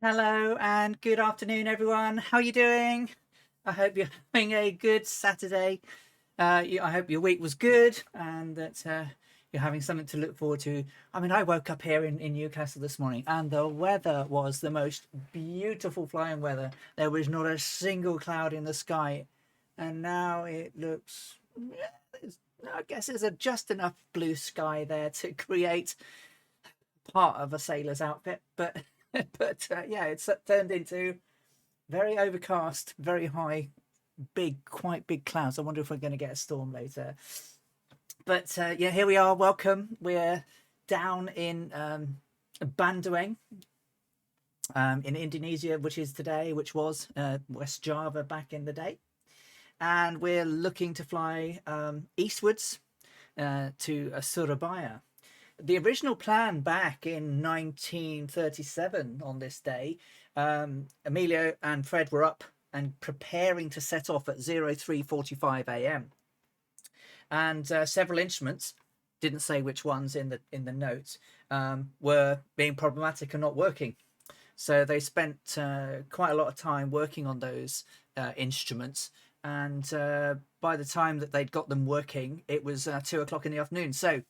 Hello and good afternoon, everyone. How are you doing? I hope you're having a good Saturday. I hope your week was good and that you're having something to look forward to. I mean, I woke up here in Newcastle this morning and the weather was the most beautiful flying weather. There was not a single cloud in the sky, and now it looks, I guess there's just enough blue sky there to create part of a sailor's outfit, but yeah, it's turned into very overcast, very high, quite big clouds. I wonder if we're going to get a storm later. But yeah, here we are. Welcome. We're down in Bandoeng, in Indonesia, which is today, which was West Java back in the day, and we're looking to fly eastwards to Surabaya. The original plan back in 1937 on this day, Amelia and Fred were up and preparing to set off at 03:45 a.m. and several instruments, didn't say which ones in the notes, were being problematic and not working. So they spent quite a lot of time working on those instruments, and by the time that they'd got them working, it was 2 o'clock in the afternoon. So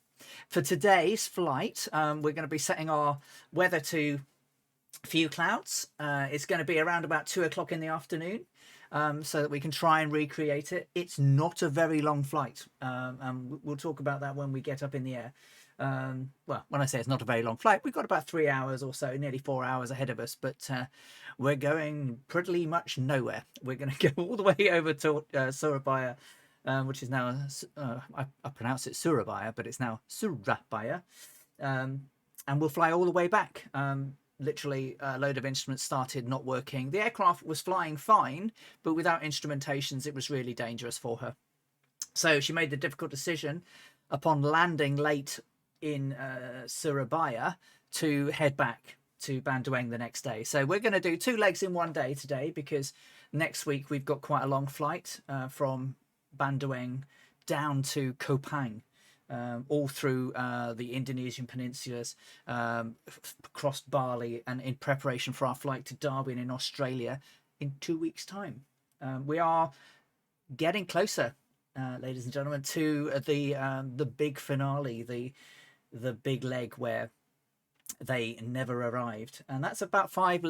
for today's flight, we're going to be setting our weather to few clouds. It's going to be around about 2 o'clock in the afternoon, so that we can try and recreate it. It's not a very long flight, and we'll talk about that when we get up in the air. Well, when I say it's not a very long flight, we've got about 3 hours or so, nearly 4 hours ahead of us, but we're going pretty much nowhere. We're going to go all the way over to Soerabaya, which is now, I pronounce it Soerabaya, but it's now Soerabaya. And we'll fly all the way back. Literally, a load of instruments started not working. The aircraft was flying fine, but without instrumentations, it was really dangerous for her. So she made the difficult decision upon landing late in Soerabaya to head back to Bandoeng the next day. So we're going to do 2 legs in one day today, because next week we've got quite a long flight from Bandoeng down to Kopang, all through the Indonesian peninsulas, across Bali, and in preparation for our flight to Darwin in Australia in 2 weeks' time. We are getting closer, ladies and gentlemen, to the big finale, the big leg where they never arrived, and that's about 5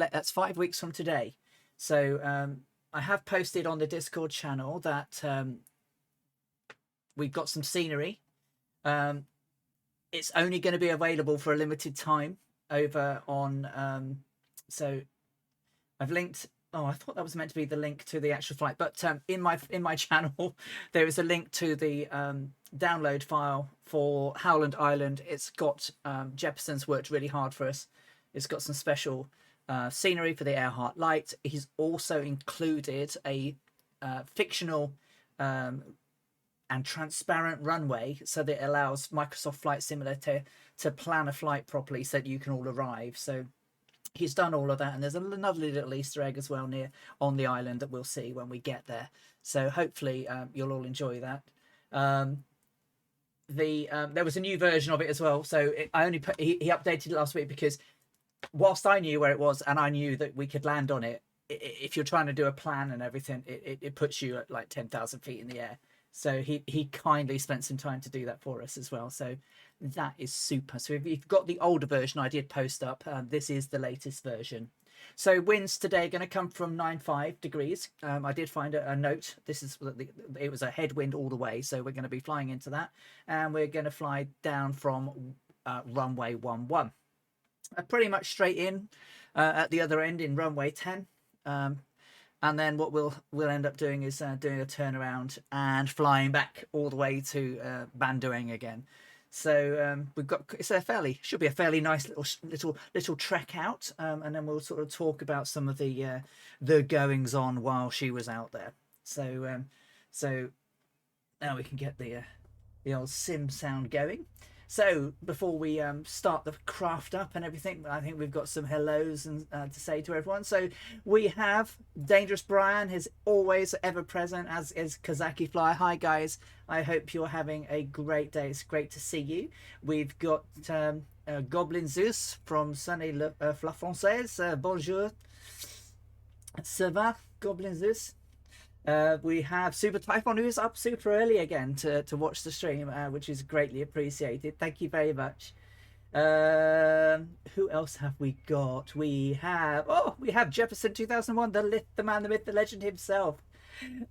weeks from today. So I have posted on the Discord channel that we've got some scenery. It's only going to be available for a limited time over on. So I've linked. Oh, I thought that was meant to be the link to the actual flight, but in my channel there is a link to the download file for Howland Island. It's got Jefferson's worked really hard for us. It's got some special scenery for the Earhart light. He's also included a fictional and transparent runway, so that it allows Microsoft Flight Simulator to plan a flight properly so that you can all arrive. So he's done all of that, and there's a lovely little Easter egg as well near on the island that we'll see when we get there. So hopefully you'll all enjoy that. There was a new version of it as well, so he updated it last week, because whilst I knew where it was and I knew that we could land on it, if you're trying to do a plan and everything, it puts you at like 10,000 feet in the air. So he kindly spent some time to do that for us as well. So that is super. So if you've got the older version, I did post up. This is the latest version. So winds today are going to come from 9.5 degrees. I did find a note. It was a headwind all the way. So we're going to be flying into that. And we're going to fly down from runway 11. Pretty much straight in at the other end in runway 10. And then what we'll end up doing is doing a turnaround and flying back all the way to Bandoeng again. So should be a fairly nice little trek out, and then we'll sort of talk about some of the goings on while she was out there. So now we can get the old sim sound going. So before we start the craft up and everything, I think we've got some hellos and to say to everyone. So we have Dangerous Brian, is always ever present, as is Kazaki Fly. Hi guys, I hope you're having a great day. It's great to see you. We've got Goblin Zeus from Sunny La Française. Bonjour. Ça va, Goblin Zeus? We have Super Typhon, who's up super early again to watch the stream, which is greatly appreciated. Thank you very much. Who else have we got? We have Jefferson 2001, the man, the myth, the legend himself.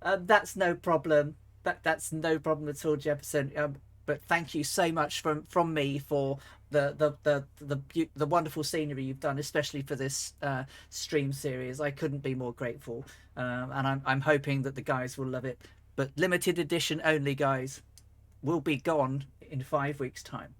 That's no problem. That's no problem at all, Jefferson. But thank you so much from me for the wonderful scenery you've done, especially for this stream series. I couldn't be more grateful, and I'm hoping that the guys will love it. But limited edition only, guys. Will be gone in 5 weeks' time.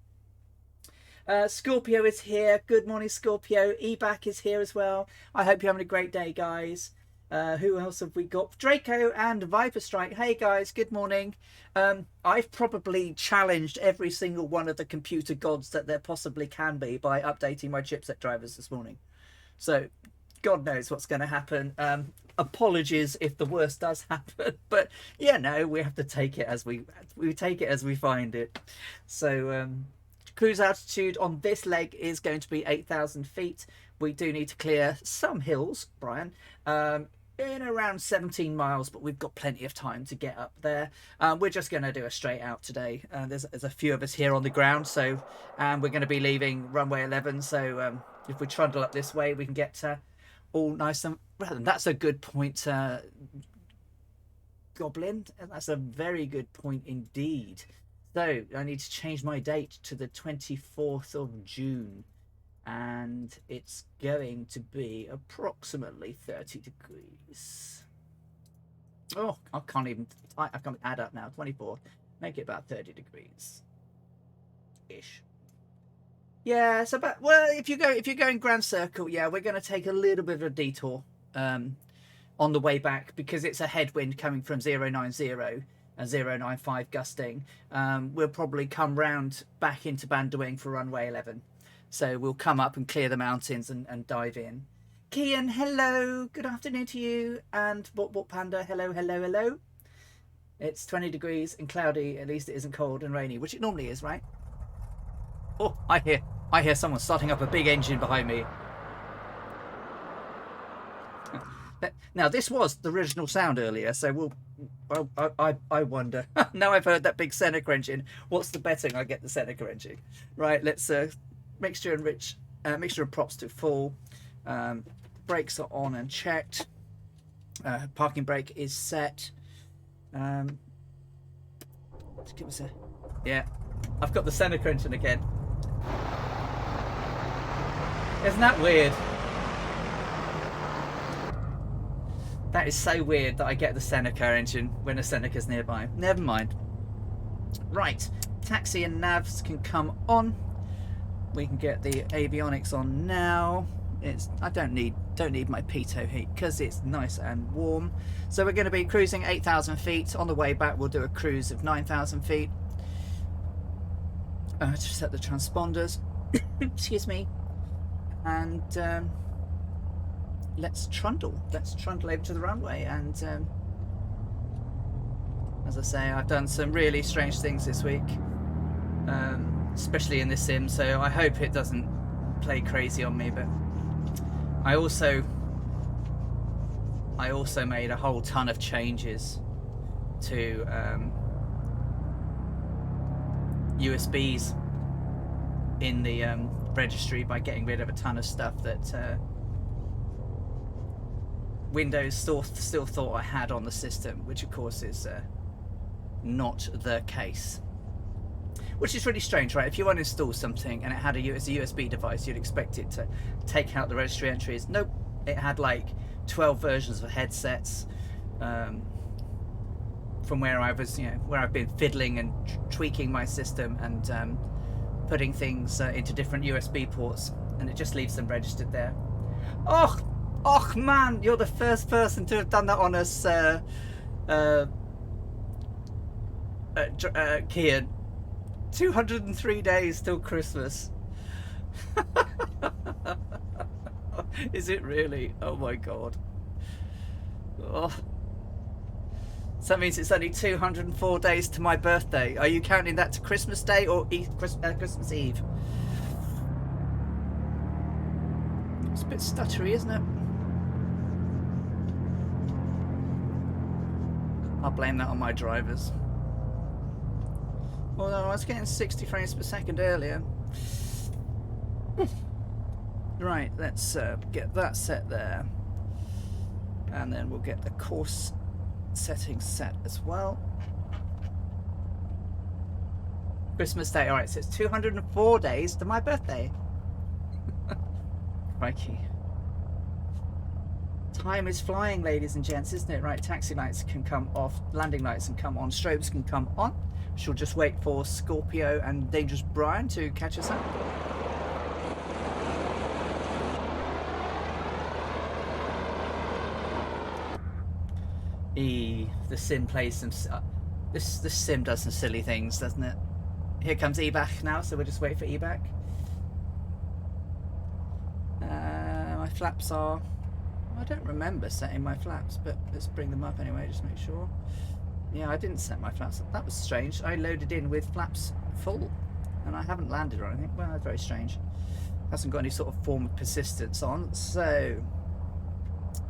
Scorpio is here. Good morning, Scorpio. Ebac is here as well. I hope you're having a great day, guys. Who else have we got? Draco and Viper Strike. Hey guys, good morning. I've probably challenged every single one of the computer gods that there possibly can be by updating my chipset drivers this morning. So God knows what's going to happen. Apologies if the worst does happen, but yeah, no, we have to take it as we take it as we find it. So cruise altitude on this leg is going to be 8,000 feet. We do need to clear some hills, Brian, in around 17 miles, but we've got plenty of time to get up there. We're just going to do a straight out today. There's a few of us here on the ground, so we're going to be leaving runway 11. So if we trundle up this way, we can get all nice and... That's a good point, Goblin. That's a very good point indeed. So I need to change my date to the 24th of June. And it's going to be approximately 30 degrees. Oh, I can't add up now. 24. Make it about 30 degrees ish. Yeah, so about, well, if you're going Grand Circle, yeah, we're going to take a little bit of a detour on the way back because it's a headwind coming from 090 and 095 gusting. We'll probably come round back into Bandoeng for runway 11. So we'll come up and clear the mountains and dive in. Kian, hello. Good afternoon to you. And What Panda, hello, hello, hello. It's 20 degrees and cloudy. At least it isn't cold and rainy, which it normally is, right? Oh, I hear someone starting up a big engine behind me. Now, this was the original sound earlier, so I wonder. Now I've heard that big Seneca engine. What's the betting I get the Seneca engine? Right, let's... mixture and props to full. Brakes are on and checked. Parking brake is set. Give us a... Yeah, I've got the Seneca engine again. Isn't that weird? That is so weird that I get the Seneca engine when a Seneca's nearby. Never mind. Right, taxi and navs can come on. We can get the avionics on now. I don't need my pitot heat because it's nice and warm. So we're going to be cruising 8,000 feet. On the way back, we'll do a cruise of 9,000 feet. To set the transponders. Excuse me. And let's trundle. Let's trundle over to the runway. And as I say, I've done some really strange things this week. Especially in this sim, so I hope it doesn't play crazy on me, but I also made a whole ton of changes to USBs in the registry by getting rid of a ton of stuff that Windows still thought I had on the system, which of course is not the case. Which is really strange, right? If you want to install something and it had as a USB device, you'd expect it to take out the registry entries. Nope, it had like 12 versions of headsets from where I was, where I've been fiddling and tweaking my system and putting things into different USB ports, and it just leaves them registered there. Oh man, you're the first person to have done that on us, Kian. 203 days till Christmas. Is it really? Oh my god. Oh. So that means it's only 204 days to my birthday. Are you counting that to Christmas Day or Christmas Eve? It's a bit stuttery, isn't it? I'll blame that on my drivers. Although I was getting 60 frames per second earlier. Right, let's get that set there. And then we'll get the course settings set as well. Christmas Day. Alright, so it's 204 days to my birthday. Crikey. Time is flying, ladies and gents, isn't it? Right, taxi lights can come off, landing lights can come on, strobes can come on. She'll just wait for Scorpio and Dangerous Brian to catch us up. The sim plays some... This sim does some silly things, doesn't it? Here comes EBAC now, so we'll just wait for EBAC. My flaps are... I don't remember setting my flaps, but let's bring them up anyway, just make sure. Yeah, I didn't set my flaps up. That was strange. I loaded in with flaps full, and I haven't landed or anything. Well, that's very strange. Hasn't got any sort of form of persistence on. So,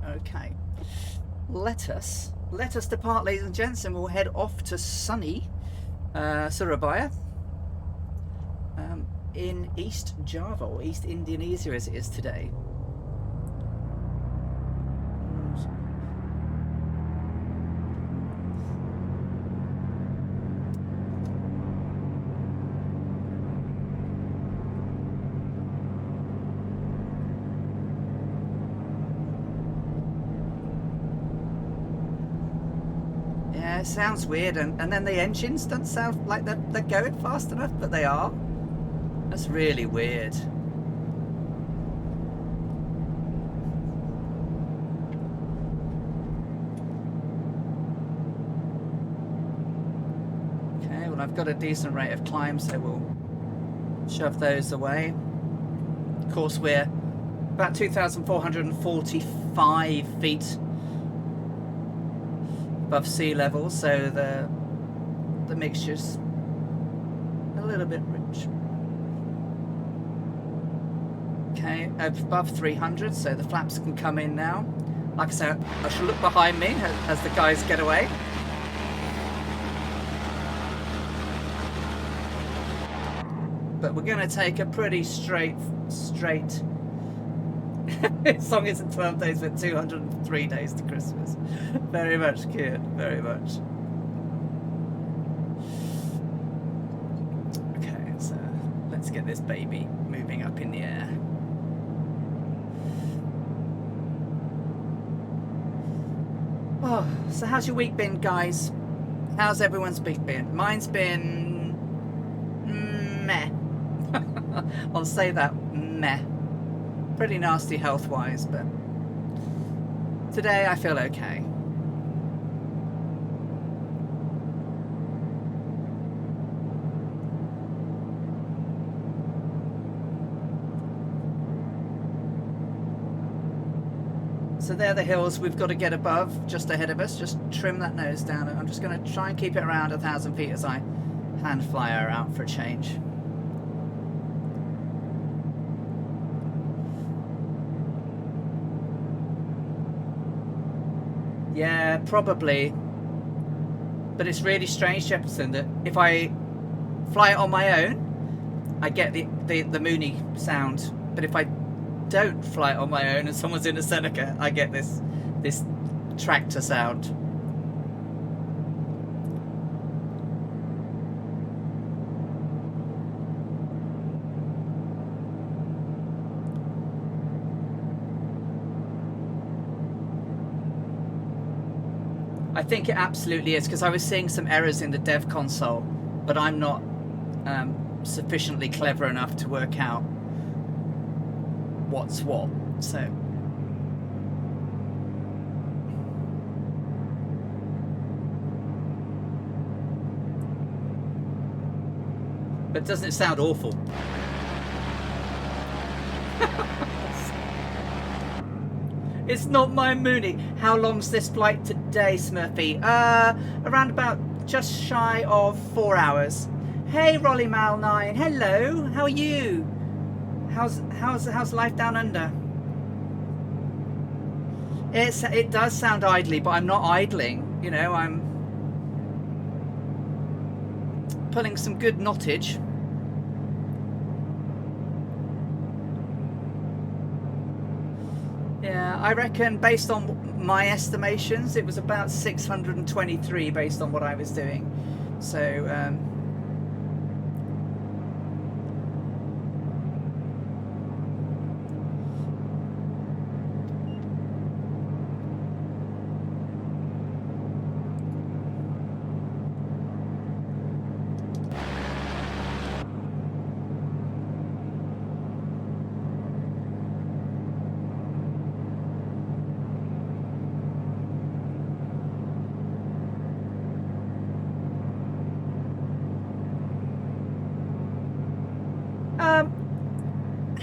okay. Let us depart, ladies and gents, and we'll head off to sunny Soerabaya in East Java, or East Indonesia as it is today. Yeah, it sounds weird, and then the engines don't sound like they're going fast enough, but they are. That's really weird. Okay, well, I've got a decent rate of climb, so we'll shove those away. Of course, we're about 2,445 feet above sea level, so the mixture's a little bit rich. Okay, above 300, so the flaps can come in now. Like I said, I shall look behind me as the guys get away. But we're going to take a pretty straight song isn't 12 days, but 203 days to Christmas. Very much cute, very much. Okay, so let's get this baby moving up in the air. Oh, so how's your week been, guys? How's everyone's week been? Mine's been meh. I'll say that, meh. Pretty nasty health-wise, but today I feel okay. So there are the hills we've got to get above, just ahead of us. Just trim that nose down. I'm just going to try and keep it around 1,000 feet as I hand fly her out for a change. Yeah, probably. But it's really strange, Jefferson, that if I fly it on my own, I get the Mooney sound. But if I don't fly it on my own and someone's in a Seneca, I get this tractor sound. I think it absolutely is, because I was seeing some errors in the dev console, but I'm not sufficiently clever enough to work out what's what. So but doesn't it sound awful? It's not my Mooney. How long's this flight today, Smurfy? Around about just shy of 4 hours. Hey, Rolly Mal 9. Hello. How are you? How's life down under? It does sound idly, but I'm not idling. You know, I'm pulling some good knottage. Yeah, I reckon based on my estimations, it was about 623 based on what I was doing. So,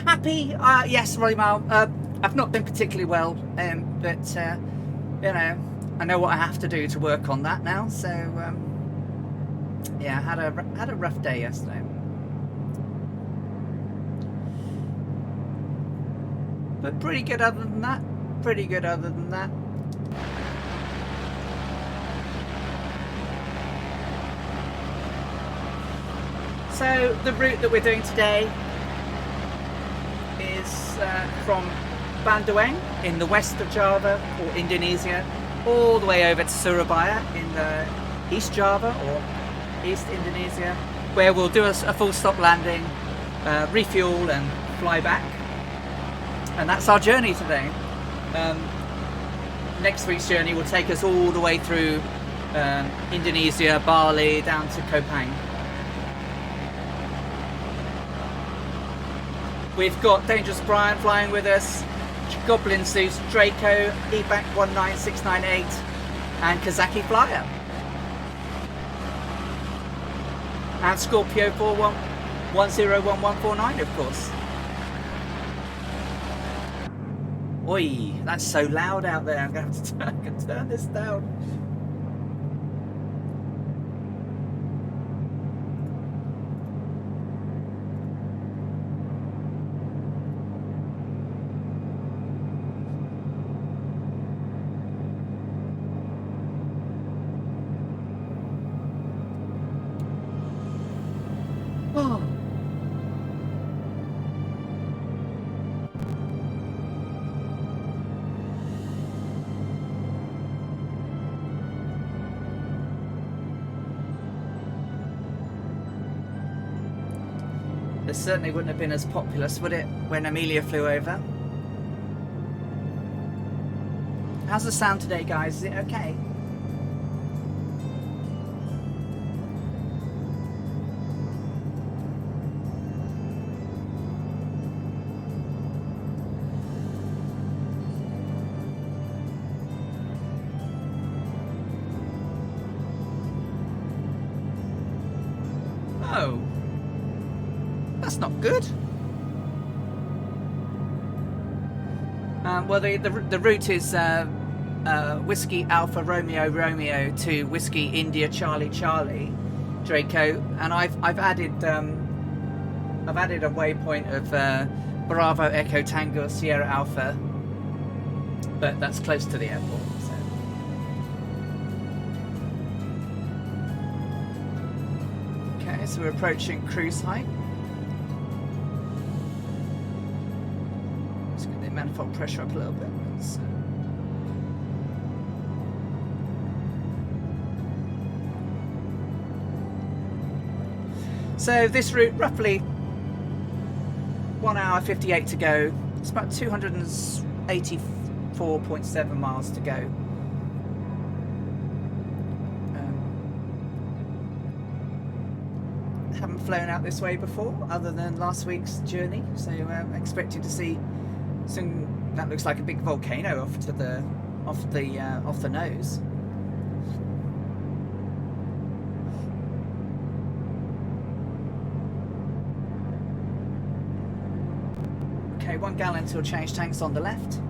happy. Yes, Rolly Mile. I've not been particularly well, but you know, I know what I have to do to work on that now. So yeah, I had a rough day yesterday. But pretty good other than that. Pretty good other than that. So the route that we're doing today is from Bandoeng in the west of Java or Indonesia, all the way over to Soerabaya in the East Java or East Indonesia, where we'll do a full stop landing, refuel and fly back. And that's our journey today. Next week's journey will take us all the way through Indonesia, Bali, down to Kopang. We've got Dangerous Brian flying with us, Goblin Zeus, Draco, EBAC 19698 and Kazaki Flyer. And Scorpio 41101149 of course. Oi, that's so loud out there. I'm going to have to turn this down. Oh. It certainly wouldn't have been as populous, would it, when Amelia flew over? How's the sound today, guys? Is it okay? Oh. That's not good. Well, the route is Whiskey Alpha Romeo Romeo to Whiskey India Charlie Charlie Draco, and I've added a waypoint of Bravo Echo Tango Sierra Alpha, but that's close to the airport. So. Okay, so we're approaching cruise height. Manifold pressure up a little bit. So this route, roughly 1 hour 58 to go. It's about 284.7 miles to go. Haven't flown out this way before, other than last week's journey. So expecting to see some. That looks like a big volcano off the nose. Okay, 1 gallon till change tanks on the left.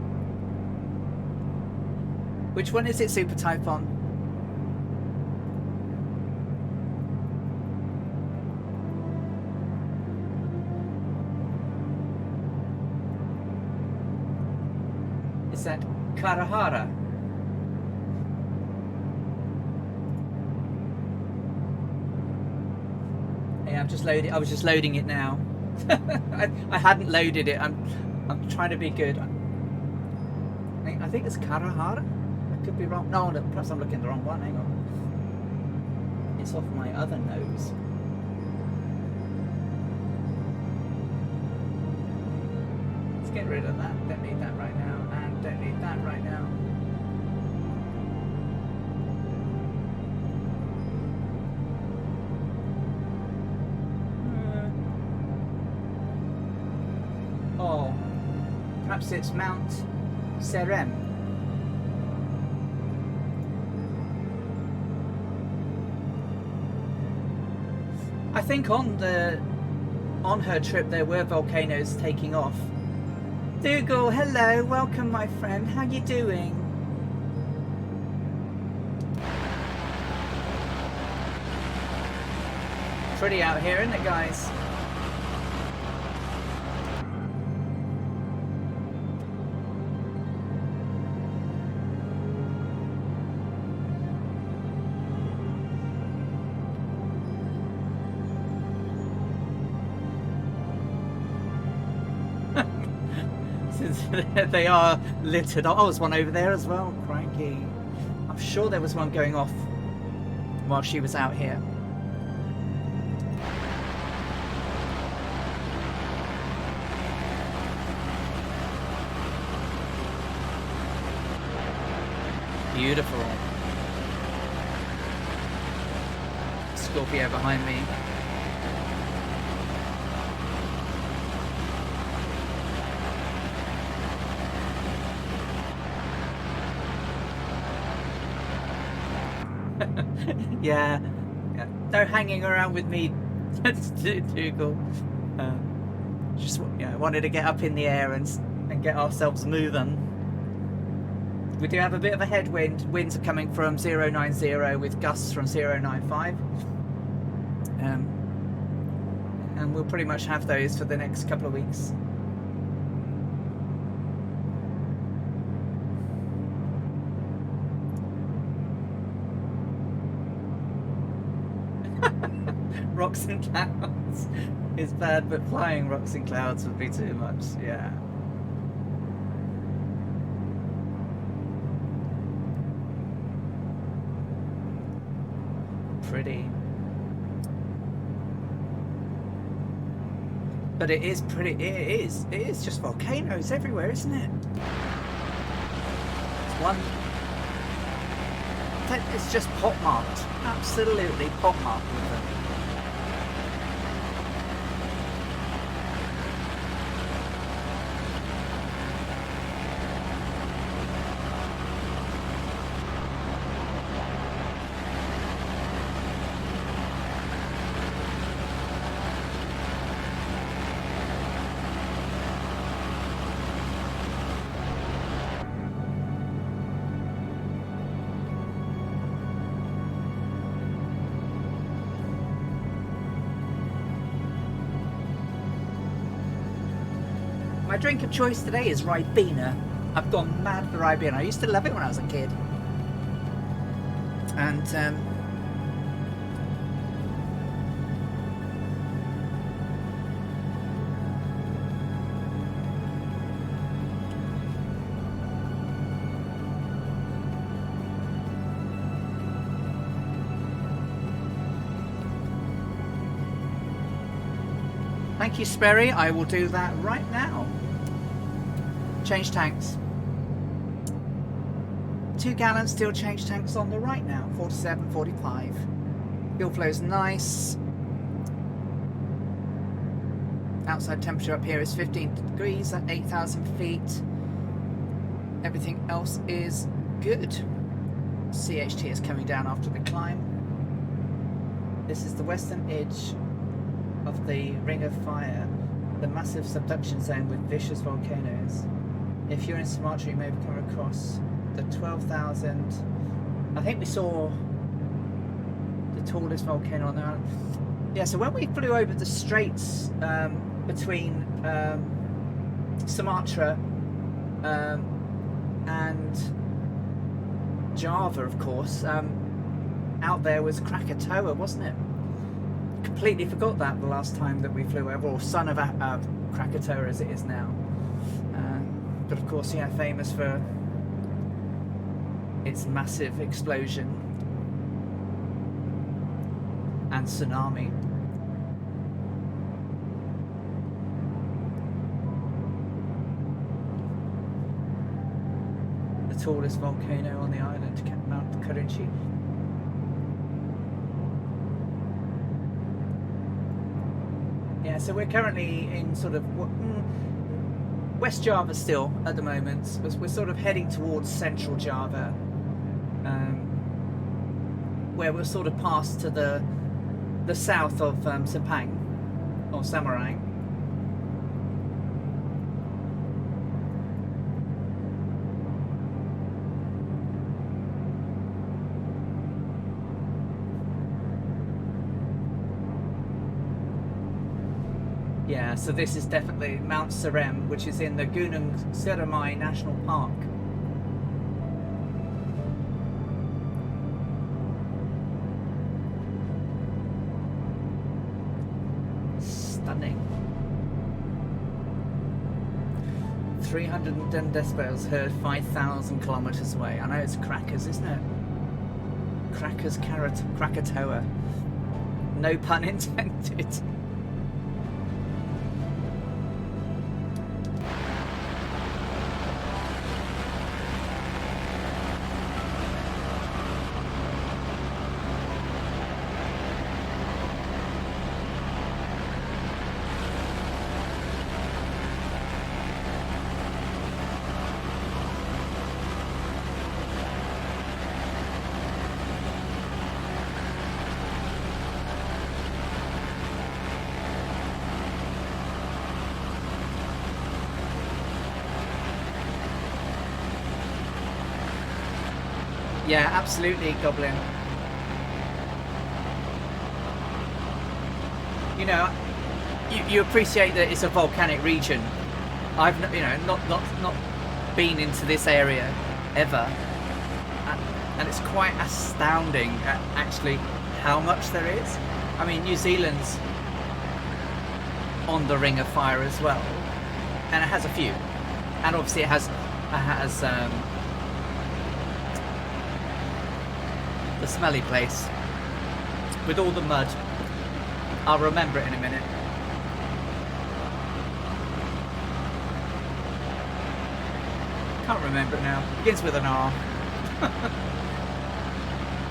Which one is it, Super Typhon? Is Is that Karahara? Yeah, I'm just loading. I was just loading it now. I hadn't loaded it. I'm trying to be good. I think it's Karahara. I could be wrong. No, perhaps I'm looking at the wrong one. Hang on. It's off my other nose. Let's get rid of that. Don't need that right now. And don't need that right now. Oh, perhaps it's Mount Serem. I think on her trip there were volcanoes taking off. Dougal, hello, welcome my friend. How you doing? Pretty out here, isn't it, guys? They are littered. Oh, there's one over there as well. Crikey. I'm sure there was one going off while she was out here. Beautiful. Scorpio behind me. Yeah, no hanging around with me, Dougal. Just wanted to get up in the air and get ourselves moving. We do have a bit of a headwind. Winds are coming from 090 with gusts from 095. And we'll pretty much have those for the next couple of weeks. Rocks and clouds is bad, but flying rocks and clouds would be too much. Yeah. Pretty. But it is pretty. It is just volcanoes everywhere, isn't it? It's one. It's just pot-marked. Absolutely pot-marked with them. My drink of choice today is Ribena. I've gone mad for Ribena. I used to love it when I was a kid. And thank you, Sperry. I will do that right now. Change tanks. 2 gallon steel change tanks on the right now. 47.45. Fuel flow's nice. Outside temperature up here is 15 degrees at 8,000 feet. Everything else is good. CHT is coming down after the climb. This is the western edge of the Ring of Fire, the massive subduction zone with vicious volcanoes. If you're in Sumatra, you may have come across the 12,000. I think we saw the tallest volcano on the island. Yeah, so when we flew over the straits between Sumatra and Java, of course. Out there was Krakatoa, wasn't it? Completely forgot that the last time that we flew over, or son of Krakatoa as it is now. But of course, yeah, famous for its massive explosion and tsunami. The tallest volcano on the island, Mount Karinchi. Yeah, so we're currently in sort of West Java still at the moment. We're sort of heading towards Central Java, where we're sort of past to the south of Sepang or Samarang. Yeah, so this is definitely Mount Serem, which is in the Gunung Seramai National Park. Stunning. 310 decibels heard 5,000 kilometers away. I know it's crackers, isn't it? Crackers, Krakatoa. No pun intended. Yeah, absolutely, Goblin. You know, you appreciate that it's a volcanic region. I've not been into this area ever, and it's quite astounding actually how much there is. I mean, New Zealand's on the Ring of Fire as well, and it has a few, and obviously it has the smelly place with all the mud. I'll remember it in a minute. Can't remember it now. Begins with an R.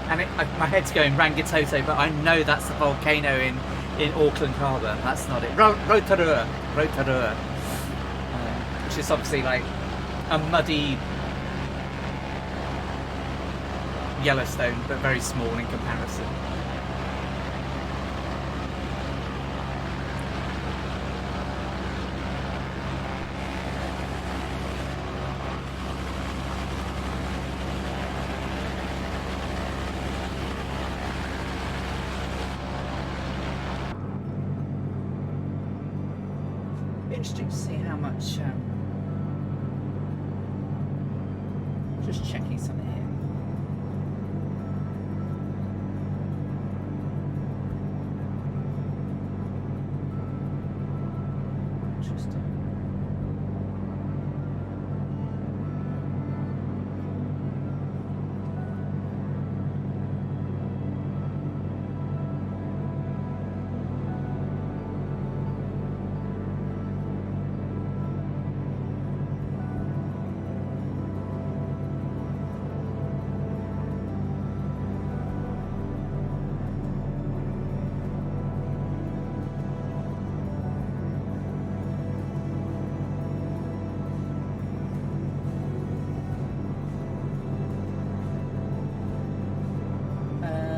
And my head's going Rangitoto, but I know that's the volcano in Auckland Harbour. That's not it. Rotorua, which is obviously like a muddy Yellowstone, but very small in comparison. Interesting to see how much. Just checking something here. Interesting.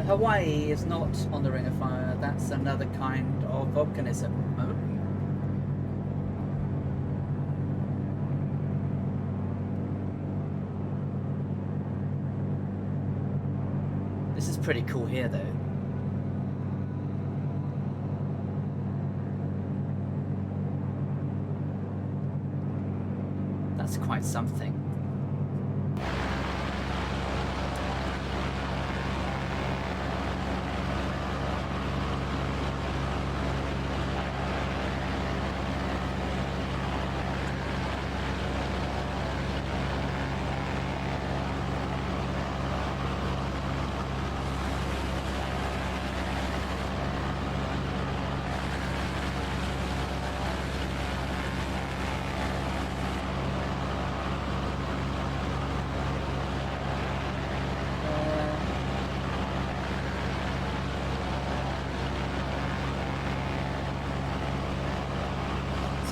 Hawaii is not on the Ring of Fire. That's another kind of volcanism. Oh. This is pretty cool here, though. That's quite something.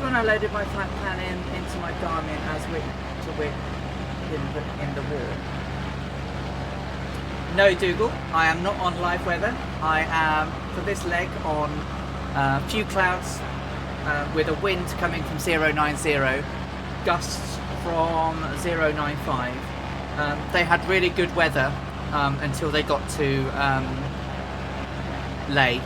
when I loaded my flight plan into my Garmin as width to width in the wall. No, Dougal, I am not on live weather. I am, for this leg, on few clouds with a wind coming from 090, gusts from 095. They had really good weather until they got to Leh.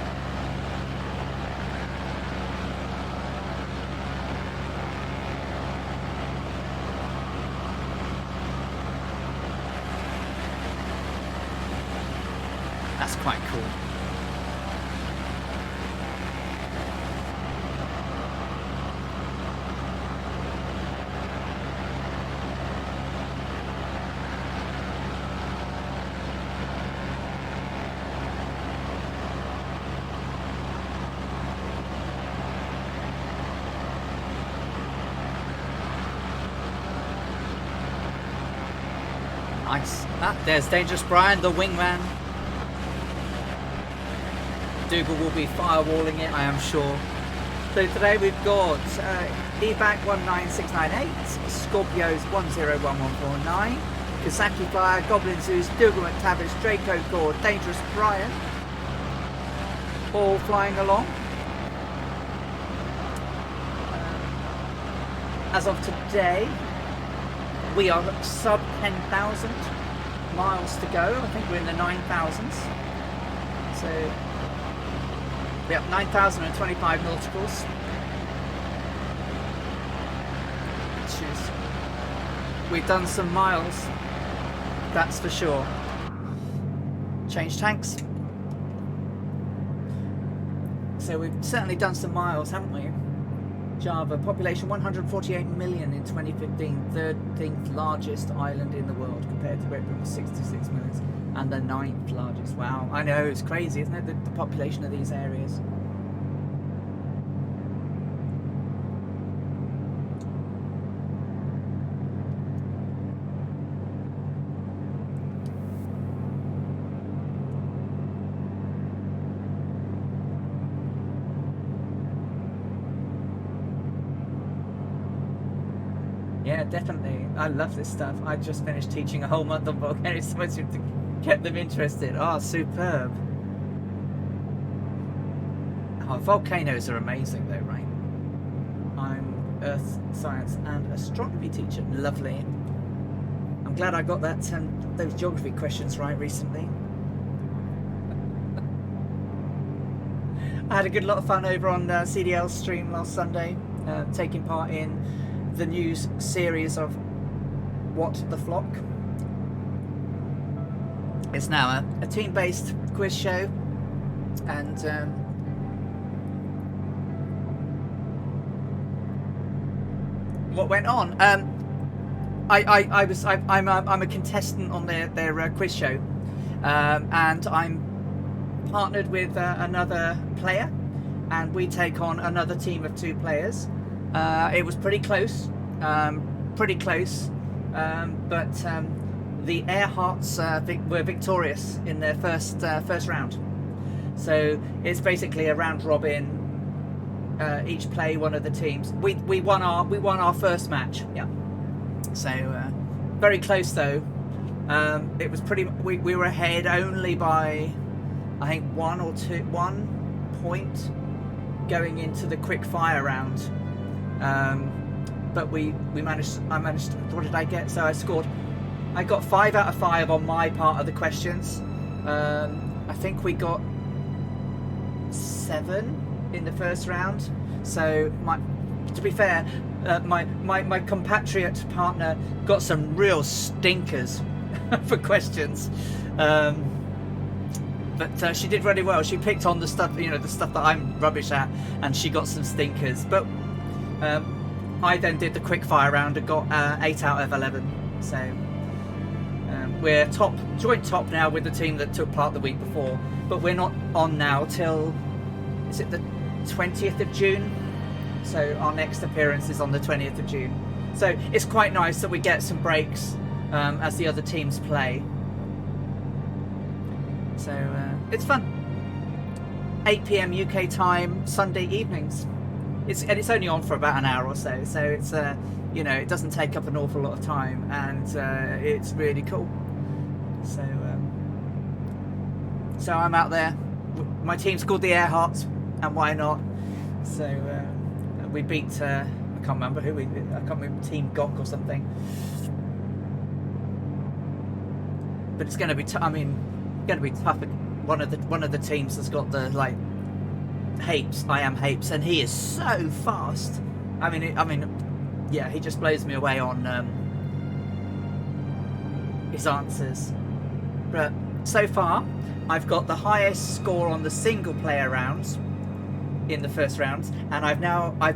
That's quite cool. Nice. There's Dangerous Brian, the wingman. Dougal will be firewalling it, I am sure. So today we've got EBAC 19698, Scorpios 101149, Kasaki Flyer, Goblin Zeus, Dougal McTavish, Draco Gore, Dangerous Brian, all flying along. As of today, we are sub 10,000 miles to go. I think we're in the 9,000s. So we have 9,025 nauticals. We've done some miles, that's for sure. Change tanks. So we've certainly done some miles, haven't we? Java, population 148 million in 2015, 13th largest island in the world compared to Britain with 66 million, and the 9th largest. Wow, I know, it's crazy, isn't it, the population of these areas. Yeah, definitely. I love this stuff. I just finished teaching a whole month on volcanoes to get them interested. Oh, superb. Oh, volcanoes are amazing though, right? I'm Earth Science and Astronomy teacher. Lovely. I'm glad I got that those geography questions right recently. I had a good lot of fun over on CDL's stream last Sunday, taking part in the news series of What the Flock. It's now a team-based quiz show, and what went on? I'm a contestant on their quiz show, and I'm partnered with another player, and we take on another team of 2 players. It was pretty close, but the Earharts were victorious in their first round. So it's basically a round robin. Each play one of the teams. We won our first match. Yeah. So very close though. It was pretty. We were ahead only by, I think, 1 point going into the quick fire round. But I managed, what did I get? So I got 5 out of 5 on my part of the questions. I think we got 7 in the first round. So to be fair, my compatriot partner got some real stinkers for questions. But she did really well. She picked on the stuff, the stuff that I'm rubbish at, and she got some stinkers. But I then did the quick fire round and got 8 out of 11. So we're joint top now with the team that took part the week before. But we're not on now till, is it the 20th of June? So our next appearance is on the 20th of June. So it's quite nice that we get some breaks as the other teams play. So it's fun. 8 PM UK time, Sunday evenings. It's only on for about an hour or so, so it's you know, it doesn't take up an awful lot of time, and it's really cool. So so I'm out there. My team's called the Earharts, and why not? So we beat I can't remember who we beat. I can't remember, Team Gok or something. But it's going to be I mean, going to be tough. One of the teams has got the like Hapes. I am Hapes, and he is so fast. I mean, yeah, he just blows me away on his answers. But so far, I've got the highest score on the single player rounds in the first rounds, and I've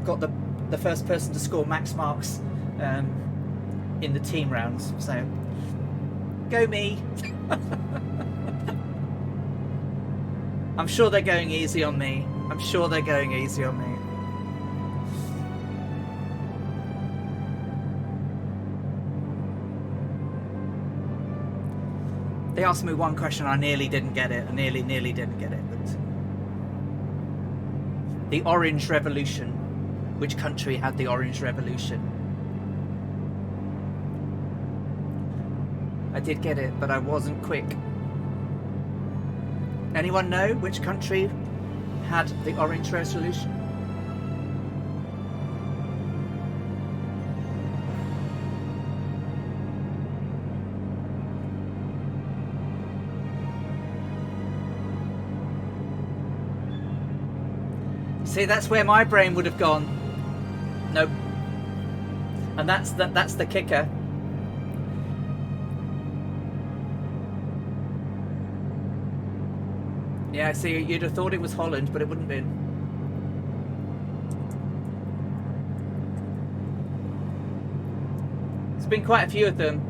got the first person to score max marks in the team rounds. So go me. I'm sure they're going easy on me. I'm sure they're going easy on me. They asked me one question, I nearly didn't get it. I nearly didn't get it. But the Orange Revolution. Which country had the Orange Revolution? I did get it, but I wasn't quick. Anyone know which country had the Orange Revolution? See, that's where my brain would have gone. Nope. And that's the kicker. Yeah, see, you'd have thought it was Holland, but it wouldn't have been. There's been quite a few of them.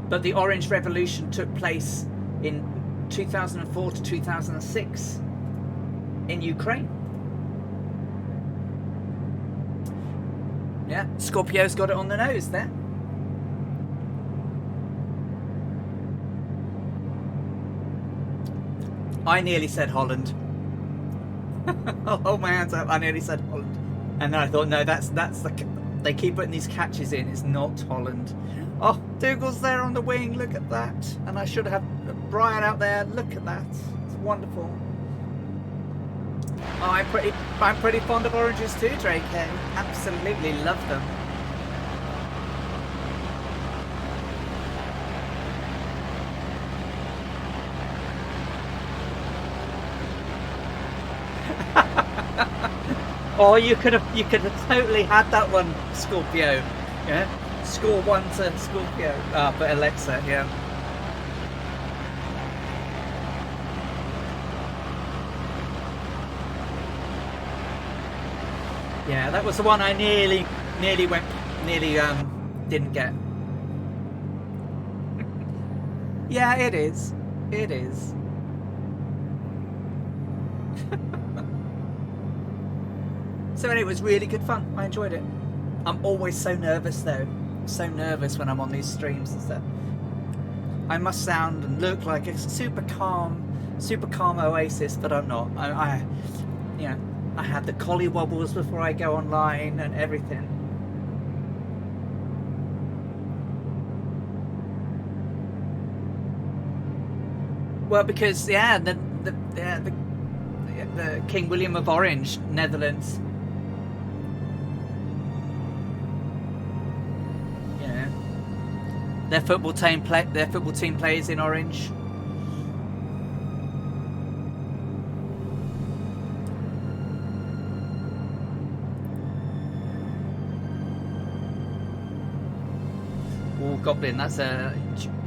But the Orange Revolution took place in 2004 to 2006 in Ukraine. Yeah, Scorpio's got it on the nose there. I nearly said Holland. I'll hold my hands up. I nearly said Holland, and then I thought, no, that's they keep putting these catches in. It's not Holland. Oh, Dougal's there on the wing. Look at that. And I should have Brian out there. Look at that. It's wonderful. Oh, I'm pretty fond of oranges too, Drake. Absolutely love them. Oh, you could have totally had that one, Scorpio. Yeah, score one to Scorpio. Ah, but Alexa, yeah. Yeah, that was the one I nearly didn't get. Yeah, it is. It is. So anyway, it was really good fun. I enjoyed it. I'm always so nervous though. So nervous when I'm on these streams and stuff. I must sound and look like a super calm oasis, but I'm not. I you know, I had the collie wobbles before I go online and everything. Well, because yeah, the King William of Orange, Netherlands. Yeah, their football team plays in orange. Oh, Goblin, that's a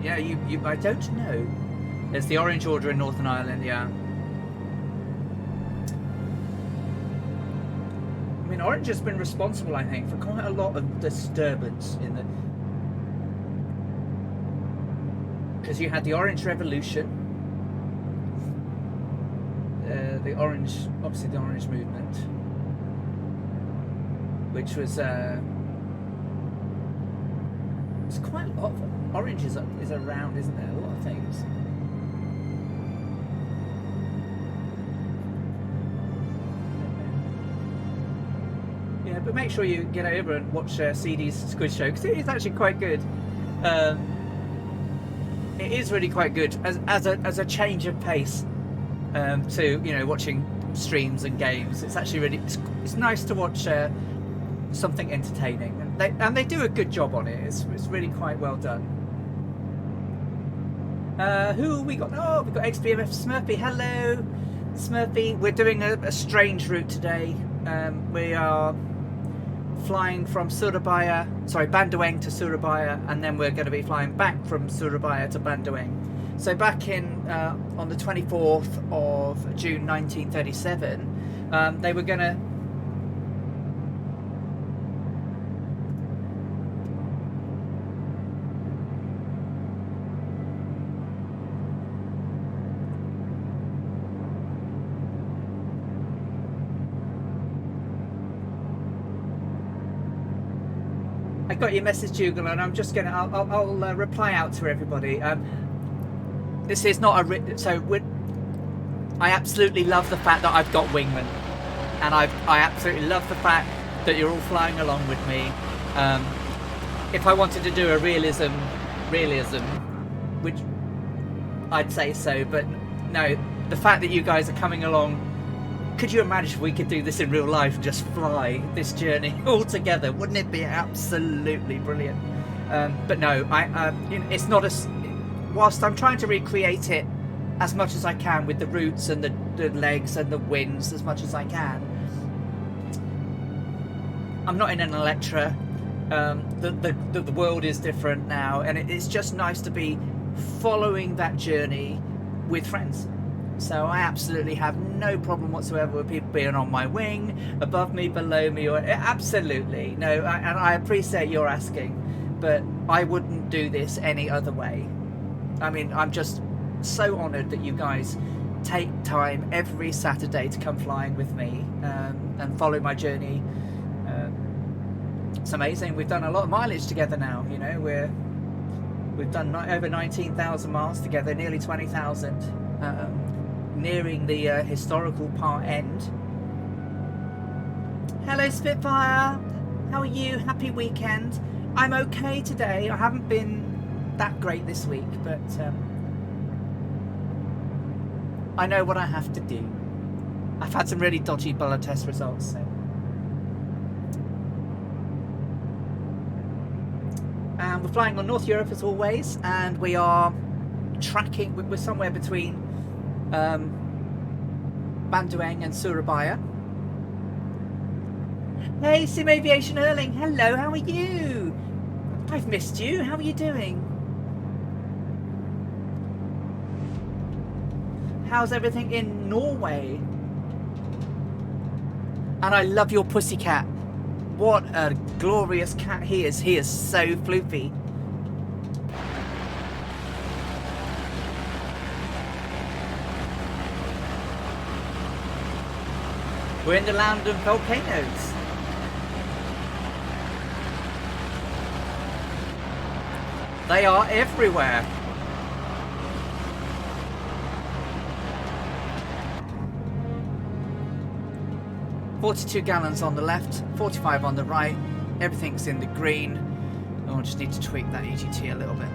yeah. You I don't know. There's the Orange Order in Northern Ireland, yeah. I mean, Orange has been responsible, I think, for quite a lot of disturbance in the... Because you had the Orange Revolution, obviously the Orange Movement, which was... it's quite a lot of... Orange is around, isn't there? A lot of things. but make sure you get over and watch CD's Squid Show, because it is actually quite good. It is really quite good as a change of pace to, you know, watching streams and games. It's actually really it's nice to watch something entertaining, and they do a good job on it. It's really quite well done. Who we got? Oh, we've got XBMF Smurfy. Hello, Smurfy. We're doing a strange route today. We are flying from Bandoeng to Soerabaya, and then we're going to be flying back from Soerabaya to Bandoeng. So back in on the 24th of June 1937, they were going to I got your message, Dougal, and I'm just gonna I'll reply out to everybody. This is not I absolutely love the fact that I've got wingmen, and I absolutely love the fact that you're all flying along with me. If I wanted to do a realism, which I'd say so, but no, the fact that you guys are coming along. Could you imagine if we could do this in real life and just fly this journey all together? Wouldn't it be absolutely brilliant? But no, it's not whilst I'm trying to recreate it as much as I can with the roots and the legs and the winds as much as I can. I'm not in an Electra. The world is different now, and it's just nice to be following that journey with friends. So I absolutely have no problem whatsoever with people being on my wing, above me, below me, or absolutely no. And I appreciate your asking, but I wouldn't do this any other way. I mean, I'm just so honoured that you guys take time every Saturday to come flying with me and follow my journey. It's amazing. We've done a lot of mileage together now. You know, we've done over 19,000 miles together, nearly 20,000. Nearing the historical part end. Hello Spitfire, how are you? Happy weekend. I'm okay today. I haven't been that great this week, but I know what I have to do. I've had some really dodgy blood test results, so. And we're flying on North Europe as always, and we are tracking, we're somewhere between Bandoeng and Soerabaya. Hey Sim Aviation Erling, hello, how are you? I've missed you, how are you doing? How's everything in Norway? And I love your pussycat. What a glorious cat he is so floofy. We're in the land of volcanoes. They are everywhere. $42 gallons on the left, 45 on the right. Everything's in the green. Oh, I just need to tweak that EGT a little bit.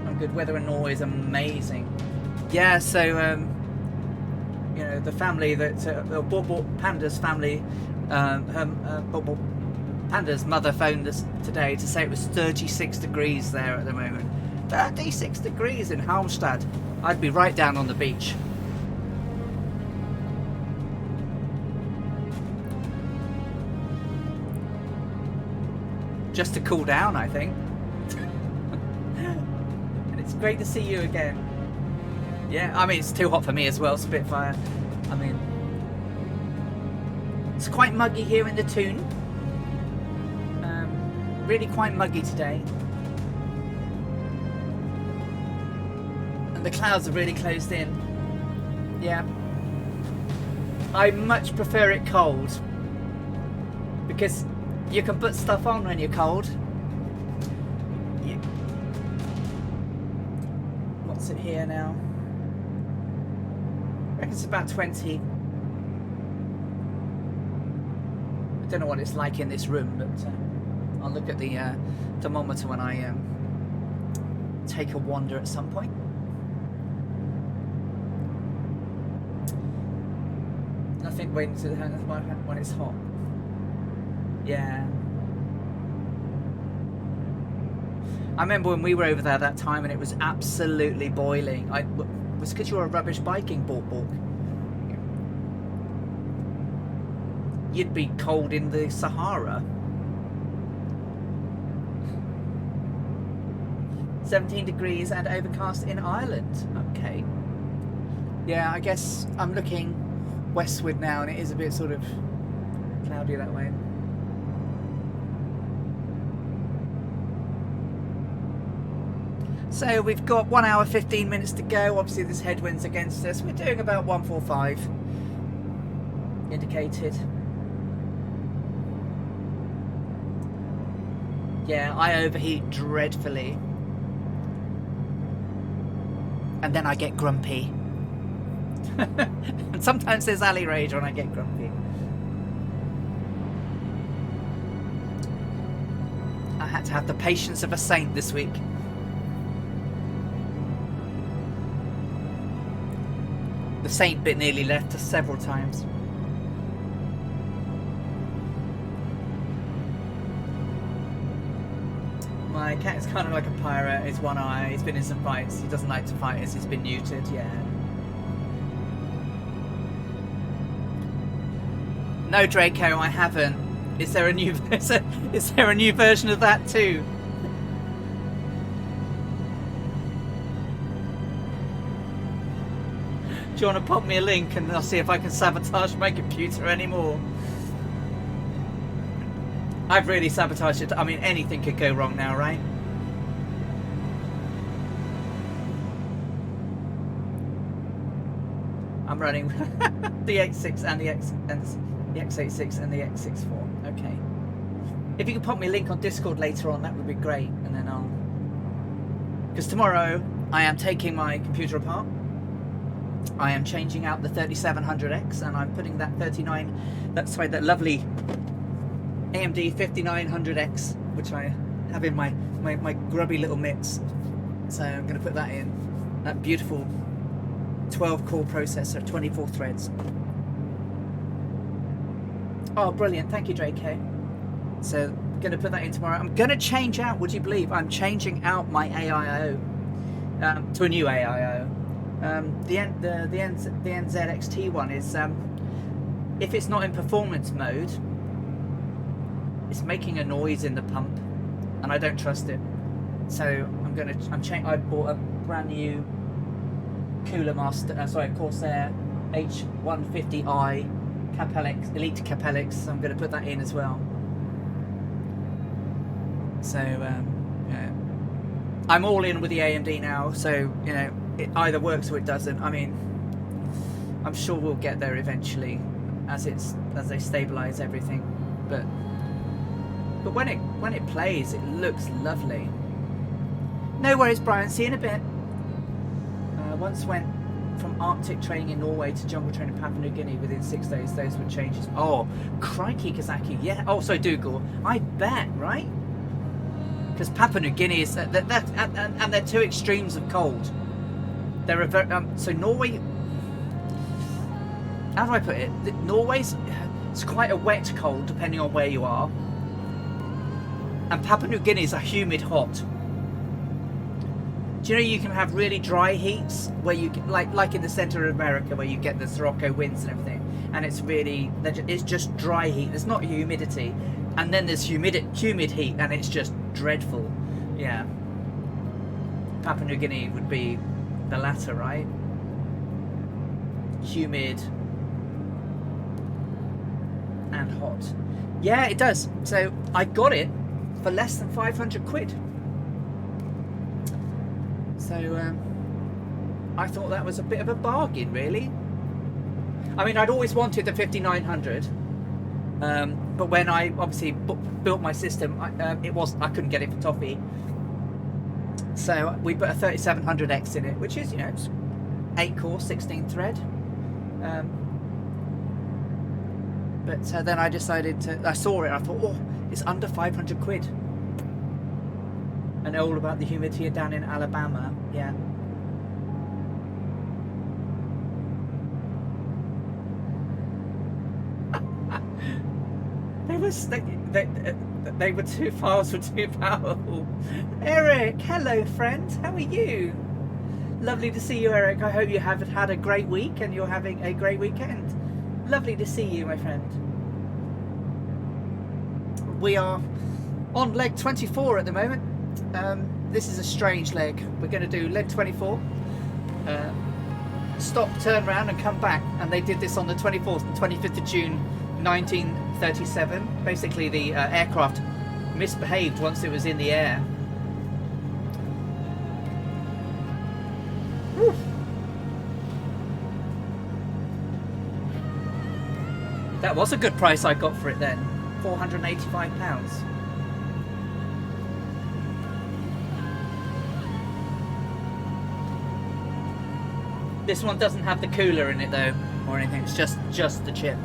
And good weather in Norway is amazing. Yeah, so you know, the family that Panda's family, Panda's mother phoned us today to say it was 36 degrees there at the moment. 36 degrees in Halmstad. I'd be right down on the beach. Just to cool down, I think. And it's great to see you again. Yeah, I mean, it's too hot for me as well, Spitfire. I mean, it's quite muggy here in the Toon. Really quite muggy today. And the clouds are really closed in. Yeah. I much prefer it cold. Because you can put stuff on when you're cold. What's it here now? I reckon it's about 20. don't know what it's like in this room, but I'll look at the thermometer when I take a wander at some point. Nothing waiting to when it's hot. Yeah. I remember when we were over there that time and it was absolutely boiling. It was because you're a rubbish biking balk. You'd be cold in the Sahara. 17 degrees and overcast in Ireland. Okay. Yeah, I guess I'm looking westward now and it is a bit sort of cloudy that way. So we've got 1 hour 15 minutes to go. Obviously this headwind's against us. We're doing about 145 indicated. Yeah, I overheat dreadfully. And then I get grumpy. And sometimes there's alley rage when I get grumpy. I had to have the patience of a saint this week. The saint bit nearly left us several times. My cat is kind of like a pirate. He's one eye. He's been in some fights. He doesn't like to fight us. He's been neutered. Yeah. No, Draco, I haven't. Is there a new? Is there a new version of that too? Do you want to pop me a link and I'll see if I can sabotage my computer anymore? I've really sabotaged it. I mean, anything could go wrong now, right? I'm running the X6 and the X86 and the X64. Okay. If you could pop me a link on Discord later on, that would be great. And then I'll... Because tomorrow I am taking my computer apart. I am changing out the 3700X and I'm putting that that lovely AMD 5900X, which I have in my grubby little mitts. So I'm going to put that in. That beautiful 12-core processor, 24 threads. Oh, brilliant. Thank you, Draco. So I'm going to put that in tomorrow. I'm going to change out, would you believe, I'm changing out my AIO to a new AIO. The NZXT one is, if it's not in performance mode, it's making a noise in the pump, and I don't trust it. So I bought a brand new Cooler Master, Corsair H150i Capellix, Elite Capellix. So I'm going to put that in as well. So yeah. I'm all in with the AMD now. So you know, it either works or it doesn't. I mean, I'm sure we'll get there eventually, as they stabilize everything. But when it plays, it looks lovely. No worries, Brian. See you in a bit. Once went from Arctic training in Norway to jungle training in Papua New Guinea within 6 days. Those were changes. Oh, crikey, Kazaki. Yeah. Oh, so Dougal. I bet, right? Because Papua New Guinea is and they're two extremes of cold. They're so Norway. How do I put it? Norway's it's quite a wet cold depending on where you are, and Papua New Guinea is a humid hot. Do you know you can have really dry heats where you get, like in the center of America where you get the Sirocco winds and everything, and it's just dry heat. There's not humidity, and then there's humid heat, and it's just dreadful. Yeah. Papua New Guinea would be the latter, right? Humid and hot. Yeah, it does. So I got it for less than 500 quid. So I thought that was a bit of a bargain, really. I mean, I'd always wanted the 5900, but when I obviously built my system, I couldn't get it for toffee. So we put a 3700X in it, which is, you know, it's 8 core, 16 thread. But then I decided to, I saw it, I thought, oh, it's under 500 quid. And all about the humidity down in Alabama, yeah. They were too fast or too powerful. Eric, hello friend, how are you? Lovely to see you, Eric. I hope you have had a great week and you're having a great weekend. Lovely to see you, my friend. We are on leg 24 at the moment. This is a strange leg. We're going to do leg 24. Stop, turn around and come back. And they did this on the 24th and 25th of June 1937. Basically the aircraft misbehaved once it was in the air. Whew. That was a good price I got for it then. £485. This one doesn't have the cooler in it though, or anything. It's just the chip.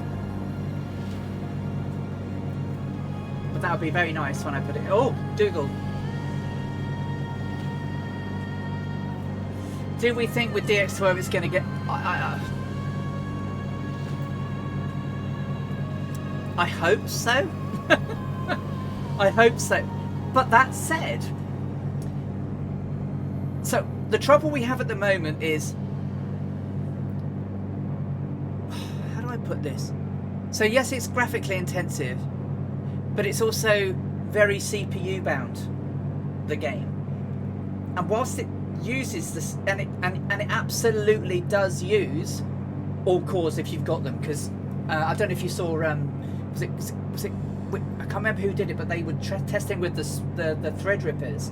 But that would be very nice when I put it. Oh, Dougal. Do we think with DX12 it's going to get? I hope so. I hope so. But that said, so the trouble we have at the moment is, how do I put this? So yes, it's graphically intensive, but it's also very CPU bound, the game. And whilst it uses this, and it absolutely does use all cores if you've got them, because I don't know if you saw was it I can't remember who did it, but they were testing with the Threadrippers,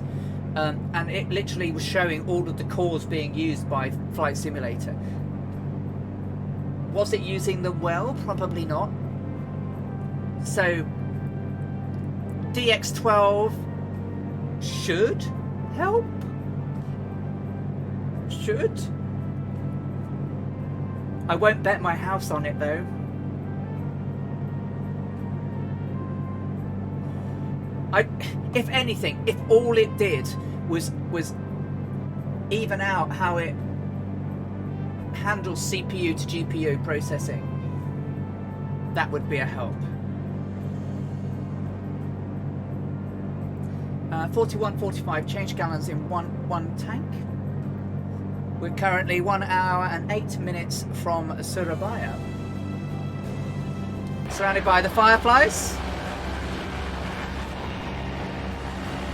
and it literally was showing all of the cores being used by Flight Simulator. Was it using them well? Probably not. So DX12 should help. Should. I won't bet my house on it though. If anything, if all it did was even out how it handles CPU to GPU processing, that would be a help. 41.45 change gallons in one tank. We're currently 1 hour and 8 minutes from Soerabaya. Surrounded by the Fireflies,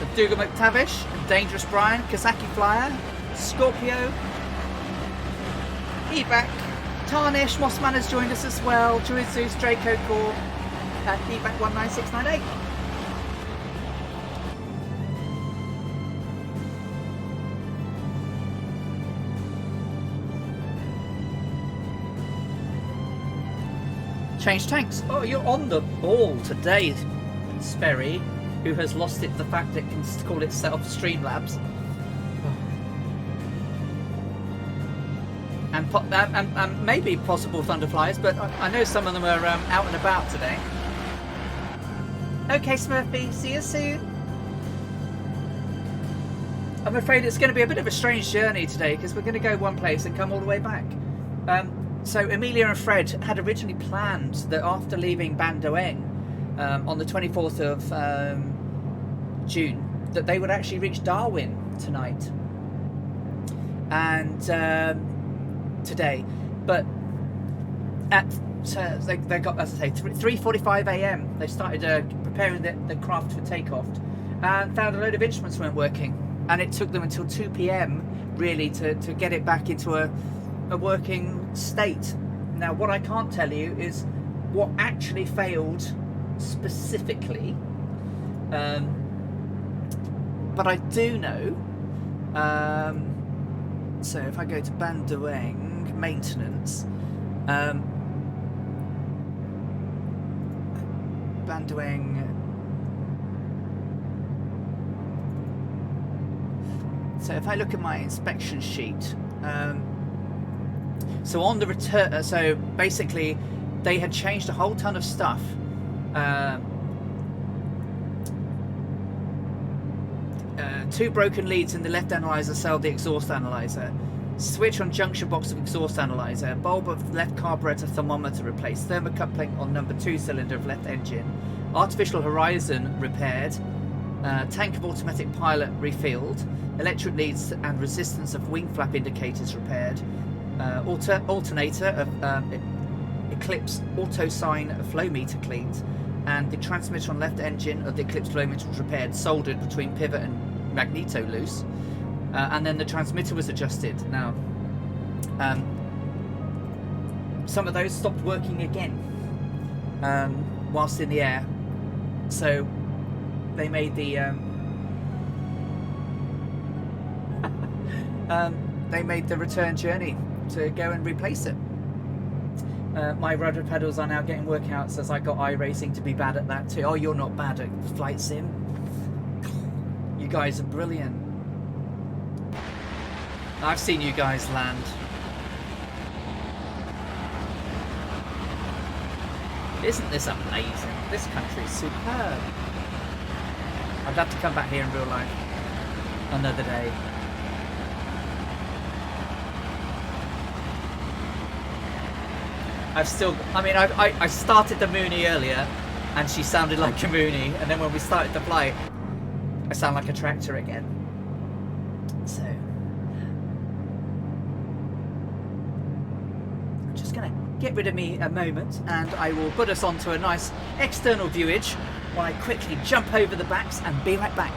the Dougal McTavish, Dangerous Brian, Kazaki Flyer, Scorpio, Evac, Tarnish, Mossman has joined us as well, Druid Zeus, Draco Core, and Evac 19698. Change tanks. Oh, you're on the ball today, Sperry, who has lost it to the fact it can call itself Streamlabs. And maybe possible Thunderflies, but I know some of them are out and about today. Okay, Smurfy, see you soon. I'm afraid it's going to be a bit of a strange journey today because we're going to go one place and come all the way back. So Amelia and Fred had originally planned that after leaving Bandoeng on the 24th of June, that they would actually reach Darwin tonight and today. But they got, as I say, 3:45 a.m. they started preparing the craft for takeoff and found a load of instruments weren't working, and it took them until 2 p.m. really to get it back into a working state. Now what I can't tell you is what actually failed specifically, but I do know, so if I go to Bandoeng maintenance, Bandoeng, so if I look at my inspection sheet, so on the return, so basically they had changed a whole ton of stuff. Two broken leads in the left analyzer cell, the exhaust analyzer. Switch on junction box of exhaust analyzer. Bulb of left carburetor thermometer replaced. Thermocoupling on number 2 cylinder of left engine. Artificial horizon repaired. Tank of automatic pilot refilled. Electric leads and resistance of wing flap indicators repaired. Alternator of Eclipse auto sign flow meter cleaned. And the transmitter on left engine of the Eclipse flow meter was repaired, soldered between pivot and magneto loose. And then the transmitter was adjusted. Now, some of those stopped working again whilst in the air. So they made the they made the return journey to go and replace it. My rudder pedals are now getting workouts as I got iRacing to be bad at that too. Oh, you're not bad at flight sim. You guys are brilliant. I've seen you guys land. Isn't this amazing? This country is superb. I'd love to come back here in real life another day. I started the Mooney earlier and she sounded like a Mooney, and then when we started the flight I sound like a tractor again. So I'm just gonna get rid of me a moment and I will put us onto a nice external viewage while I quickly jump over the backs and be right back.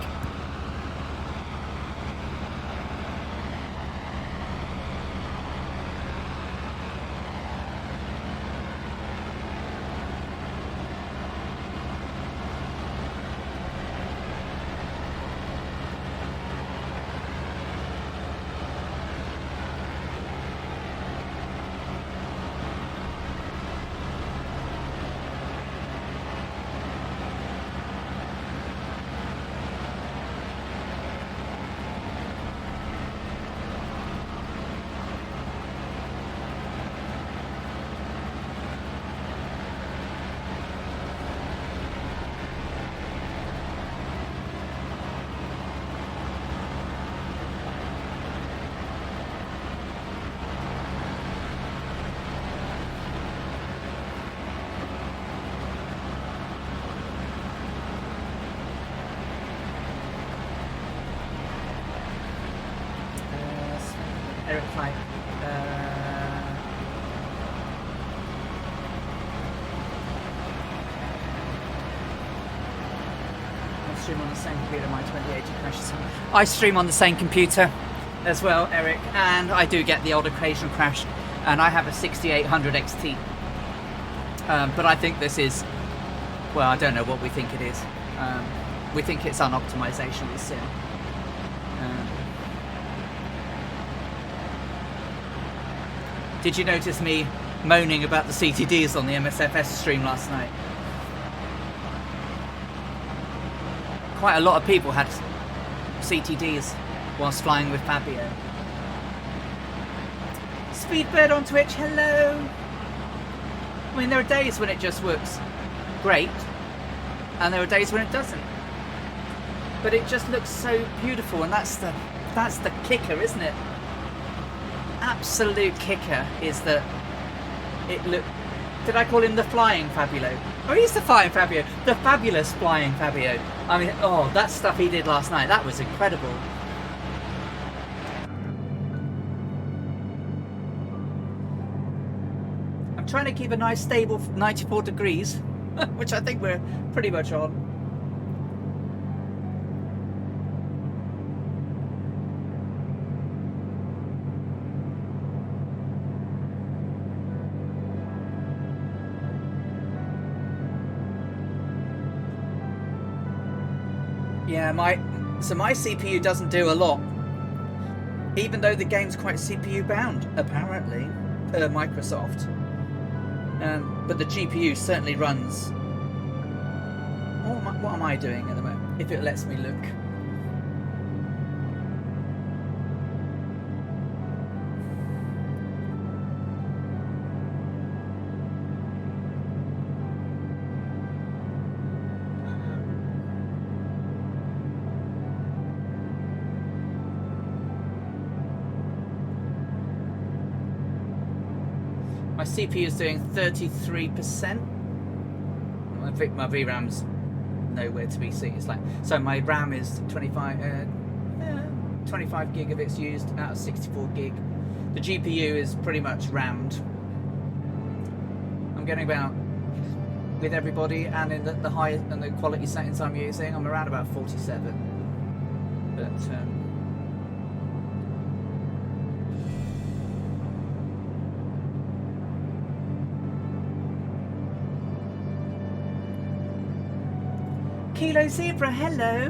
Eric Flight. I stream on the same computer, my 2080 crashes. I stream on the same computer as well, Eric, and I do get the odd occasional crash, and I have a 6800 XT. But I think this is, well, I don't know what we think it is. We think it's unoptimization with sim. Did you notice me moaning about the CTDs on the MSFS stream last night? Quite a lot of people had CTDs whilst flying with Fabio. Speedbird on Twitch, hello! I mean, there are days when it just works great, and there are days when it doesn't. But it just looks so beautiful, and that's the kicker, isn't it? Absolute kicker is that it look. Did I call him the flying Fabio? Oh, he's the flying Fabio, the fabulous flying Fabio. I mean, oh, that stuff he did last night, that was incredible. I'm trying to keep a nice stable 94 degrees, which I think we're pretty much on. Yeah, my CPU doesn't do a lot, even though the game's quite CPU bound, apparently, Microsoft. But the GPU certainly runs. What am I doing at the moment? If it lets me look. My CPU is doing 33%. I think my VRAM's nowhere to be seen. It's like, so my RAM is 25 gig of it's used out of 64 gig. The GPU is pretty much rammed. I'm getting about, with everybody and in the high and the quality settings I'm using, I'm around about 47. But Kilo Zebra, hello.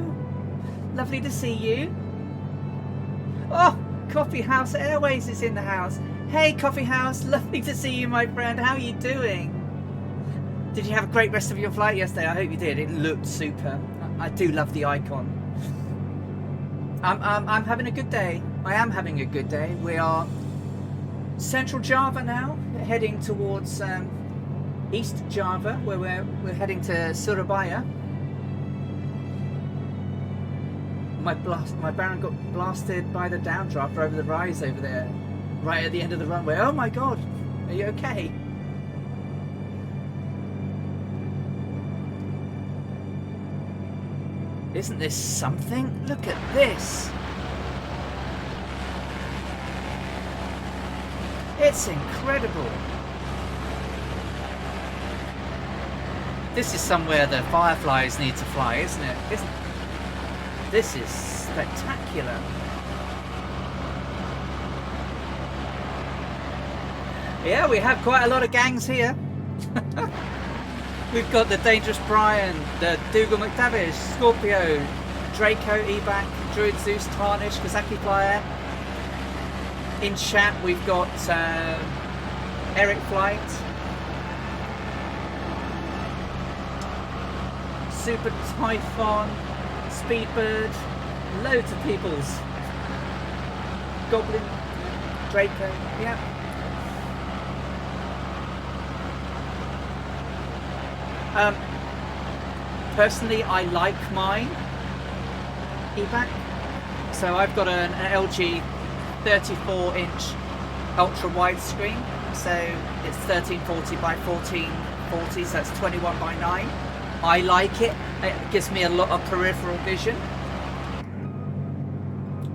Lovely to see you. Oh, Coffee House Airways is in the house. Hey, Coffee House, lovely to see you, my friend. How are you doing? Did you have a great rest of your flight yesterday? I hope you did. It looked super. I do love the icon. I'm having a good day. I am having a good day. We are Central Java now, heading towards East Java, where we're heading to Soerabaya. My Baron got blasted by the downdraft over the rise over there, right at the end of the runway. Oh my god, are you okay? Isn't this something? Look at this. It's incredible. This is somewhere the fireflies need to fly, isn't it? This is spectacular. Yeah, we have quite a lot of gangs here. We've got the Dangerous Brian, the Dougal McTavish, Scorpio, Draco, Ebac, Druid Zeus, Tarnish, Kazaki Flyer. In chat we've got Eric Flight, Super Typhon, Speedbird, loads of peoples. Goblin, Draco, yeah. Personally, I like mine eBack. So I've got an LG 34-inch ultra wide screen. So it's 1340 by 1440, so that's 21 by 9. I like it. It gives me a lot of peripheral vision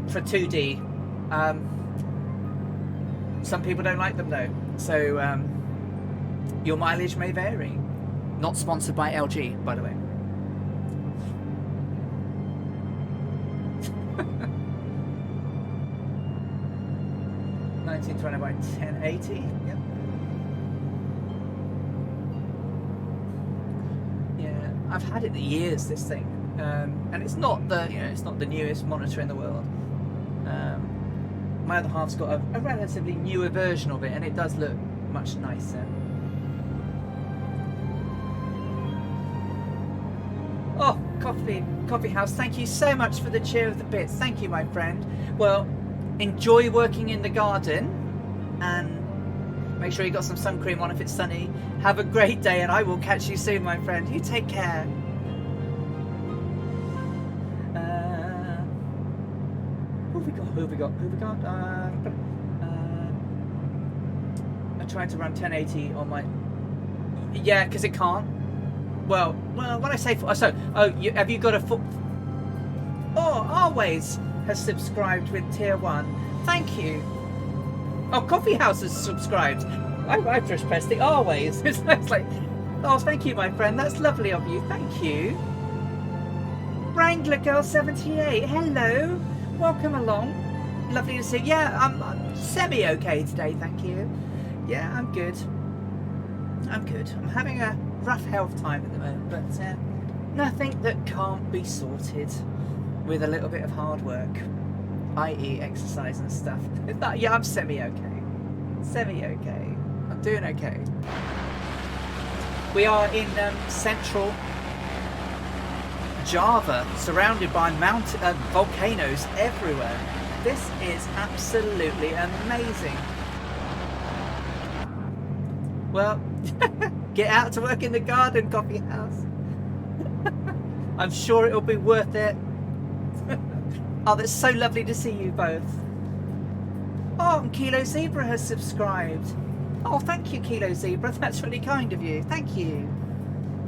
for 2D. Some people don't like them though. So your mileage may vary. Not sponsored by LG, by the way. $1920 by 1080. Yep. Yeah, I've had it years. This thing, and it's not the it's not the newest monitor in the world. My other half's got a relatively newer version of it, and it does look much nicer. Oh, Coffee House, thank you so much for the cheer of the bits. Thank you, my friend. Well, enjoy working in the garden and make sure you got some sun cream on if it's sunny. Have a great day and I will catch you soon, my friend. You take care. Who have we got? I tried to run 1080 on my... Yeah, because it can't. Well, when I say... have you got a foot... Oh, Always has subscribed with tier 1. Thank you. Oh, Coffee House has subscribed. I've just pressed the Always. It's like, oh, thank you, my friend. That's lovely of you. Thank you. Wrangler Girl 78. Hello. Welcome along. Lovely to see you. Yeah, I'm semi-okay today, thank you. Yeah, I'm good. I'm good. I'm having a rough health time at the moment, but nothing that can't be sorted with a little bit of hard work, i.e. exercise and stuff. Yeah, I'm semi-okay. Semi-okay. I'm doing okay. We are in central Java, surrounded by volcanoes everywhere. This is absolutely amazing. Well, get out to work in the garden, Coffee House. I'm sure it'll be worth it. Oh, that's so lovely to see you both. Oh, and Kilo Zebra has subscribed. Oh, thank you, Kilo Zebra. That's really kind of you. Thank you.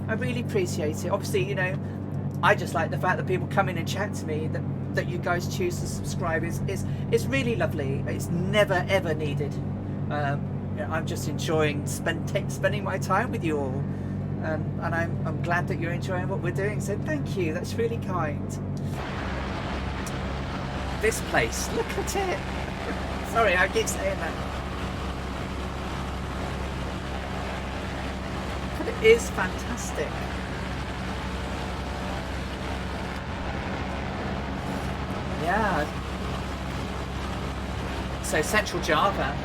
I really appreciate it. Obviously, you know, I just like the fact that people come in and chat to me, that you guys choose to subscribe is really lovely. It's never ever needed. You know, I'm just enjoying spending my time with you all, and I'm glad that you're enjoying what we're doing. So thank you. That's really kind. This place, look at it. Sorry, I keep saying that. But it is fantastic. Yeah. So Central Java.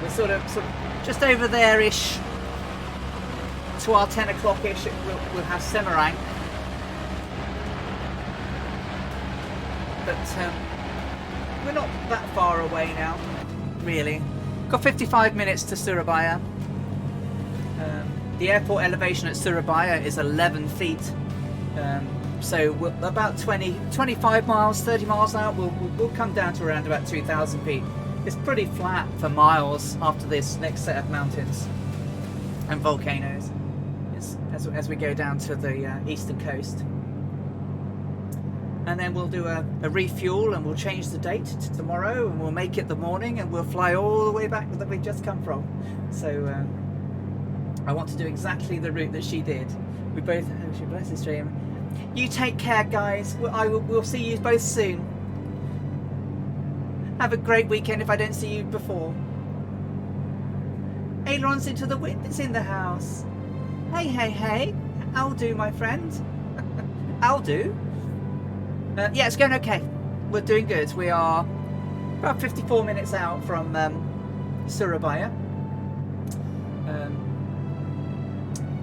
We're sort of just over there-ish to our 10 o'clock-ish. We'll have Semarang. But we're not that far away now, really. Got 55 minutes to Soerabaya. The airport elevation at Soerabaya is 11 feet. So we're about 25 miles, 30 miles out, we'll come down to around about 2,000 feet. It's pretty flat for miles after this next set of mountains and volcanoes as we go down to the eastern coast. And then we'll do a refuel, and we'll change the date to tomorrow, and we'll make it the morning, and we'll fly all the way back that we've just come from. So I want to do exactly the route that she did. We both, oh, she bless his dream. You take care, guys. We'll see you both soon. Have a great weekend if I don't see you before. Ailerons into the wind is in the house. Hey, hey, hey. I'll do, my friend. I'll do. Yeah, it's going okay. We're doing good. We are about 54 minutes out from Soerabaya.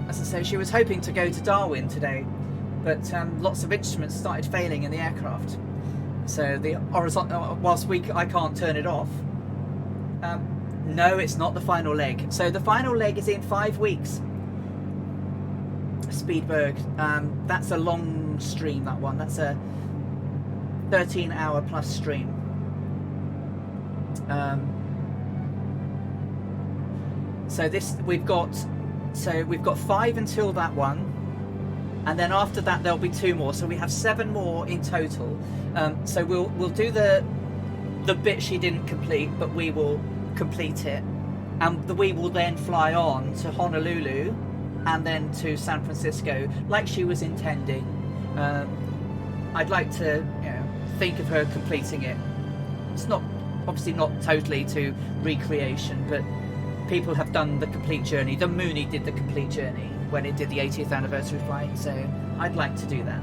As I say, she was hoping to go to Darwin today, but lots of instruments started failing in the aircraft. So the horizontal, whilst I can't turn it off. No, it's not the final leg. So the final leg is in 5 weeks. Speedberg. That's a long stream, that one. That's a 13-hour plus stream. So we've got 5 until that one, and then after that there'll be 2 more. So we have 7 more in total. So we'll do the bit she didn't complete, but we will complete it, and we will then fly on to Honolulu and then to San Francisco like she was intending. I'd like to, you know, think of her completing it. It's not obviously not totally to recreation, but people have done the complete journey. The Mooney did the complete journey when it did the 80th anniversary flight, so I'd like to do that.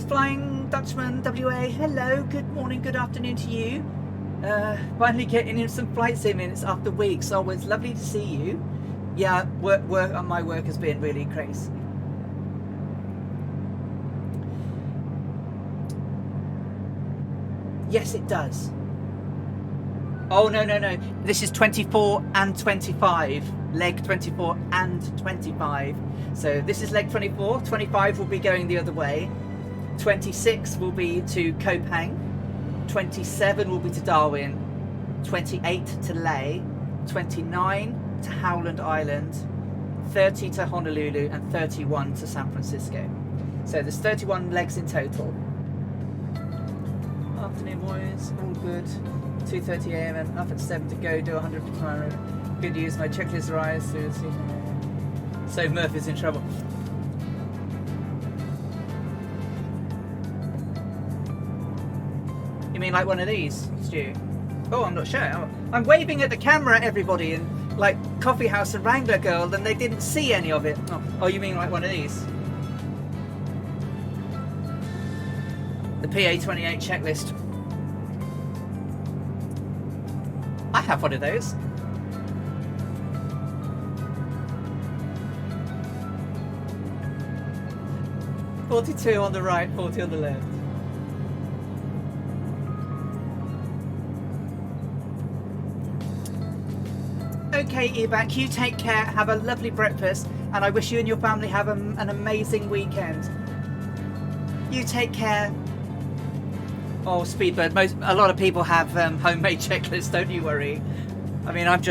Flying Dutchman WA, hello, good morning, good afternoon to you. Finally getting in some flight sim minutes after weeks, so it's lovely to see you. Yeah, my work has been really crazy. Yes, it does. Oh, no. This is 24 and 25. Leg 24 and 25. So this is leg 24. 25 will be going the other way. 26 will be to Kopang. 27 will be to Darwin. 28 to Lae. 29 to Howland Island. 30 to Honolulu. And 31 to San Francisco. So there's 31 legs in total. Afternoon, boys. All good. 2:30 a.m. and up at 7 to go. Do 150 miles. Good news. My checklist arrives through the season. So Murphy's in trouble. You mean like one of these, Stu? Oh, I'm not sure. I'm waving at the camera at everybody and like Coffee House and Wrangler Girl, and they didn't see any of it. Oh, you mean like one of these? The PA28 checklist. I have one of those. "42 on the right, 40 on the left." Okay, Ebak, you take care, have a lovely breakfast, and I wish you and your family have an amazing weekend. You take care. Oh, Speedbird. A lot of people have homemade checklists. Don't you worry. I mean, I've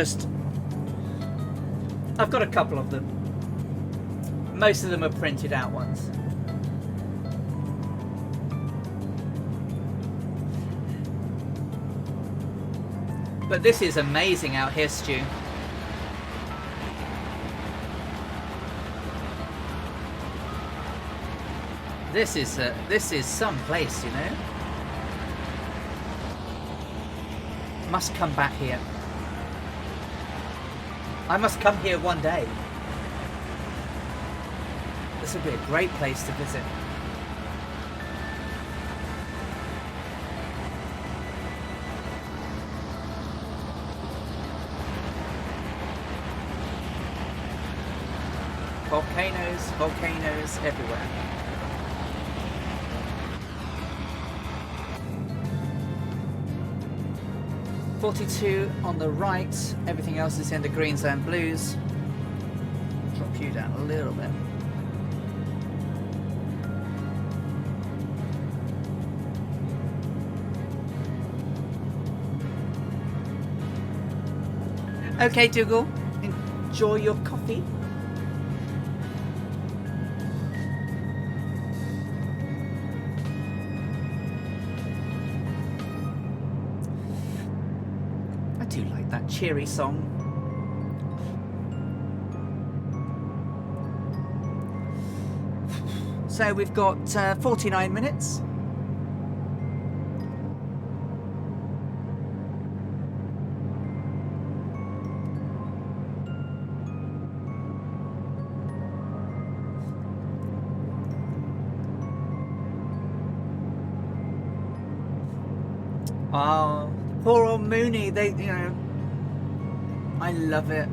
got a couple of them. Most of them are printed out ones. But this is amazing out here, Stu. This is some place, you know. Must come back here. I must come here one day. This would be a great place to visit. Volcanoes everywhere. .42 on the right. Everything else is in the greens and blues. Drop you down a little bit. Okay, Dougal, enjoy your coffee. I do like that cheery song. So we've got 49 minutes. Oh, poor old Mooney. They, you know, I love it.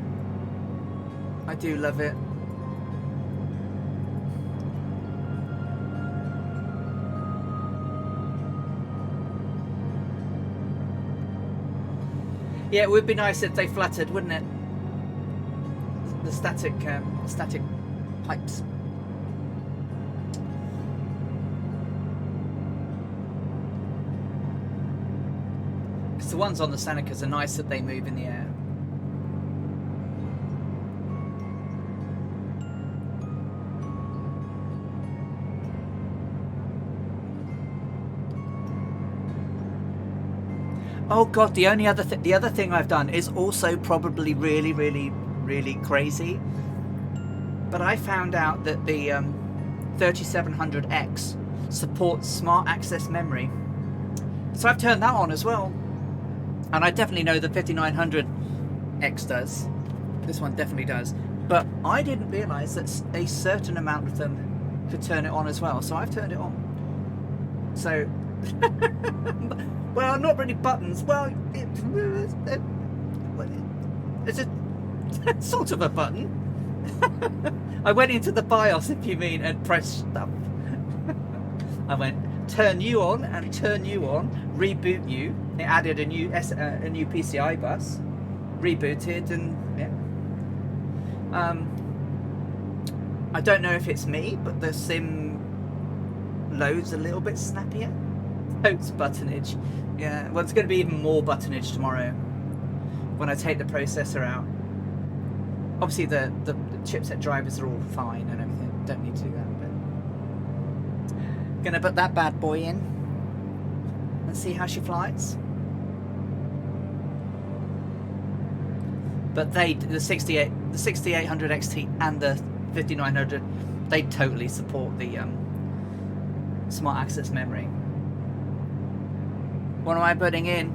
I do love it. Yeah, it would be nice if they fluttered, wouldn't it? The static pipes. The ones on the Senecas are nice that they move in the air. Oh god, the other thing I've done is also probably really crazy. But I found out that the 3700X supports smart access memory. So I've turned that on as well. And I definitely know the 5900X does. This one definitely does. But I didn't realise that a certain amount of them could turn it on as well. So I've turned it on. So, well, not really buttons. Well, it's a sort of a button. I went into the BIOS, if you mean, and pressed stuff. I went turn you on and turn you on, reboot you. It added a new PCI bus, rebooted, and yeah. I don't know if it's me, but the sim loads a little bit snappier. It's buttonage. Yeah, well, it's going to be even more buttonage tomorrow when I take the processor out. Obviously, the chipset drivers are all fine and everything. Don't need to do that. But gonna put that bad boy in and see how she flies. But the 6800 XT and the 5900, they totally support the smart access memory. What am I putting in?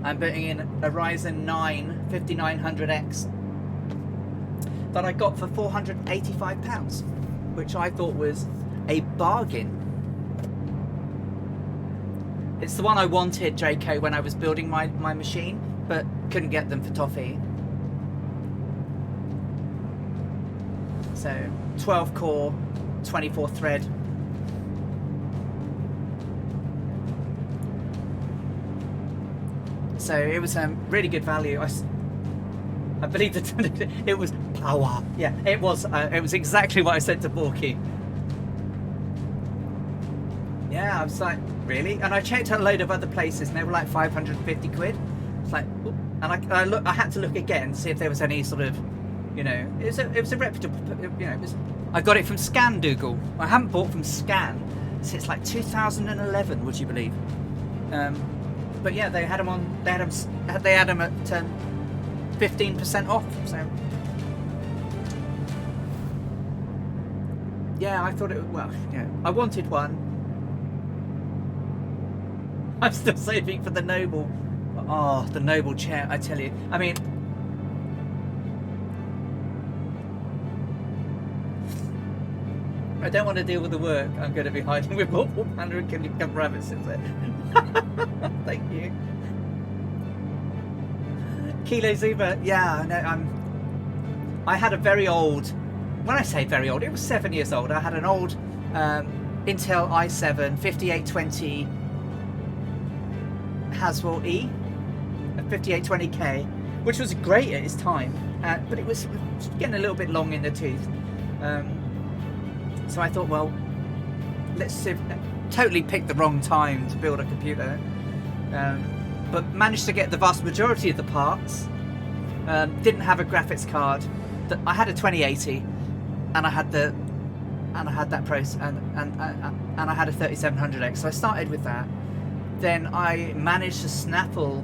I'm putting in a Ryzen 9 5900X that I got for £485, which I thought was a bargain. It's the one I wanted, JK, when I was building my machine, but couldn't get them for toffee. So 12 core, 24 thread. So it was really good value. I believe that it was power. Yeah, it was exactly what I said to Borky. Yeah, I was like, really? And I checked a load of other places, and they were like 550 quid. It's like, and I had to look again to see if there was any sort of, you know, it was a reputable, you know, I got it from Scandoogle. I haven't bought from Scan since like 2011, would you believe? But yeah, they had them at 15% off. So yeah, I thought it. Well, yeah, I wanted one. I'm still saving for the Noble. Oh, the Noble chair! I tell you, I mean. I don't want to deal with the work I'm going to be hiding with multiple panda and come rabbits in there. Thank you. Kilo Zuma, yeah, no, I had a very old, when I say very old, it was 7 years old. I had an old Intel i7 5820 Haswell E, a 5820K, which was great at its time, but it was getting a little bit long in the tooth. So I thought, well, let's see. Totally picked the wrong time to build a computer, but managed to get the vast majority of the parts. Didn't have a graphics card. I had a 2080, and I had that process, and I had a 3700X. So I started with that. Then I managed to snaffle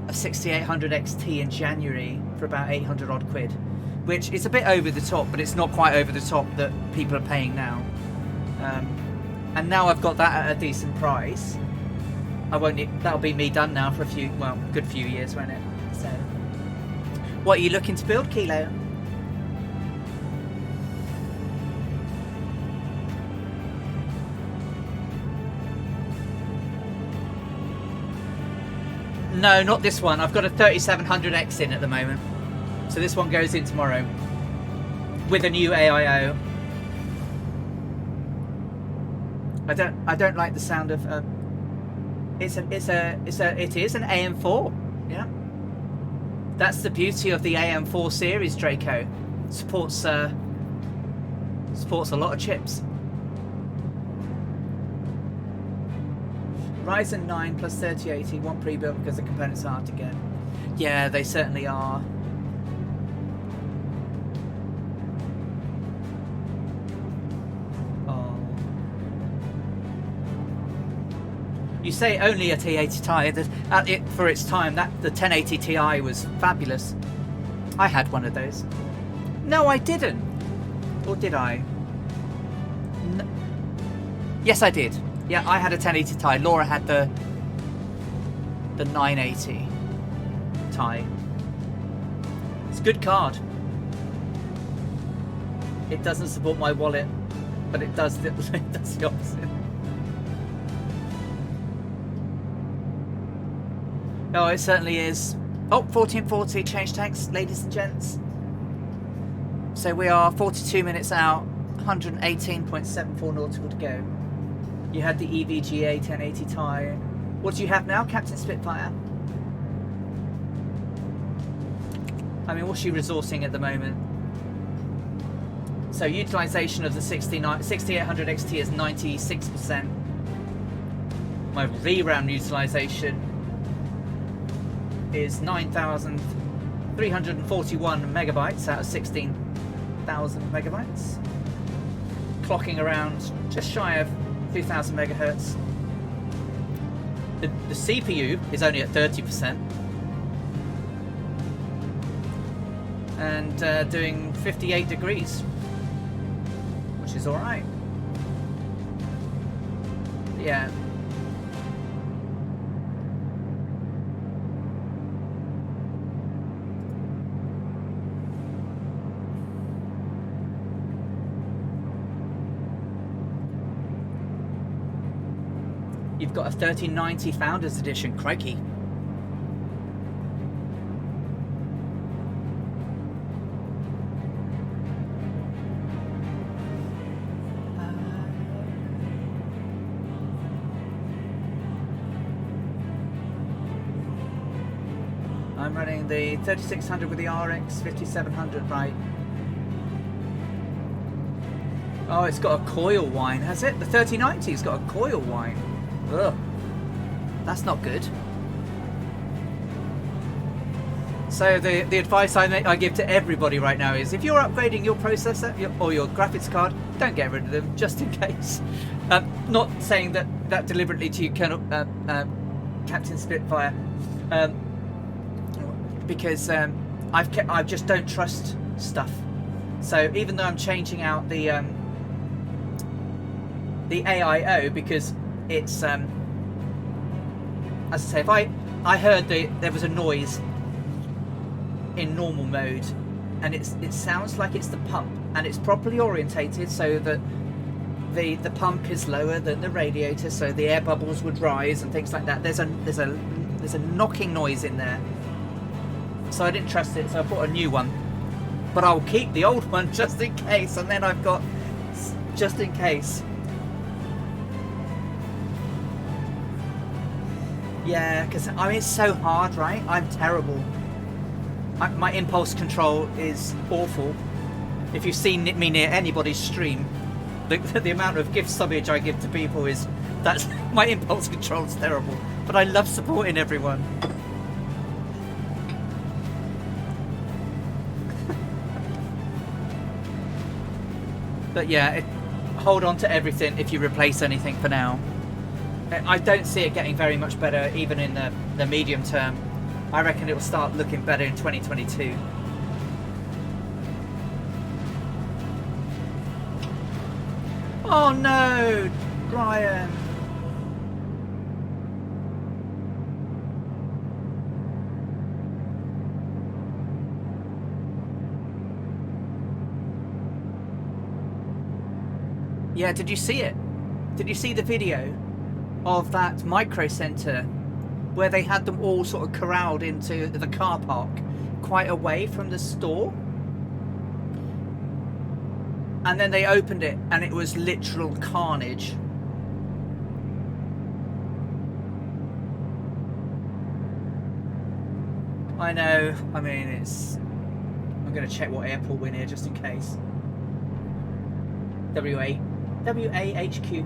a 6800 XT in January for about 800 odd quid. Which is a bit over the top, but it's not quite over the top that people are paying now. And now I've got that at a decent price. That'll be me done now for good few years, won't it? So, what are you looking to build, Kilo? No, not this one. I've got a 3700X in at the moment. So this one goes in tomorrow with a new AIO. I don't like the sound of it is an AM4. Yeah, that's the beauty of the AM4 series. Draco supports a lot of chips. Ryzen 9 plus 3080, one pre-built because the components are hard to get. Yeah, they certainly are. You say only a T80 Ti. For its time, the 1080 Ti was fabulous. I had one of those. No, I didn't. Or did I? No. Yes, I did. Yeah, I had a 1080 Ti. Laura had the 980 Ti. It's a good card. It doesn't support my wallet, but it does the opposite. Oh, it certainly is. Oh, 1440 change tanks, ladies and gents. So we are 42 minutes out, 118.74 nautical to go. You had the EVGA 1080 Ti. What do you have now, Captain Spitfire? I mean, what's she resourcing at the moment? So utilization of the 6800 XT is 96%. My VRAM utilization is 9,341 megabytes out of 16,000 megabytes. Clocking around just shy of 2,000 megahertz. The CPU is only at 30%. And doing 58 degrees, which is alright. Yeah. You've got a 1390 Founders Edition, crikey. I'm running the 3600 with the RX 5700, right? Oh, it's got a coil whine, has it? The 3090's got a coil whine. Ugh, that's not good. So the advice I give to everybody right now is, if you're upgrading your processor or your graphics card, don't get rid of them, just in case. Not saying that deliberately to you, Colonel Captain Spitfire, because I just don't trust stuff. So even though I'm changing out the AIO, because it's as I say, if I heard there was a noise in normal mode, and it sounds like it's the pump, and it's properly orientated so that the pump is lower than the radiator, so the air bubbles would rise and things like that. There's a knocking noise in there, so I didn't trust it, so I bought a new one. But I'll keep the old one just in case, and then I've got just in case. Yeah, because I mean, it's so hard, right? I'm terrible. My impulse control is awful. If you've seen me near anybody's stream, the amount of gift subbage I give to people that's my impulse control is terrible. But I love supporting everyone. But yeah, hold on to everything if you replace anything for now. I don't see it getting very much better even in the medium term. I reckon it will start looking better in 2022. Oh no, Brian. Yeah, did you see it? Did you see the video of that micro centre where they had them all sort of corralled into the car park quite away from the store? And then they opened it and it was literal carnage. I know, I mean, I'm going to check what airport we're near just in case. WAHQ.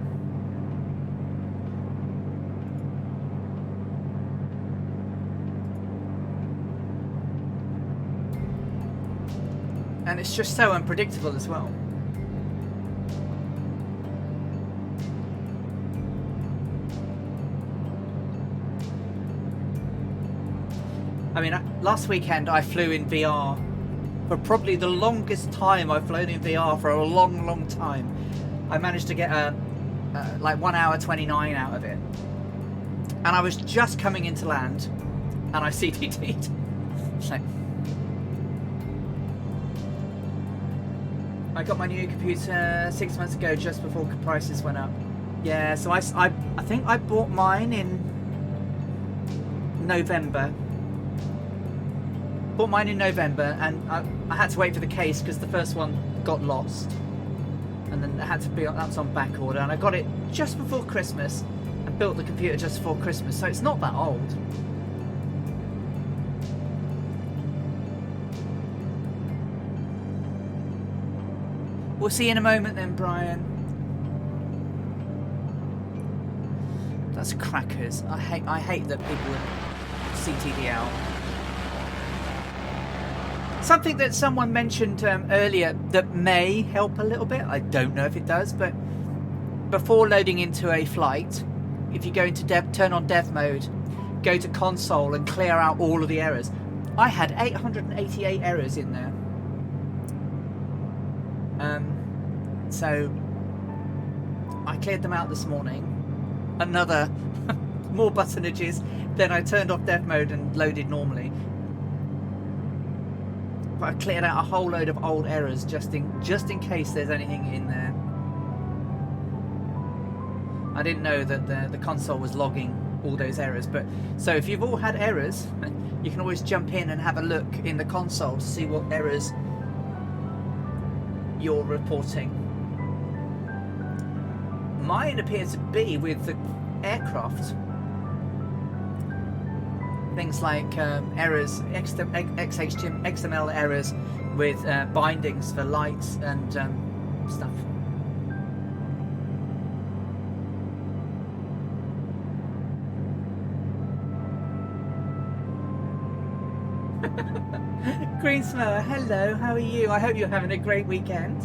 And it's just so unpredictable as well. I mean, last weekend I flew in VR for probably the longest time I've flown in VR for a long, long time. I managed to get like 1 hour 29 out of it. And I was just coming into land and I CTT'd. So, I got my new computer 6 months ago, just before prices went up. Yeah, so I think I bought mine in November. Bought mine in November, and I had to wait for the case because the first one got lost, and then it had to be that's on back order. And I got it just before Christmas, and built the computer just before Christmas, so it's not that old. We'll see you in a moment then, Brian. That's crackers. I hate that people would CTD out. Something that someone mentioned earlier that may help a little bit. I don't know if it does, but before loading into a flight, if you go into turn on dev mode, go to console and clear out all of the errors. I had 888 errors in there. So I cleared them out this morning. Another more buttonages. Then I turned off dev mode and loaded normally. But I cleared out a whole load of old errors just in case there's anything in there. I didn't know that the console was logging all those errors. But so if you've all had errors, you can always jump in and have a look in the console to see what errors you're reporting. Mine appears to be with the aircraft. Things like errors, XML errors with bindings for lights and stuff. Greensmower, hello, how are you? I hope you're having a great weekend.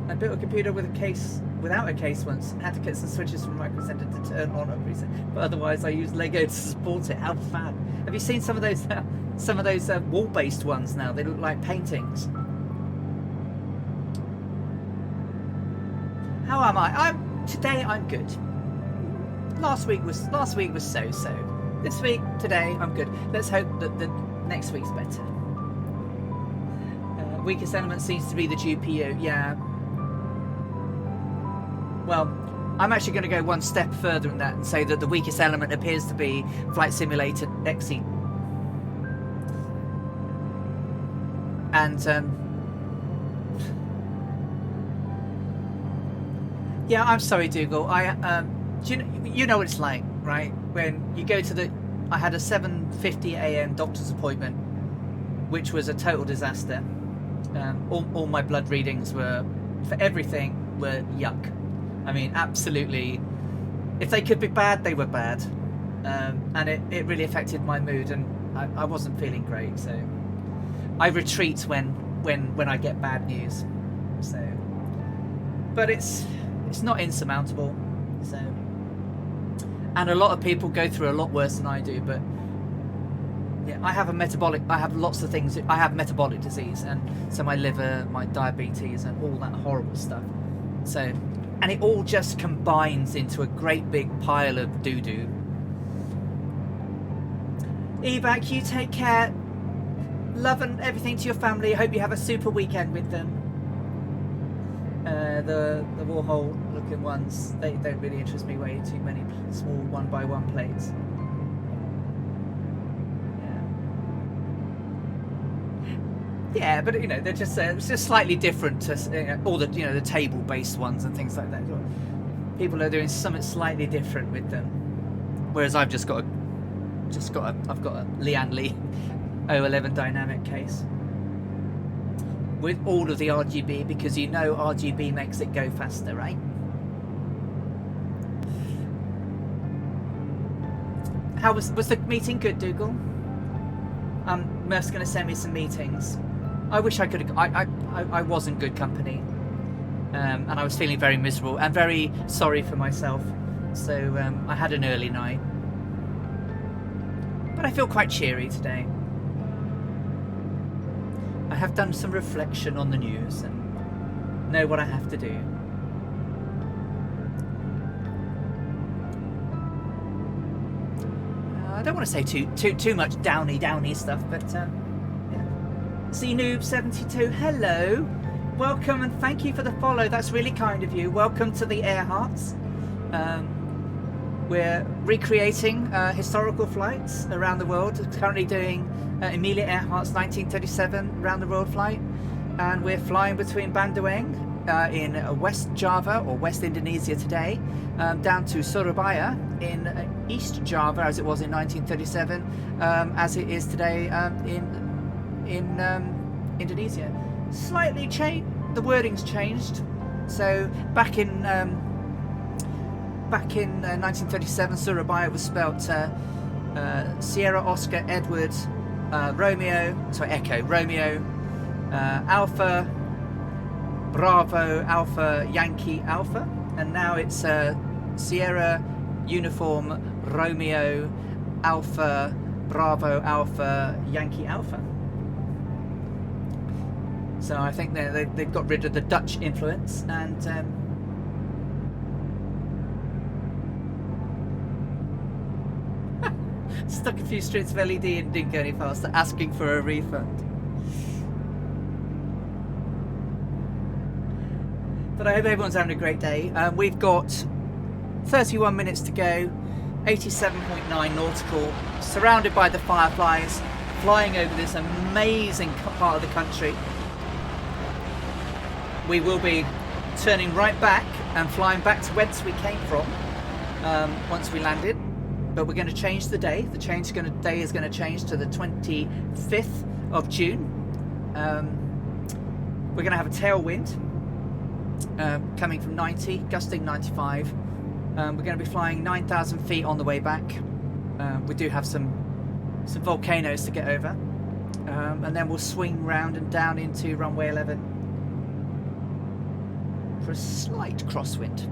I built a computer with a case without a case once. Had to get some switches from Micro Center to turn on a reset, but otherwise I used Lego to support it. How fab! Have you seen some of those wall-based ones now? They look like paintings. How am I? Today I'm good. Last week was so-so. This week, today, I'm good. Let's hope that the next week's better. Weakest element seems to be the GPU. Yeah. Well, I'm actually going to go one step further than that and say that the weakest element appears to be Flight Simulator XE. And yeah, I'm sorry, Dougal. You know what it's like, right? When you go to I had a 7:50 a.m. doctor's appointment, which was a total disaster. All my blood readings were, for everything, were yuck. I mean, absolutely. If they could be bad, they were bad, and it really affected my mood, and I wasn't feeling great. So I retreat when I get bad news. So, but it's not insurmountable. So, and a lot of people go through a lot worse than I do. But yeah, I have lots of things. I have metabolic disease, and so my liver, my diabetes, and all that horrible stuff. So, and it all just combines into a great big pile of doo-doo. Evac, you take care. Love and everything to your family. I hope you have a super weekend with them. The Warhol looking ones, they don't really interest me. Way too many small 1x1 plates. Yeah, but they're just it's just slightly different to all the the table-based ones and things like that. People are doing something slightly different with them, whereas I've got a Lian Li 011 dynamic case with all of the RGB, because RGB makes it go faster, right? How was the meeting? Good, Dougal. Murph's going to send me some meetings. I wish I could. I was in good company, and I was feeling very miserable and very sorry for myself. So I had an early night, but I feel quite cheery today. I have done some reflection on the news and know what I have to do. I don't want to say too much downy stuff, but yeah. CNoob72, hello, welcome and thank you for the follow. That's really kind of you. Welcome to the Earharts. We're recreating historical flights around the world. Currently doing Amelia Earhart's 1937 round the world flight, and we're flying between Bandoeng in West Java or West Indonesia today, down to Soerabaya in East Java, as it was in 1937, as it is today in Indonesia. Slightly changed. The wording's changed. So back in 1937, Soerabaya was spelt Sierra Oscar Edward Echo Romeo Alpha Bravo Alpha Yankee Alpha, and now it's Sierra Uniform Romeo Alpha Bravo Alpha Yankee Alpha. So I think they've got rid of the Dutch influence, and stuck a few strips of LED and didn't go any faster, asking for a refund. But I hope everyone's having a great day. We've got 31 minutes to go, 87.9 nautical, surrounded by the fireflies, flying over this amazing part of the country. We will be turning right back and flying back to whence we came from once we landed. But we're going to change the day. The day is going to change to the 25th of June. We're going to have a tailwind coming from 90, gusting 95. We're going to be flying 9,000 feet on the way back. we do have some volcanoes to get over, and then we'll swing round and down into runway 11 for a slight crosswind.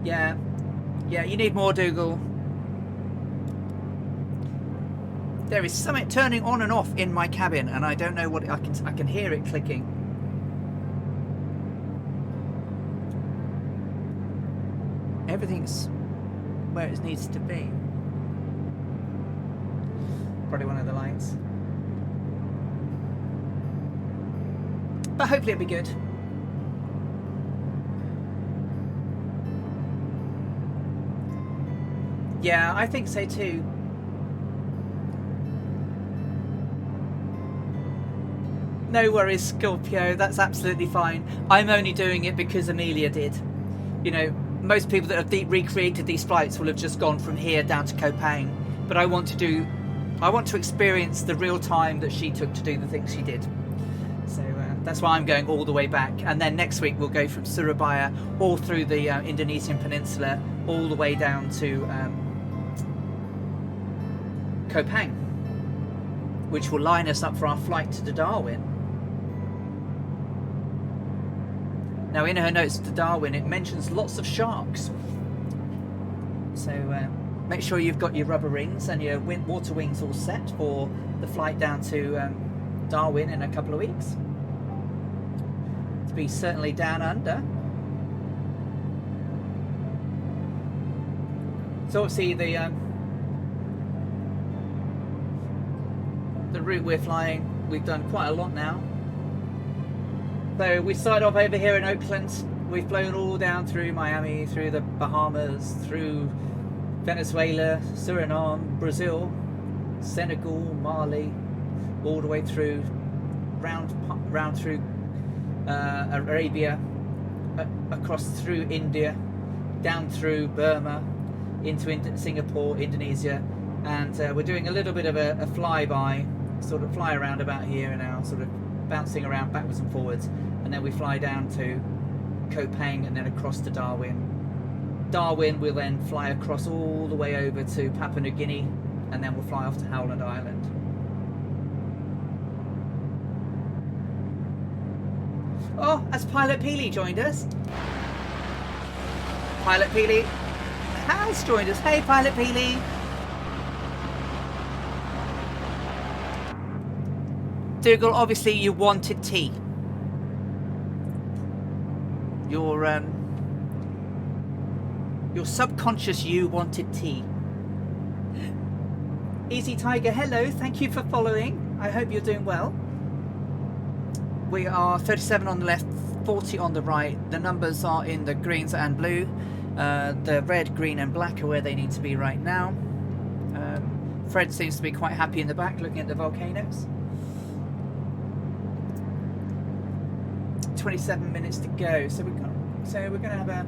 Yeah, you need more, Dougal. There is something turning on and off in my cabin, and I don't know what I can hear it clicking. Everything's where it needs to be. Probably one of the lights. But hopefully it'll be good. Yeah, I think so too. No worries, Scorpio, that's absolutely fine. I'm only doing it because Amelia did. You know, most people that have recreated these flights will have just gone from here down to Koh Pang. But I want to experience the real time that she took to do the things she did. So that's why I'm going all the way back. And then next week we'll go from Soerabaya all through the Indonesian peninsula, all the way down to Koh Pang, which will line us up for our flight to Darwin. Now, in her notes to Darwin, it mentions lots of sharks. So make sure you've got your rubber rings and your water wings all set for the flight down to Darwin in a couple of weeks. To be certainly down under. So obviously the route we're flying, we've done quite a lot now. So we started off over here in Oakland. We've flown all down through Miami, through the Bahamas, through Venezuela, Suriname, Brazil, Senegal, Mali, all the way through, round through Arabia, across through India, down through Burma, into Singapore, Indonesia, and we're doing a little bit of a flyby, sort of fly around about here now, sort of bouncing around backwards and forwards, and then we fly down to Koh Pang and then across to Darwin. Darwin will then fly across all the way over to Papua New Guinea, and then we'll fly off to Howland Island. Oh, has Pilot Peely joined us? Pilot Peely has joined us. Hey, Pilot Peely. Dougal, obviously you wanted tea. Your subconscious you wanted tea. Easy Tiger, hello, thank you for following. I hope you're doing well. We are 37 on the left, 40 on the right. The numbers are in the greens and blue. The red, green and black are where they need to be right now. Fred seems to be quite happy in the back looking at the volcanoes. 27 minutes to go, so we're going to have a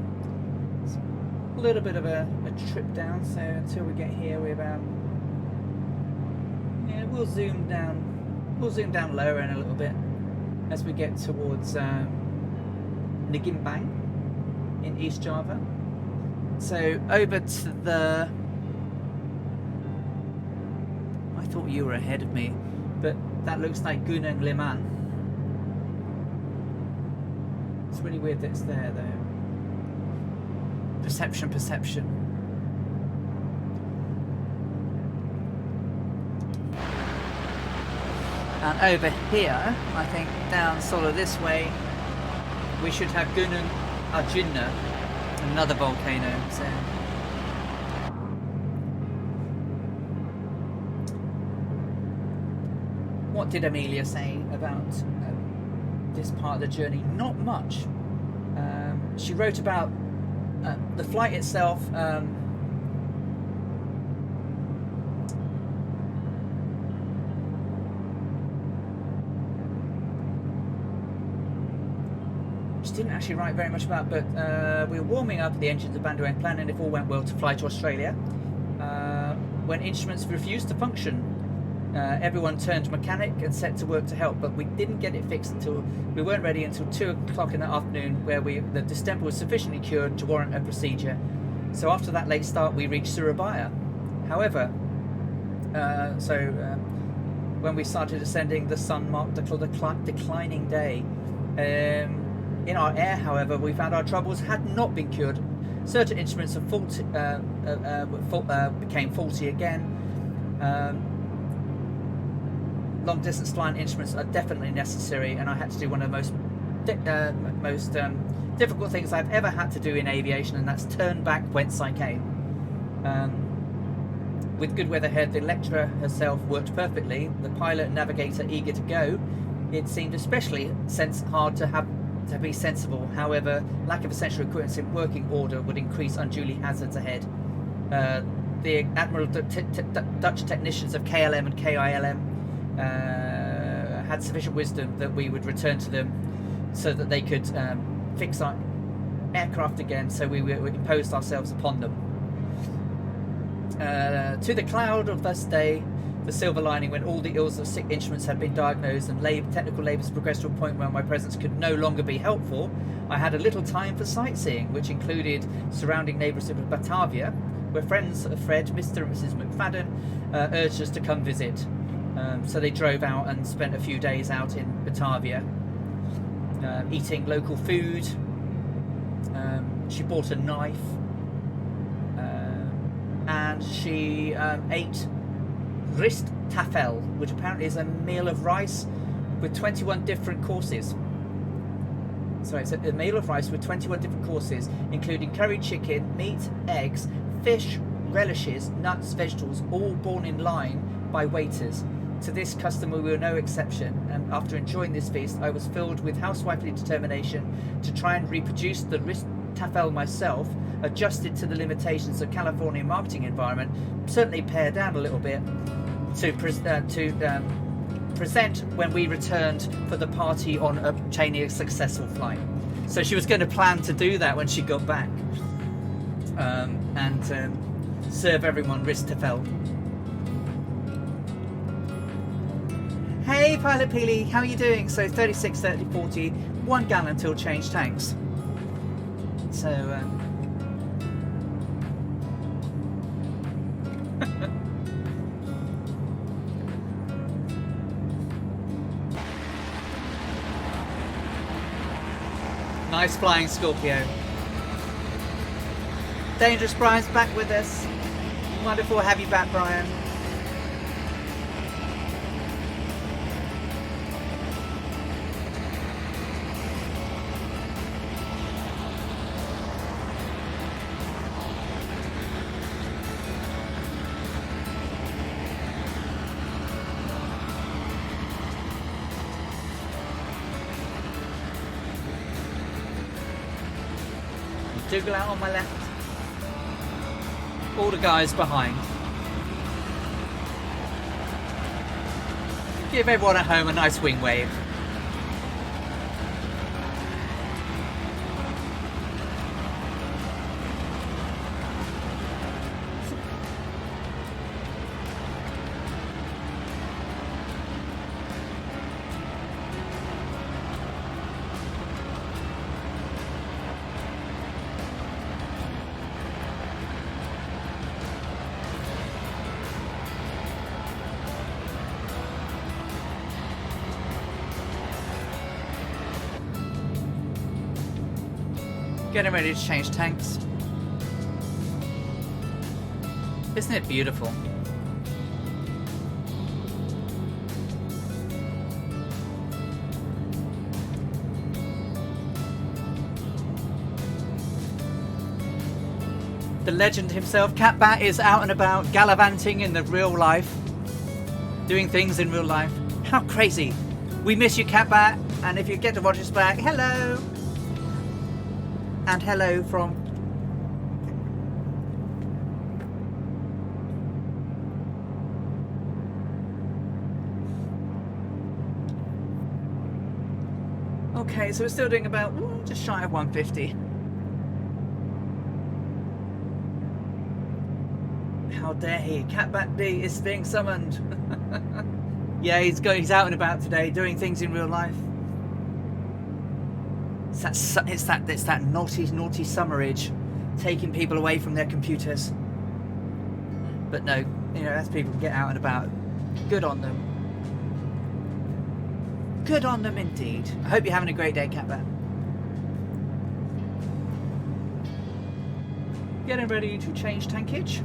little bit of a trip down. So until we get here, we're we'll zoom down lower in a little bit as we get towards Nigimbang in East Java. So over to the, I thought you were ahead of me, but that looks like Gunung Liman. It's really weird that it's there though. Perception. And over here, I think down sort of this way, we should have Gunung Arjuna, another volcano. So what did Amelia say about this part of the journey? Not much. She wrote about the flight itself. She didn't actually write very much about, but we were warming up the engines of Bandoeng, planning if all went well to fly to Australia when instruments refused to function. Everyone turned mechanic and set to work to help, but we didn't get it fixed until we weren't ready until 2 o'clock in the afternoon, where the distemper was sufficiently cured to warrant a procedure. So after that late start, we reached Soerabaya. However, when we started ascending, the sun marked the declining day. In our air, however, we found our troubles had not been cured. Certain instruments became faulty again. Long distance flying instruments are definitely necessary, and I had to do one of the most difficult things I've ever had to do in aviation, and that's turn back whence I came. With good weather ahead, the lecturer herself worked perfectly, the pilot and navigator eager to go. It seemed especially hard to be sensible. However, lack of essential equipment in working order would increase unduly hazards ahead. The Admiral Dutch technicians of KLM and KILM had sufficient wisdom that we would return to them so that they could fix our aircraft again, so we imposed ourselves upon them. To the cloud of this day, the silver lining, when all the ills of sick instruments had been diagnosed and technical labours progressed to a point where my presence could no longer be helpful, I had a little time for sightseeing, which included surrounding neighbourhood of Batavia, where friends of Fred, Mr. and Mrs. McFadden, urged us to come visit. So they drove out and spent a few days out in Batavia, eating local food. She bought a knife, and she ate rist tafel, which apparently is a meal of rice with 21 different courses. Sorry, it's a meal of rice with 21 different courses, including curried chicken, meat, eggs, fish, relishes, nuts, vegetables, all borne in line by waiters. To this custom we were no exception, and after enjoying this feast I was filled with housewifely determination to try and reproduce the rist tafel myself, adjusted to the limitations of California marketing environment, certainly pared down a little bit, to present when we returned for the party on obtaining a successful flight. So she was going to plan to do that when she got back, and serve everyone rist tafel. Hey Pilot Peely, how are you doing? So 36, 30, 40, 1 gallon till change tanks. So nice flying Scorpio. Dangerous Brian's back with us. Wonderful to have you back, Brian. Dougal out on my left. All the guys behind. Give everyone at home a nice wing wave. Getting ready to change tanks. Isn't it beautiful? The legend himself, Catbat, is out and about, gallivanting in the real life, doing things in real life. How crazy! We miss you, Catbat, and if you get to watch us back, hello! And hello from okay, so we're still doing about just shy of 150. how dare he? Catbat D is being summoned. Yeah, he's out and about today, doing things in real life. It's that naughty summerage, taking people away from their computers. But no, you know, as people get out and about, good on them. Good on them indeed. I hope you're having a great day, Catbat. Getting ready to change tankage.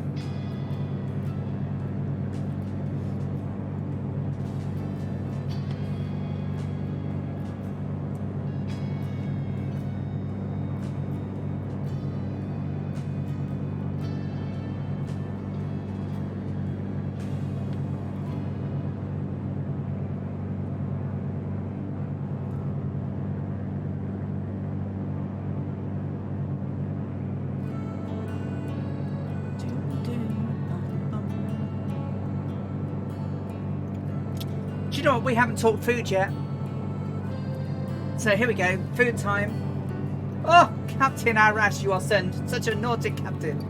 Do you know what? We haven't talked food yet. So here we go. Food time. Oh, Captain Arash, you are such a naughty captain.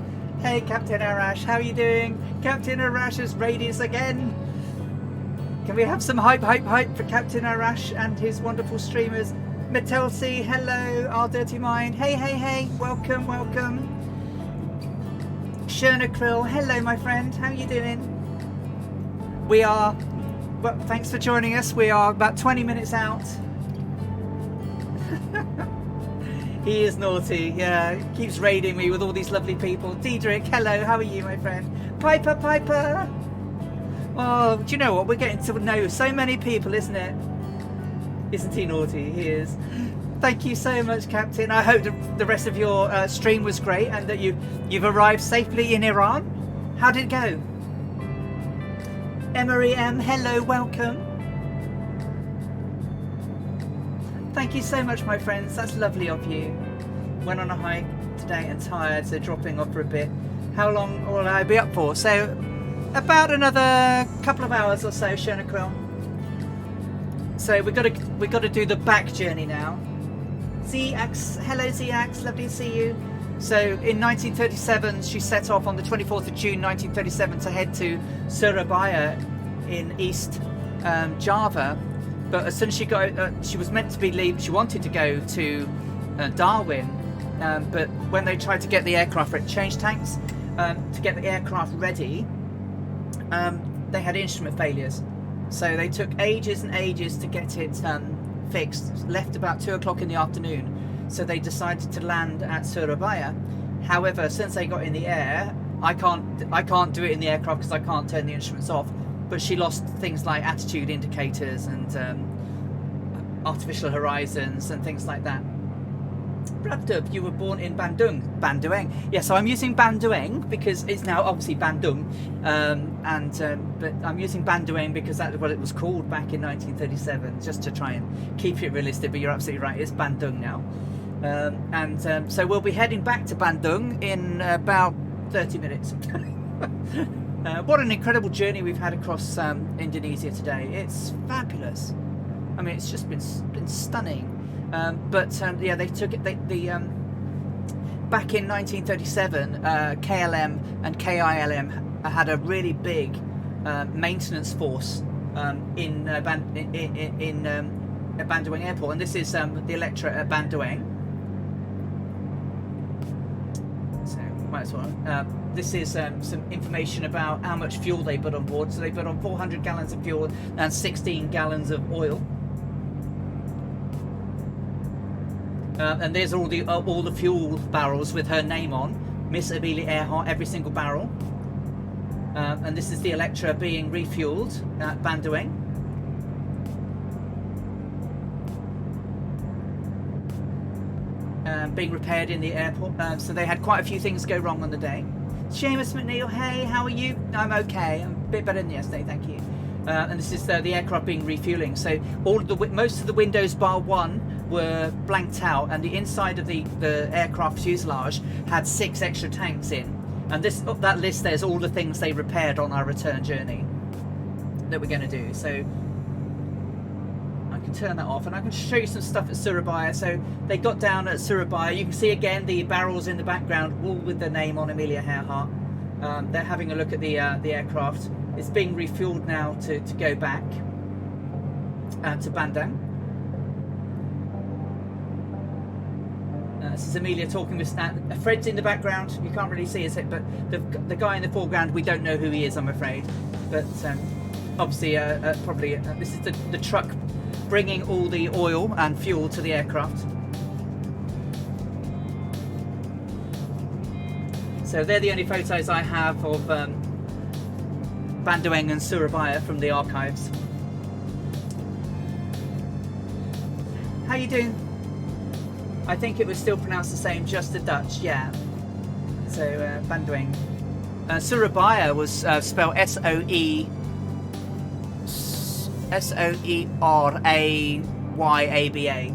Hey, Captain Arash, how are you doing? Captain Arash's radius again. Can we have some hype for Captain Arash and his wonderful streamers? Metelsi, hello. Our Dirty Mind. Hey. Welcome. Sherna Krill, hello, my friend. How are you doing? We are... Well, thanks for joining us. We are about 20 minutes out. He is naughty, yeah. He keeps raiding me with all these lovely people. Diedrich, hello, how are you, my friend? Piper! Oh, do you know what? We're getting to know so many people, isn't it? Isn't he naughty? He is. Thank you so much, Captain. I hope the rest of your stream was great and that you've arrived safely in Iran. How did it go? Emery M, hello, welcome. Thank you so much, my friends. That's lovely of you. Went on a hike today and tired, so dropping off for a bit. How long will I be up for? So about another couple of hours or so, Shona Krill. So we got to do the back journey now. ZX, hello ZX, lovely to see you. So in 1937, she set off on the 24th of June 1937 to head to Soerabaya in East Java. But as soon as she got, she was meant to be leave. She wanted to go to Darwin, but when they tried to get the aircraft, change tanks to get the aircraft ready, they had instrument failures. So they took ages and ages to get it fixed. Left about 2 o'clock in the afternoon. So they decided to land at Soerabaya. However, since they got in the air, I can't do it in the aircraft because I can't turn the instruments off. But she lost things like attitude indicators and artificial horizons and things like that. Bradub, you were born in Bandoeng. Yeah, so I'm using Bandoeng because it's now obviously Bandung, but I'm using Bandoeng because that's what it was called back in 1937, just to try and keep it realistic. But you're absolutely right, it's Bandung now. So we'll be heading back to Bandung in about 30 minutes. What an incredible journey we've had across Indonesia today. It's fabulous. I mean, it's just been stunning. Yeah, they took it. Back in 1937, KLM and KILM had a really big maintenance force in Bandoeng Airport, and this is the Electra at Bandoeng. So might as well. This is some information about how much fuel they put on board. So they put on 400 gallons of fuel and 16 gallons of oil. And there's all the fuel barrels with her name on, Miss Amelia Earhart, every single barrel. And this is the Electra being refueled at Bandoeng. Being repaired in the airport. So they had quite a few things go wrong on the day. Seamus McNeil, hey, how are you? I'm okay. I'm a bit better than yesterday, thank you. And this is the aircraft being refueling. So most of the windows bar one were blanked out, and the inside of the aircraft fuselage had 6 extra tanks in. And that list, there's all the things they repaired on our return journey that we're going to do. So I can turn that off, and I can show you some stuff at Soerabaya. So they got down at Soerabaya. You can see again the barrels in the background, all with the name on Amelia Earhart. They're having a look at the aircraft. It's being refueled now to go back to Bandoeng. This is Amelia talking with Fred's in the background. You can't really see his head, but the guy in the foreground, we don't know who he is, I'm afraid. But obviously, probably this is the truck bringing all the oil and fuel to the aircraft. So they're the only photos I have of Bandoeng and Soerabaya from the archives. How you doing? I think it was still pronounced the same, just the Dutch, yeah. So Bandoeng. Soerabaya was spelled S-O-E-R-A-Y-A-B-A.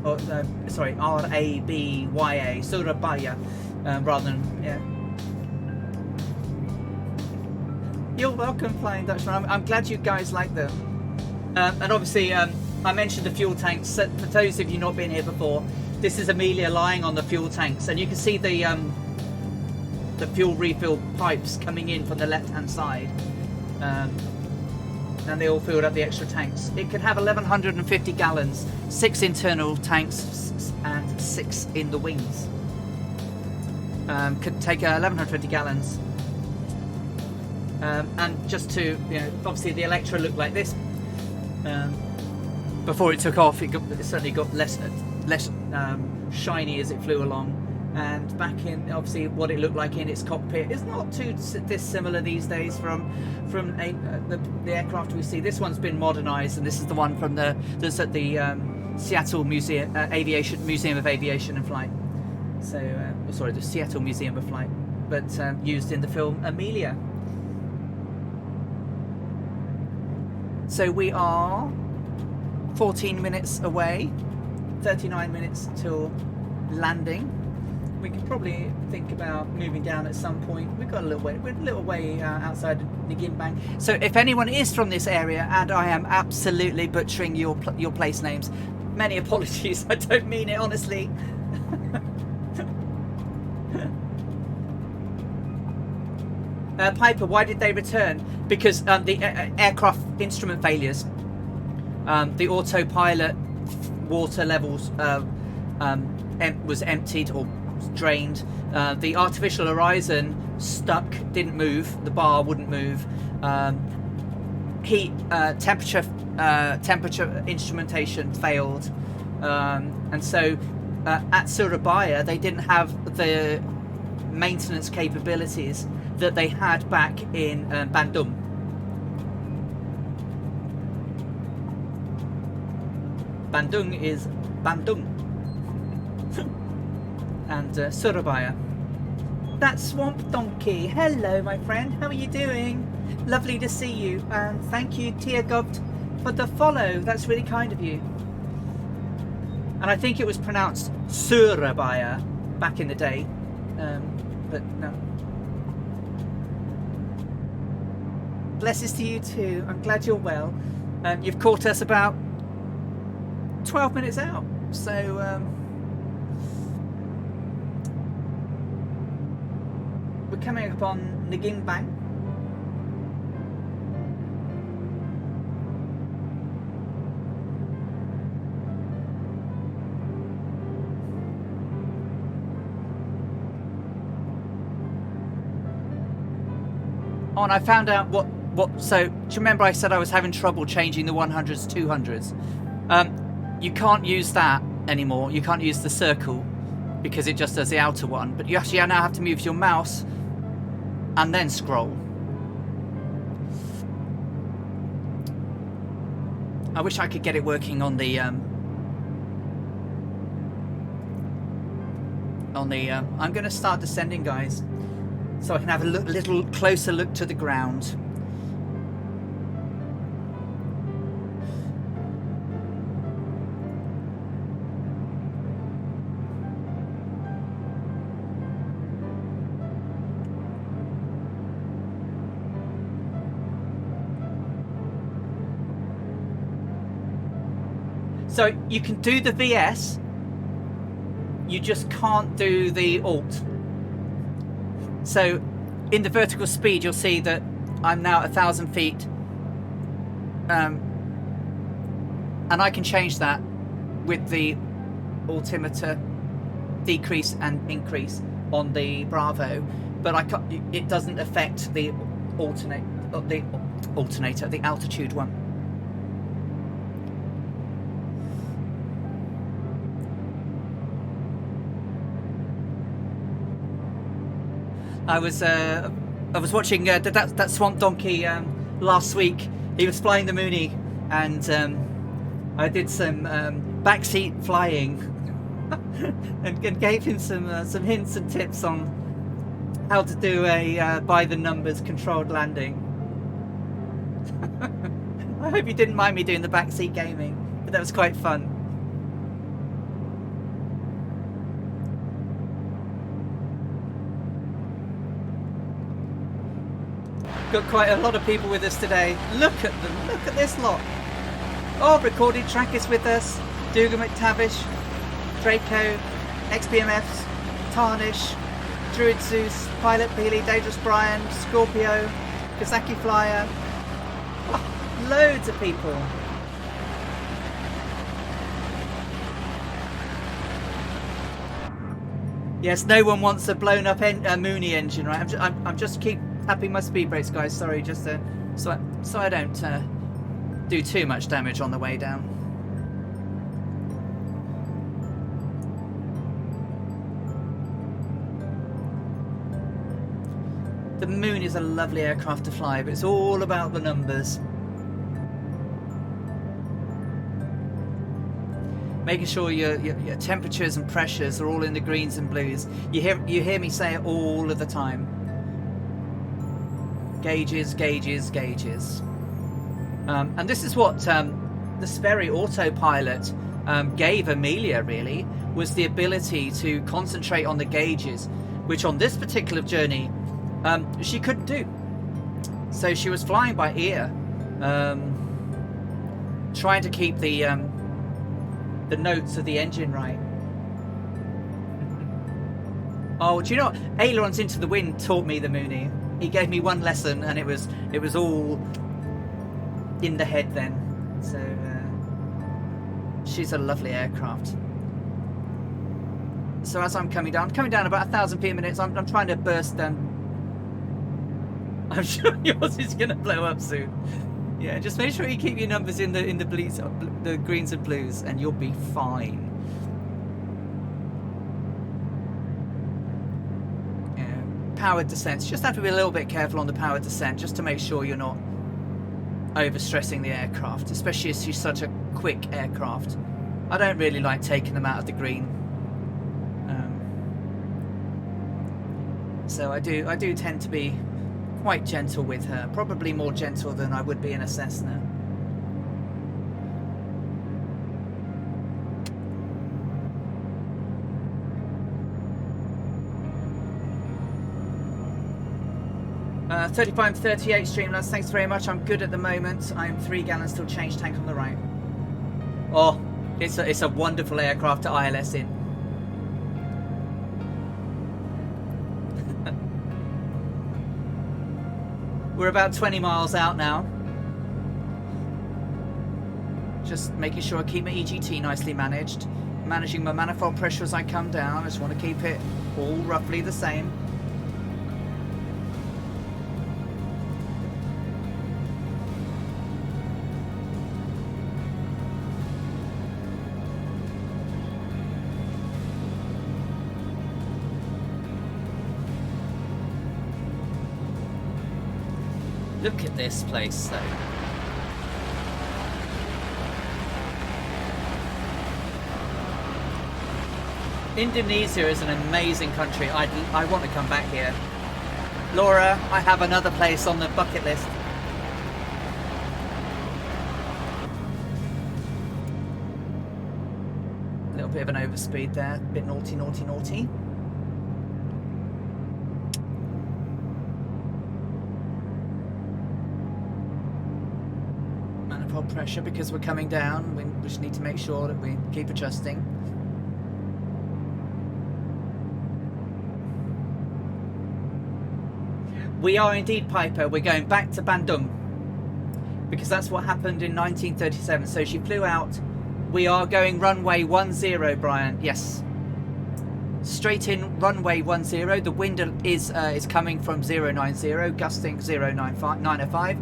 Or sorry, R-A-B-Y-A. Soerabaya, rather than, yeah. You're welcome, Flying Dutchman. I'm glad you guys like them. And obviously, I mentioned the fuel tanks. So for those of you not been here before, this is Amelia lying on the fuel tanks, and you can see the fuel refill pipes coming in from the left-hand side, and they all filled up the extra tanks. It can have 1,150 gallons, 6 internal tanks and 6 in the wings. Could take 1,150 gallons. And just to, obviously the Electra looked like this. Before it took off, it certainly got less shiny as it flew along. And back in, obviously, what it looked like in its cockpit is not too dissimilar these days from the aircraft we see. This one's been modernised, and this is the one from that's at the Seattle Museum of Aviation and Flight. So, sorry, the Seattle Museum of Flight, but used in the film Amelia. So we are 14 minutes away, 39 minutes till landing. We could probably think about moving down at some point. We've got a little way. We're a little way outside Ngimbang. So if anyone is from this area, and I am absolutely butchering your place names, many apologies. I don't mean it, honestly. Piper, why did they return? Because the aircraft instrument failures, the autopilot water levels was emptied or drained. The artificial horizon stuck, didn't move. The bar wouldn't move. Heat, temperature instrumentation failed, and so at Soerabaya they didn't have the maintenance capabilities that they had back in Bandoeng. Bandoeng is Bandoeng. And Soerabaya. That's Swamp Donkey. Hello, my friend. How are you doing? Lovely to see you. And thank you, Tia Gobt, for the follow. That's really kind of you. And I think it was pronounced Soerabaya back in the day. But no. Blessings to you too. I'm glad you're well. You've caught us about 12 minutes out. So we're coming up on Ngimbang. Oh, and I found out what so do you remember I said I was having trouble changing the 100s 200s? You can't use that anymore. You can't use the circle because it just does the outer one, but you actually now have to move your mouse and then scroll. I wish I could get it working on the I'm going to start descending, guys, so I can have a little closer look to the ground. So you can do the VS, you just can't do the Alt. So in the vertical speed, you'll see that I'm now at 1,000 feet. And I can change that with the altimeter decrease and increase on the Bravo, but it doesn't affect the alternator, the altitude one. I was watching that Swamp Donkey last week. He was flying the Mooney, and I did some backseat flying and gave him some hints and tips on how to do a by the numbers controlled landing. I hope you didn't mind me doing the backseat gaming, but that was quite fun. Got quite a lot of people with us today. Look at them, look at this lot. Oh, Recorded Track is with us, Dougal McTavish, Draco, XBMFs, Tarnish, Druid Zeus, Pilot Peely, Dangerous Brian, Scorpio, Kazaki Flyer. Oh, loads of people. Yes, no one wants a blown up Mooney engine, right? I'm just keep tapping my speed brakes, guys. Sorry, just so I don't do too much damage on the way down. The Moon is a lovely aircraft to fly, but it's all about the numbers. Making sure your temperatures and pressures are all in the greens and blues. You hear me say it all of the time. Gauges, gauges, gauges. And this is what the Sperry autopilot gave Amelia, really, was the ability to concentrate on the gauges, which on this particular journey she couldn't do. So she was flying by ear, trying to keep the notes of the engine right. Oh, do you know what? Ailerons into the wind taught me the Mooney. He gave me one lesson, and it was all in the head then. So she's a lovely aircraft. So as I'm coming down about 1,000 feet a minute, so I'm trying to burst them. I'm sure yours is going to blow up soon. Yeah, just make sure you keep your numbers in the blues, the greens and blues, and you'll be fine. Powered descents, just have to be a little bit careful on the powered descent, just to make sure you're not overstressing the aircraft, especially as she's such a quick aircraft. I don't really like taking them out of the green, so I do tend to be quite gentle with her, probably more gentle than I would be in a Cessna. 3538 Streamlabs, thanks very much. I'm good at the moment. I'm 3 gallons till change tank on the right. Oh, it's a wonderful aircraft to ILS in. We're about 20 miles out now. Just making sure I keep my EGT nicely managed. Managing my manifold pressure as I come down. I just want to keep it all roughly the same. Look at this place, though. Indonesia is an amazing country. I want to come back here. Laura, I have another place on the bucket list. A little bit of an overspeed there. A bit naughty, naughty, naughty. Manifold pressure, because we're coming down. We just need to make sure that we keep adjusting. We are indeed, Piper. We're going back to Bandoeng because that's what happened in 1937. So she flew out. We are going runway 10, Brian. Yes. Straight in runway 10. The wind is coming from 090, gusting 905.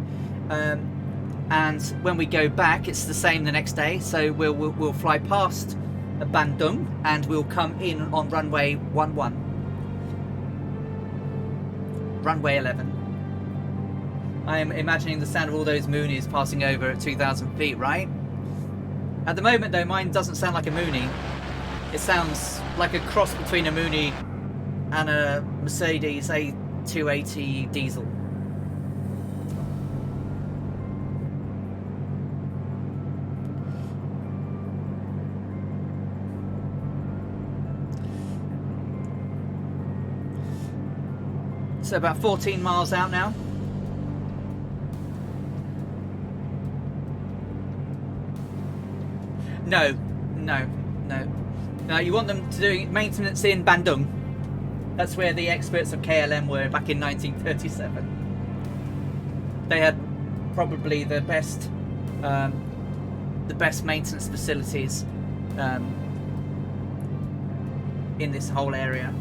And when we go back, it's the same the next day. So we'll fly past Bandoeng and we'll come in on runway 11. Runway 11. I am imagining the sound of all those moonies passing over at 2,000 feet, right? At the moment, though, mine doesn't sound like a moonie. It sounds like a cross between a moonie and a Mercedes A280 diesel. So about 14 miles out now. No. You want them to do maintenance in Bandoeng. That's where the experts of KLM were back in 1937. They had probably the best maintenance facilities in this whole area.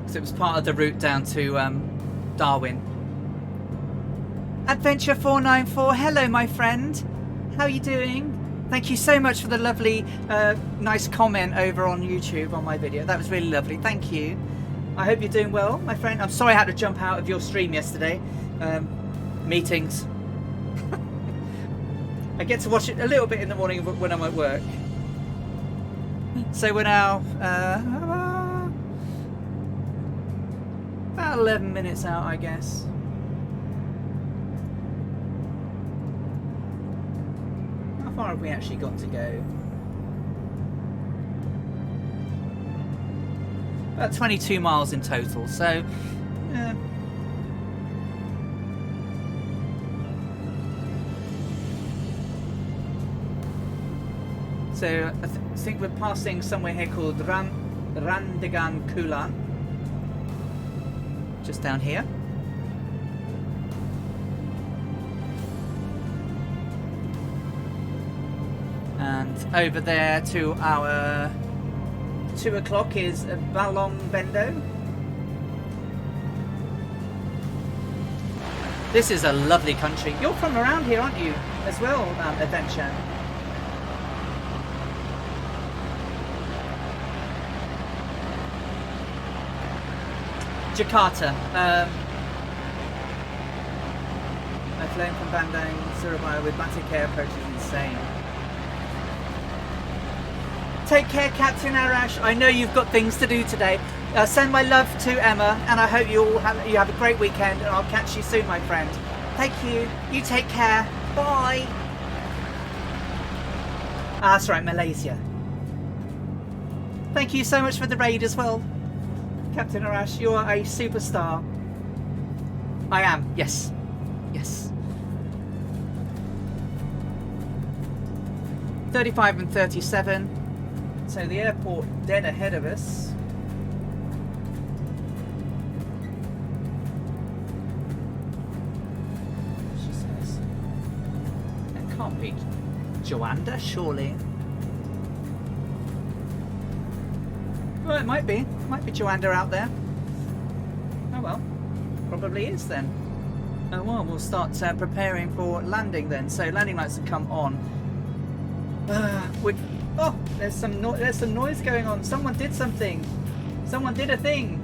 So it was part of the route down to Darwin. Adventure 494, hello my friend. How are you doing? Thank you so much for the lovely, nice comment over on YouTube on my video. That was really lovely. Thank you. I hope you're doing well, my friend. I'm sorry I had to jump out of your stream yesterday. Meetings. I get to watch it a little bit in the morning when I'm at work. So we're now about 11 minutes out, I guess. How far have we actually got to go? About 22 miles in total, so so I think we're passing somewhere here called Randegan Kulan, just down here. And over there to our 2 o'clock is Bandoeng Bendo. This is a lovely country. You're from around here, aren't you, as well, Adventure? Jakarta. I've flown from Bandoeng, Soerabaya with Batik Air approach is insane. Take care, Captain Arash. I know you've got things to do today. Send my love to Emma, and I hope you have a great weekend, and I'll catch you soon, my friend. Thank you. You take care. Bye. Ah, that's right, Malaysia. Thank you so much for the raid as well, Captain Arash. You are a superstar. I am. Yes. Yes. 35 and 37. So the airport dead ahead of us. She says, "That can't be Joanda, surely." Well, it might be. Might be Joanda out there. Oh well, probably is then. Oh well, we'll start preparing for landing then. So landing lights have come on. Oh, there's some noise going on. Someone did something. Someone did a thing.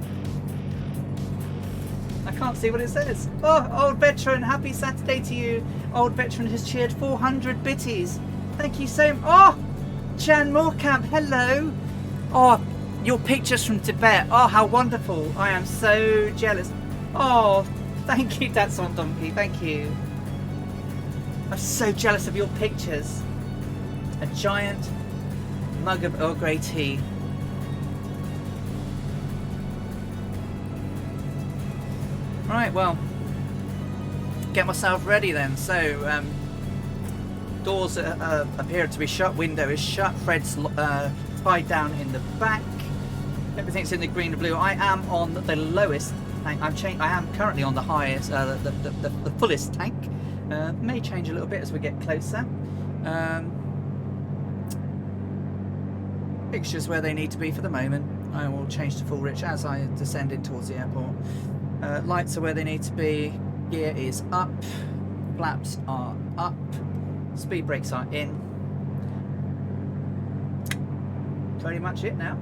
I can't see what it says. Oh, old veteran, happy Saturday to you. Old veteran has cheered 400 bitties. Thank you so much. Oh, Jan Moorkamp, hello. Oh, your pictures from Tibet. Oh, how wonderful. I am so jealous. Oh, thank you, That's on Donkey. Thank you. I'm so jealous of your pictures. A giant mug of Earl Grey tea. Right, well, get myself ready then. So, doors appear to be shut, window is shut, Fred's tied down in the back. Everything's in the green and blue. I am on the lowest tank. I am currently on the highest, the fullest tank. May change a little bit as we get closer. Fixtures where they need to be for the moment. I will change to full rich as I descend in towards the airport. Lights are where they need to be. Gear is up. Flaps are up. Speed brakes are in. Pretty much it now.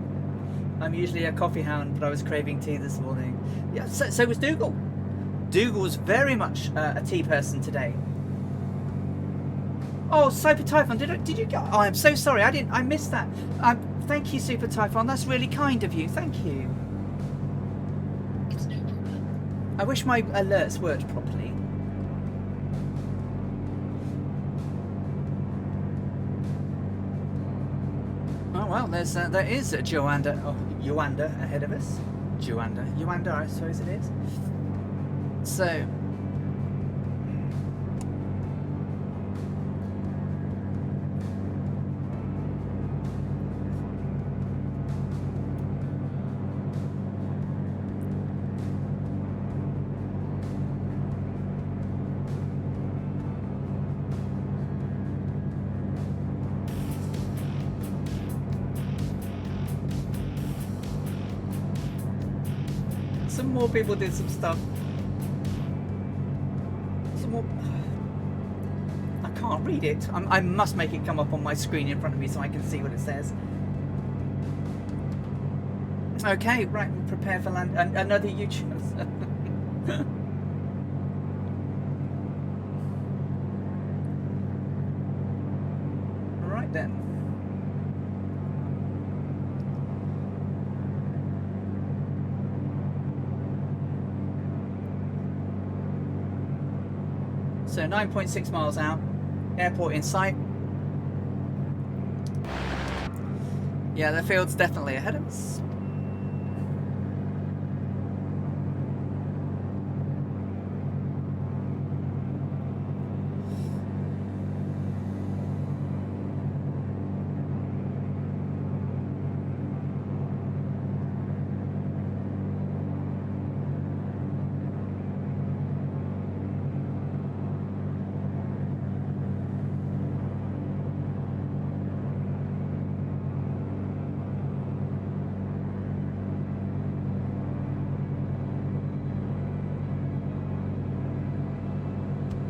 I'm usually a coffee hound, but I was craving tea this morning. Yeah, so was Dougal. Dougal was very much a tea person today. Oh, Super Typhon, did you go? Oh, I'm so sorry. I missed that. Thank you, Super Typhon. That's really kind of you. Thank you. It's no problem. I wish my alerts worked properly. Oh well, there is a Joanda ahead of us. Joanda, I suppose it is. So. Some more people did some stuff. Some more. I can't read it. I must make it come up on my screen in front of me so I can see what it says. Okay, right. Prepare for land. Another YouTube. Right then. So 9.6 miles out, airport in sight. Yeah, the field's definitely ahead of us.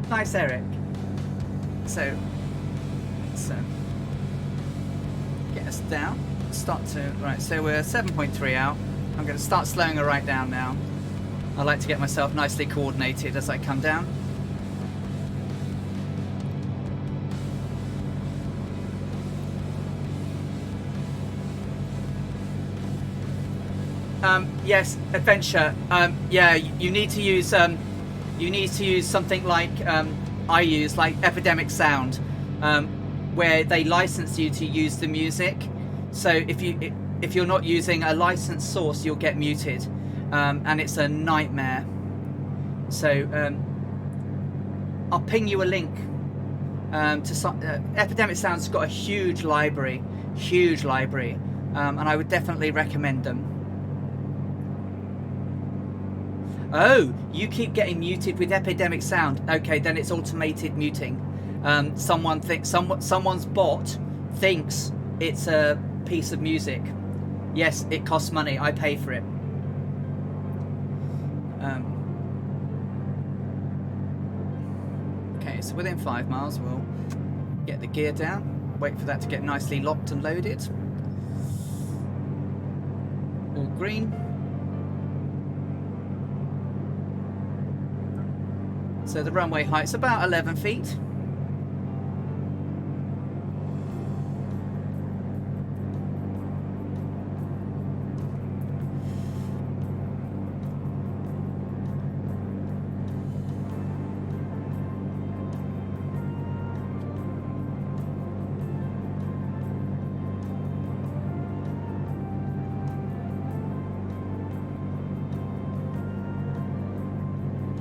Nice, Eric. So get us down. Start to right. So we're 7.3 out. I'm going to start slowing her right down now. I like to get myself nicely coordinated as I come down. Yes, adventure. Yeah, you need to use. You need to use something like I use, like Epidemic Sound, where they license you to use the music. So if you're not using a licensed source, you'll get muted, and it's a nightmare. So I'll ping you a link to Epidemic Sound's got a huge library, and I would definitely recommend them. Oh, you keep getting muted with Epidemic Sound. Okay, then it's automated muting. Someone's bot thinks it's a piece of music. Yes, it costs money. I pay for it. Okay, so within 5 miles, we'll get the gear down. Wait for that to get nicely locked and loaded. All green. So the runway height's about 11 feet.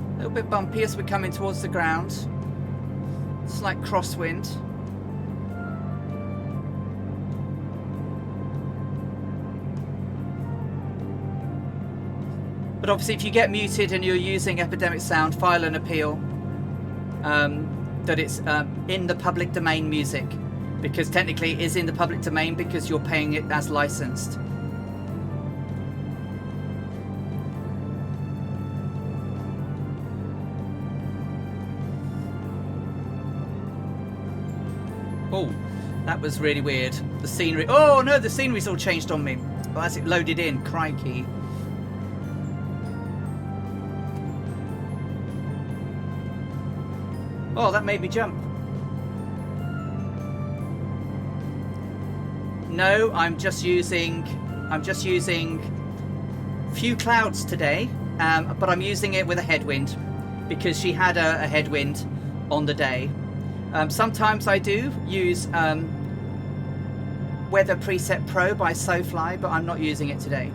A little bit bumpy as we're coming towards the ground. Slight crosswind. But obviously, if you get muted and you're using Epidemic Sound, file an appeal that it's in the public domain music, because technically it is in the public domain because you're paying it as licensed. Oh, that was really weird. The scenery. Oh no, the scenery's all changed on me. Well, as it loaded in, crikey. Oh, that made me jump. No, I'm just using few clouds today, but I'm using it with a headwind because she had a headwind on the day. Sometimes I do use Weather Preset Pro by SoFly, but I'm not using it today.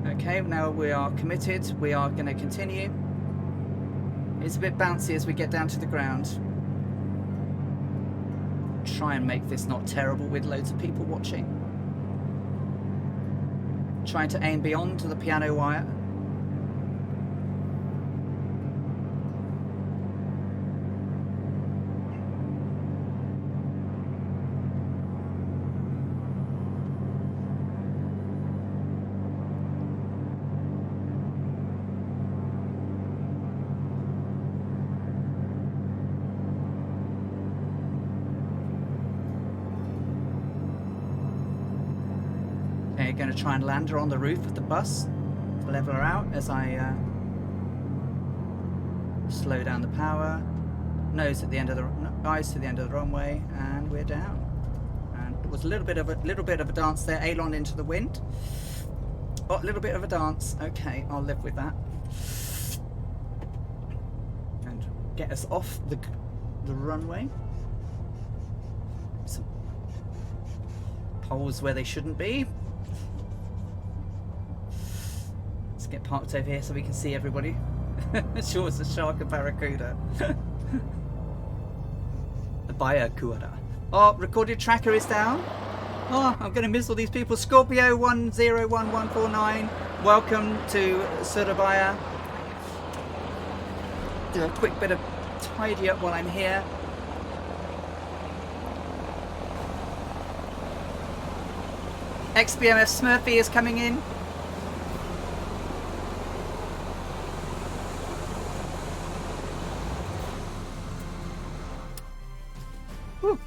Okay, now we are committed. We are going to continue. It's a bit bouncy as we get down to the ground. Try and make this not terrible with loads of people watching. Trying to aim beyond the piano wire. Okay, going to try and land her on the roof of the bus to level her out as I slow down the power. Nose at the end of the eyes to the end of the runway, and we're down. And it was a little bit of a dance there. Aileron into the wind. Oh, a little bit of a dance. Okay, I'll live with that. And get us off the runway. Some poles where they shouldn't be. Let's get parked over here so we can see everybody. Sure, it's a shark and barracuda. The barracuda. Oh, recorded tracker is down. Oh, I'm going to miss all these people. Scorpio 101149. Welcome to Soerabaya. Do a quick bit of tidy up while I'm here. XBMF Smurfy is coming in. Whew.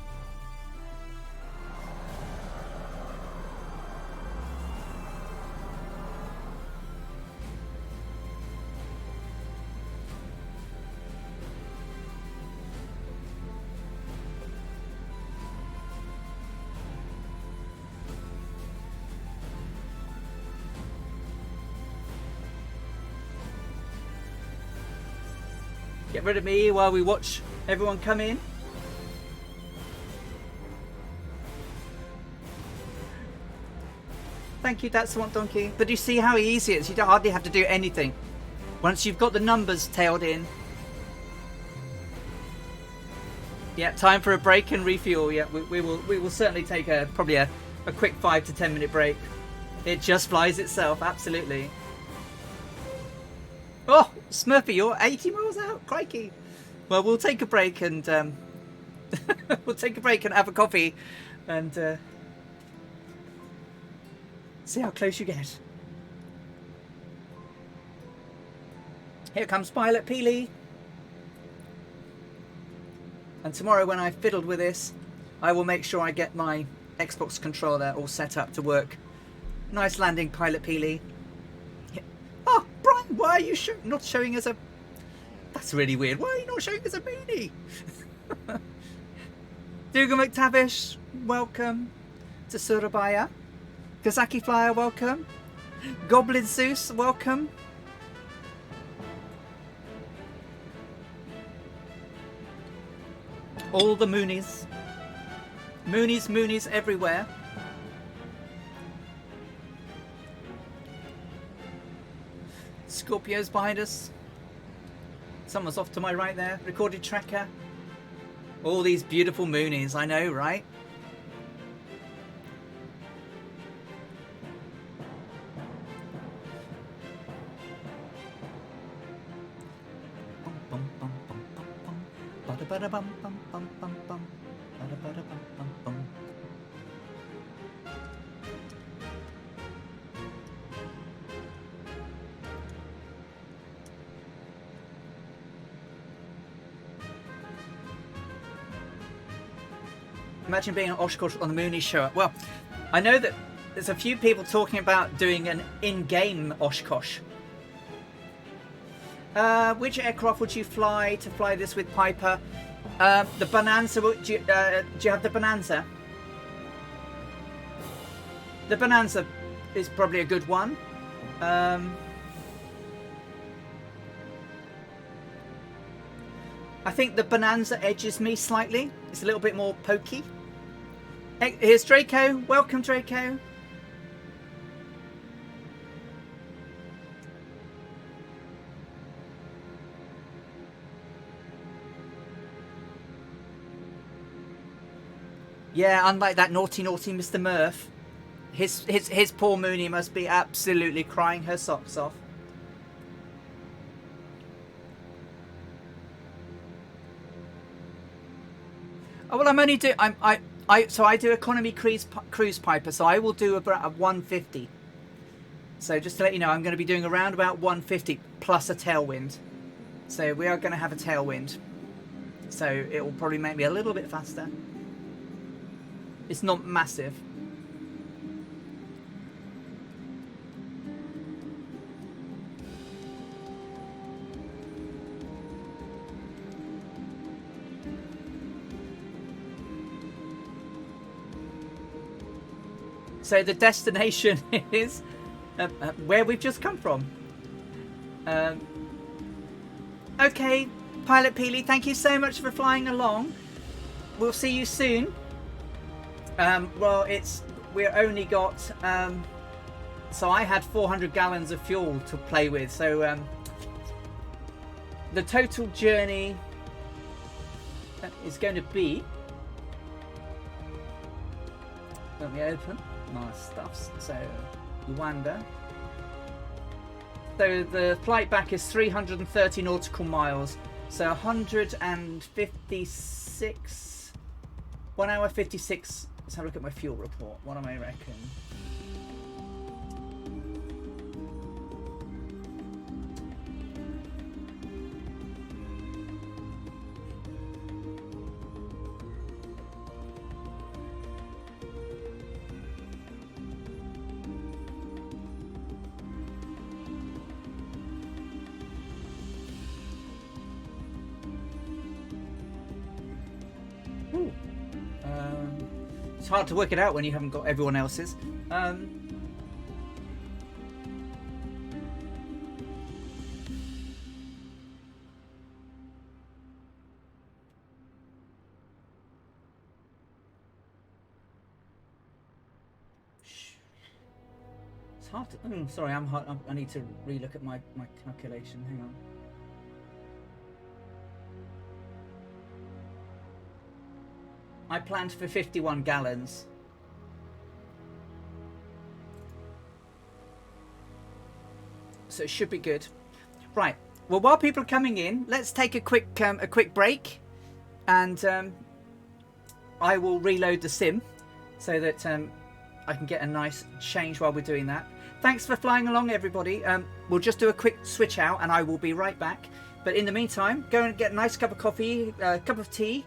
Get rid of me while we watch everyone come in. Thank you, that's Swamp Donkey. But you see how easy it is? You don't hardly have to do anything. Once you've got the numbers tailed in. Yeah, time for a break and refuel. Yeah, we will certainly take probably a quick 5 to 10 minute break. It just flies itself, absolutely. Oh, Smurfy, you're 80 miles out, crikey. Well, we'll take a break and we'll take a break and have a coffee and see how close you get. Here comes Pilot Peely. And tomorrow when I've fiddled with this, I will make sure I get my Xbox controller all set up to work. Nice landing, Pilot Peely. Oh, Brian, why are you not showing us a... That's really weird. Why are you not showing us a beanie? Dougal McTavish, welcome to Soerabaya. Kazaki Flyer, welcome. Goblin Zeus, welcome. All the Moonies. Moonies everywhere. Scorpio's behind us. Someone's off to my right there. Recorded tracker. All these beautiful moonies, I know, right? Imagine being an Oshkosh on the Mooney show. Well, I know that there's a few people talking about doing an in-game Oshkosh. Which aircraft would you fly to fly this with, Piper? The Bonanza. Do you have the Bonanza? The Bonanza is probably a good one. I think the Bonanza edges me slightly. It's a little bit more pokey. Hey, here's Draco. Welcome, Draco. Yeah, unlike that naughty Mr. Murph, his poor Mooney must be absolutely crying her socks off. Oh well, I'm only do I do economy cruise Piper, so I will do about a 150. So just to let you know, I'm going to be doing around about 150 plus a tailwind. So we are going to have a tailwind. So it will probably make me a little bit faster. It's not massive. So the destination is where we've just come from. Okay, Pilot Peely, thank you so much for flying along. We'll see you soon. Well, we're only got so I had 400 gallons of fuel to play with, so the total journey is going to be, let me open my stuffs. So Luanda, so the flight back is 330 nautical miles, so 156, 1 hour 56. Let's have a look at my fuel report. What am I reckon? Ooh. It's hard to work it out when you haven't got everyone else's. It's hard to. Sorry, I need to relook at my calculation. Hang on. I planned for 51 gallons. So it should be good. Right. Well, while people are coming in, let's take a quick break, and I will reload the sim so that I can get a nice change while we're doing that. Thanks for flying along, everybody. We'll just do a quick switch out, and I will be right back. But in the meantime, go and get a nice cup of coffee, cup of tea.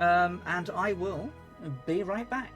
And I will be right back.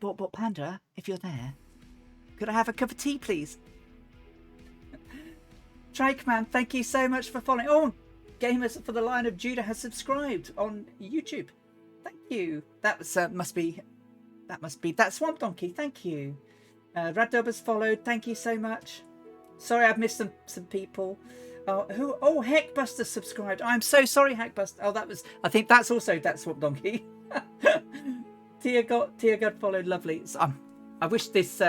Bot Panda, if you're there, could I have a cup of tea, please? Trike Man, thank you so much for following. Oh, Gamers for the Lion of Judah has subscribed on YouTube. Thank you. That was must be that Swamp Donkey. Thank you. Raddub has followed. Thank you so much. Sorry, I've missed some people. Oh, Heckbuster subscribed. I'm so sorry, Heckbuster. Oh, I think that's also that Swamp Donkey. Tia God followed. Lovely. So, I wish this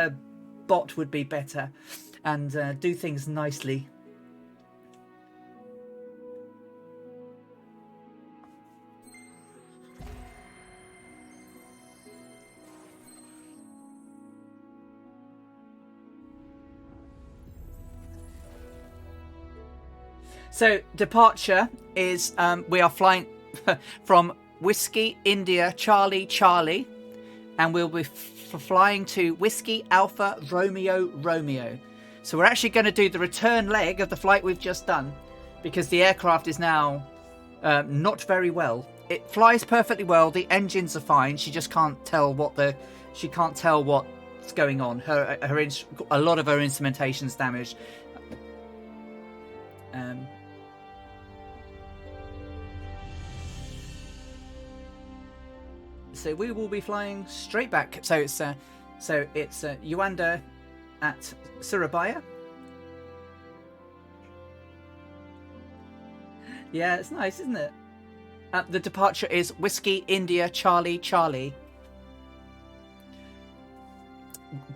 bot would be better and do things nicely. So departure is we are flying from Whiskey India Charlie Charlie, and we'll be flying to Whiskey Alpha Romeo Romeo. So we're actually going to do the return leg of the flight we've just done, because the aircraft is now not very well. It flies perfectly well. The engines are fine. She just can't tell what's going on. A lot of her instrumentation's damaged. So we will be flying straight back. So it's Yuanda at Soerabaya. Yeah, it's nice, isn't it? The departure is Whiskey India Charlie Charlie.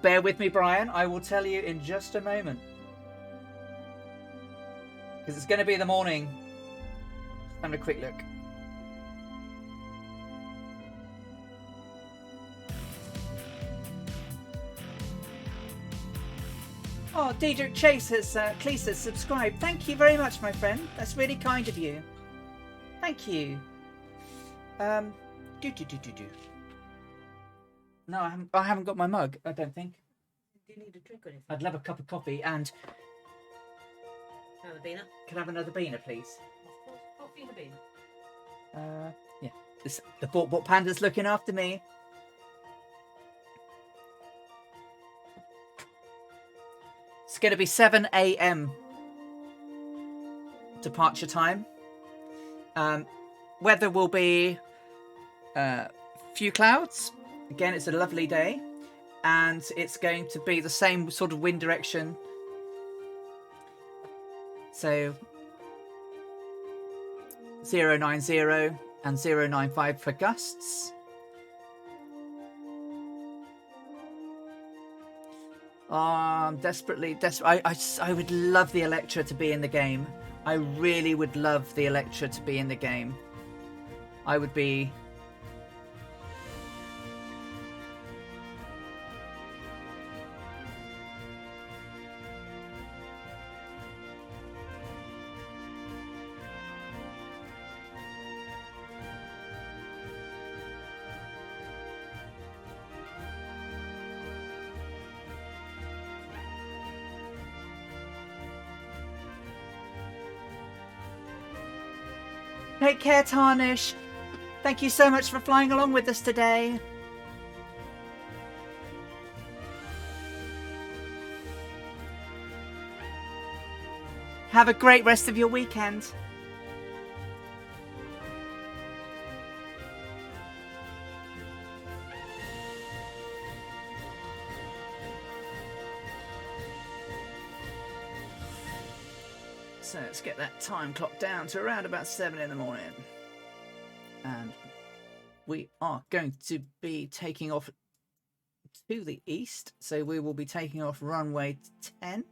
Bear with me, Brian. I will tell you in just a moment, because it's going to be the morning. Just having a quick look. Oh, Diedrich Chase has subscribed. Thank you very much, my friend. That's really kind of you. Thank you. No, I haven't got my mug. I don't think. Do you need a drink or anything? I'd love a cup of coffee and. Another beaner? Can I have another beaner, please? Of course. Coffee and a beaner. Yeah. The Bot Panda's looking after me. It's going to be 7 a.m. departure time. Weather will be few clouds. Again, it's a lovely day, and it's going to be the same sort of wind direction. So 090 and 095 for gusts. Oh, I'm desperately. I would love the Electra to be in the game. I really would love the Electra to be in the game. I would be. Take care, Tarnish. Thank you so much for flying along with us today. Have a great rest of your weekend. So let's get that time clock down to around about 7 in the morning. And we are going to be taking off to the east. So we will be taking off runway 10.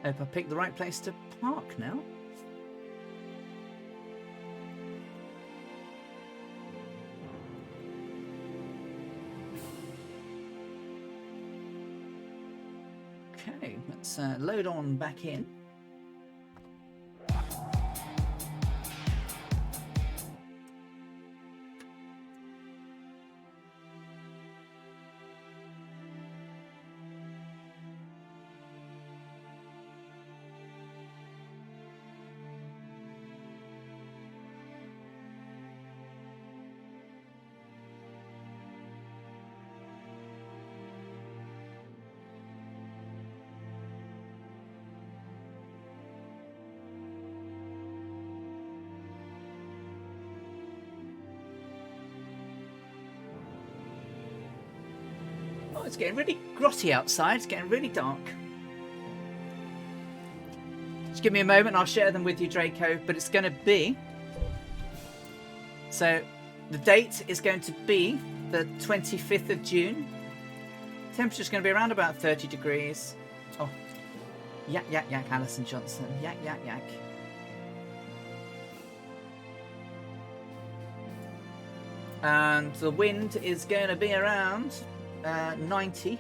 Hope I picked the right place to park now. Okay, let's load on back in. Oh, it's getting really grotty outside. It's getting really dark. Just give me a moment. I'll share them with you, Draco. But it's going to be... So, the date is going to be the 25th of June. Temperature's going to be around about 30 degrees. Oh, yak, yak, yak, Alison Johnson. Yak, yak, yak. And the wind is going to be around 90.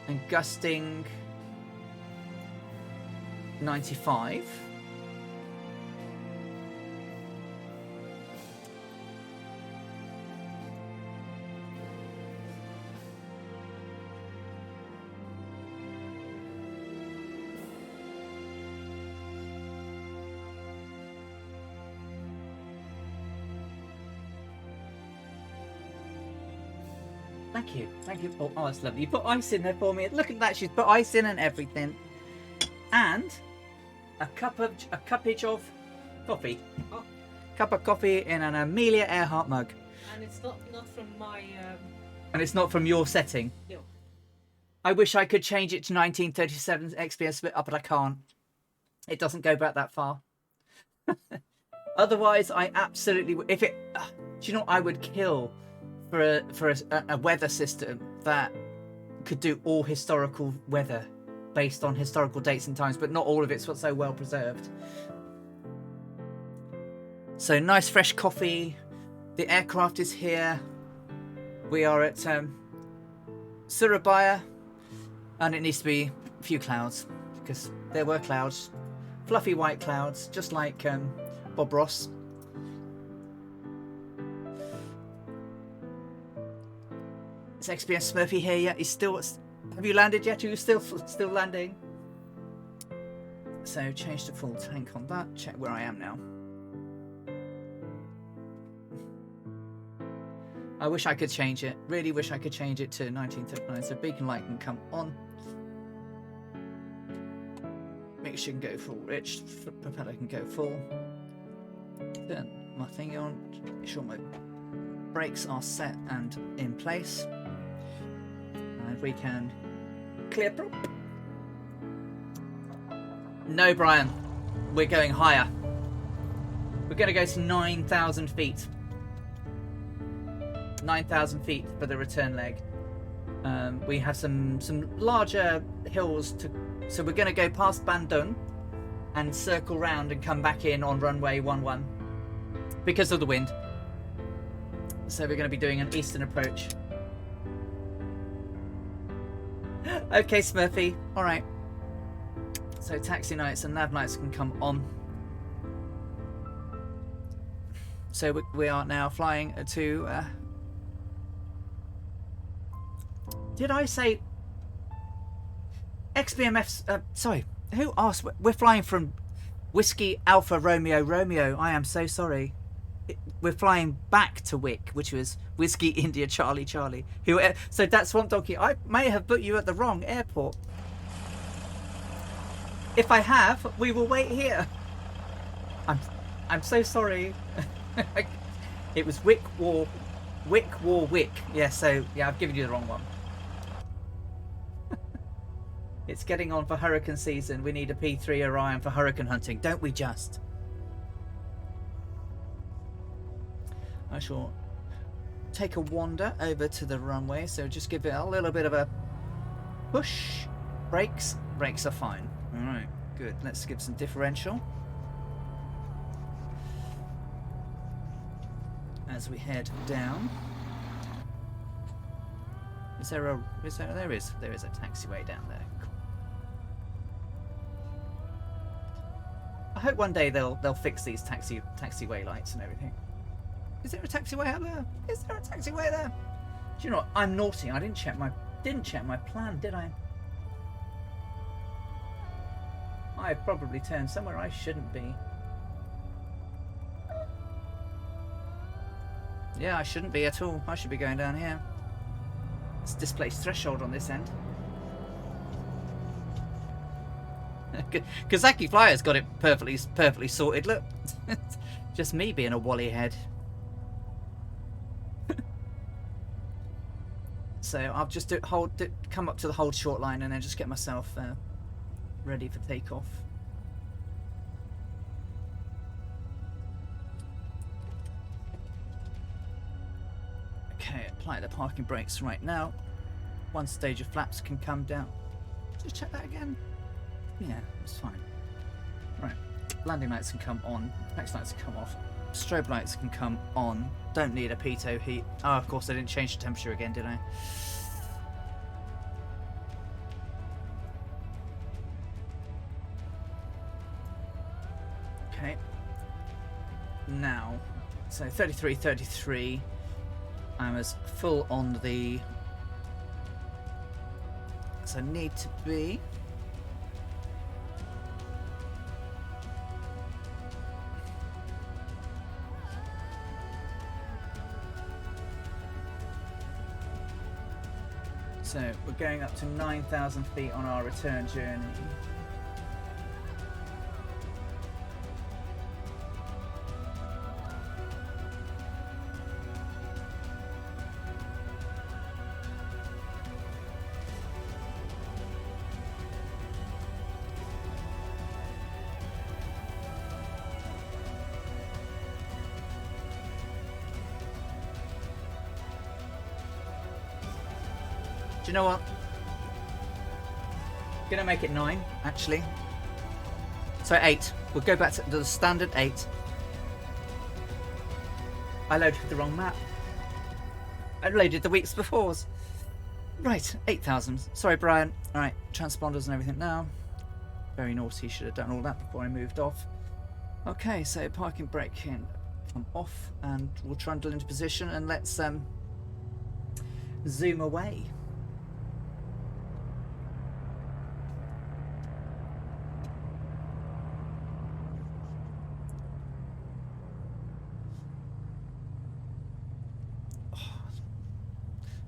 And gusting 95. Thank you, thank you. Oh, that's lovely. You put ice in there for me. Look at that, she's put ice in and everything. And a cuppage of coffee. Oh. Cup of coffee in an Amelia Earhart mug. And it's not from my... And it's not from your setting? No. I wish I could change it to 1937 XPS split up, but I can't. It doesn't go back that far. Otherwise, I absolutely... If it... do you know what I would kill for a weather system that could do all historical weather based on historical dates and times, but not all of it's what's so well preserved. So nice fresh coffee. The aircraft is here. We are at Soerabaya, and it needs to be a few clouds because there were clouds, fluffy white clouds, just like Bob Ross. Is XPS Smurfy here yet? He's still... Have you landed yet? Are you still landing? So change to full tank on that. Check where I am now. I wish I could change it. Really wish I could change it to 1939 so beacon light can come on. Make sure you can go full rich. Propeller can go full. Turn my thing on. Make sure my brakes are set and in place. And we can clear prop. No, Brian. We're going higher. We're going to go to 9,000 feet. 9,000 feet for the return leg. We have some larger hills to... So we're going to go past Bandoeng and circle round and come back in on runway 11 because of the wind. So we're going to be doing an eastern approach. Okay, Smurfy. All right. So taxi lights and nav lights can come on. So we are now flying to... Did I say... XBMF... sorry. Who asked? We're flying from Whiskey Alpha Romeo Romeo. I am so sorry. We're flying back to Wick, which was Whiskey India Charlie Charlie. So that's Swamp Donkey. I may have put you at the wrong airport. If I have, we will wait here. I'm so sorry. It was Wick War Wick. Yeah, so yeah, I've given you the wrong one. It's getting on for hurricane season. We need a P3 Orion for hurricane hunting, don't we just? I shall take a wander over to the runway, so just give it a little bit of a push. Brakes are fine. Alright, good. Let's give some differential as we head down. There is a taxiway down there. I hope one day they'll fix these taxiway lights and everything. Is there a taxiway out there? Is there a taxiway there? Do you know what? I'm naughty. I didn't check my plan, did I? I probably turned somewhere I shouldn't be. Yeah, I shouldn't be at all. I should be going down here. It's displaced threshold on this end. Kazaki Flyer's got it perfectly sorted. Look, just me being a wally head. so I'll just come up to the hold short line and then just get myself ready for takeoff. Okay, apply the parking brakes right now. One stage of flaps can come down. Just check that again. Yeah, it's fine. Right, landing lights can come on. Next lights can come off. Strobe lights can come on. Don't need a pitot heat. Oh, of course, I didn't change the temperature again, did I? Okay. Now, so 33, 33. I'm as full on the... So I need to be... So we're going up to 9,000 feet on our return journey. Do you know what? I'm gonna make it 9, actually. So 8. We'll go back to the standard 8. I loaded the wrong map. I loaded the weeks before's. Right, 8,000. Sorry, Brian. Alright, transponders and everything now. Very naughty, should have done all that before I moved off. Okay, so parking brake can come off and we'll trundle into position and let's zoom away.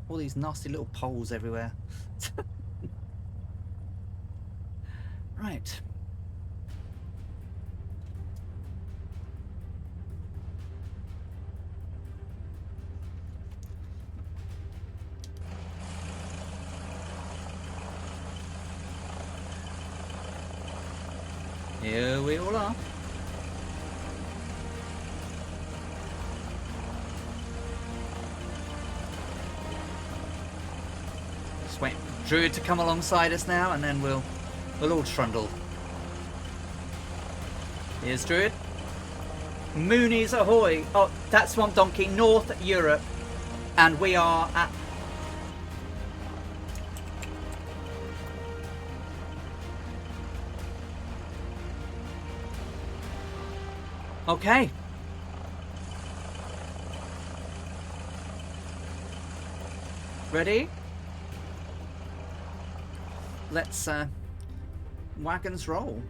All these nasty little poles everywhere. Right. Here we all are. Just wait for Druid to come alongside us now, and then we'll all trundle. Here's Druid. Moonies ahoy! Oh, that's Swamp Donkey, North Europe, and we are at. Okay. Ready? Let's wagons roll.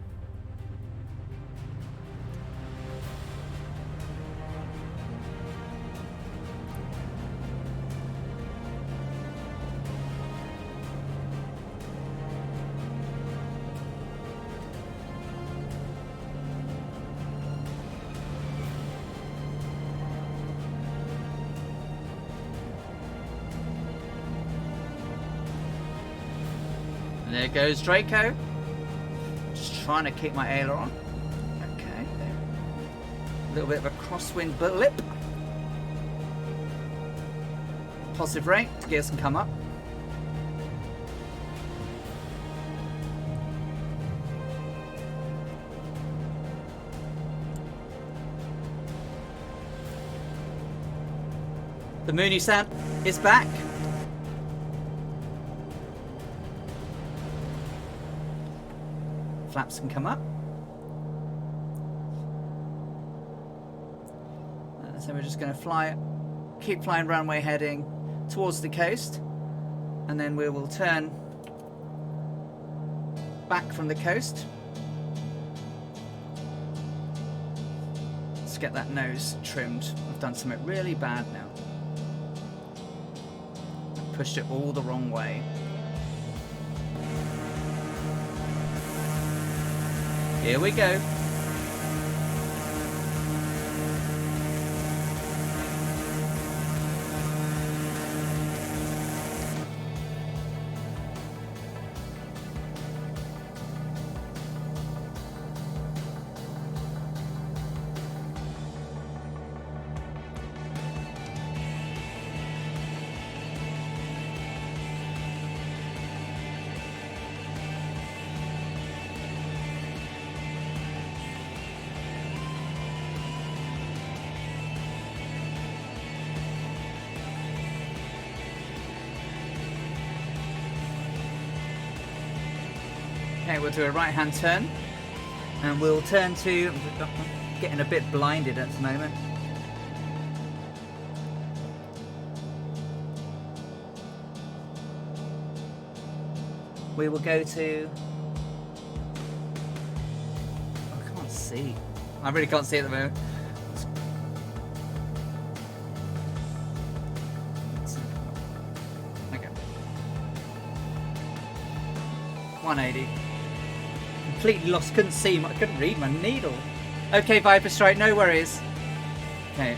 There goes Draco. Just trying to keep my aileron. Okay. A little bit of a crosswind blip. Positive rate. The gears can come up. The Mooney sound is back. Flaps can come up. So we're just going to keep flying runway heading towards the coast, and then we will turn back from the coast. Let's get that nose trimmed. I've done something really bad now. I pushed it all the wrong way. Here we go. Okay, we'll do a right-hand turn. And we'll turn to... I'm getting a bit blinded at the moment. We will go to... I can't see. I really can't see at the moment. Okay. 180. Completely lost. Couldn't see. I couldn't read my needle. Okay, Viper Strike. No worries. Okay.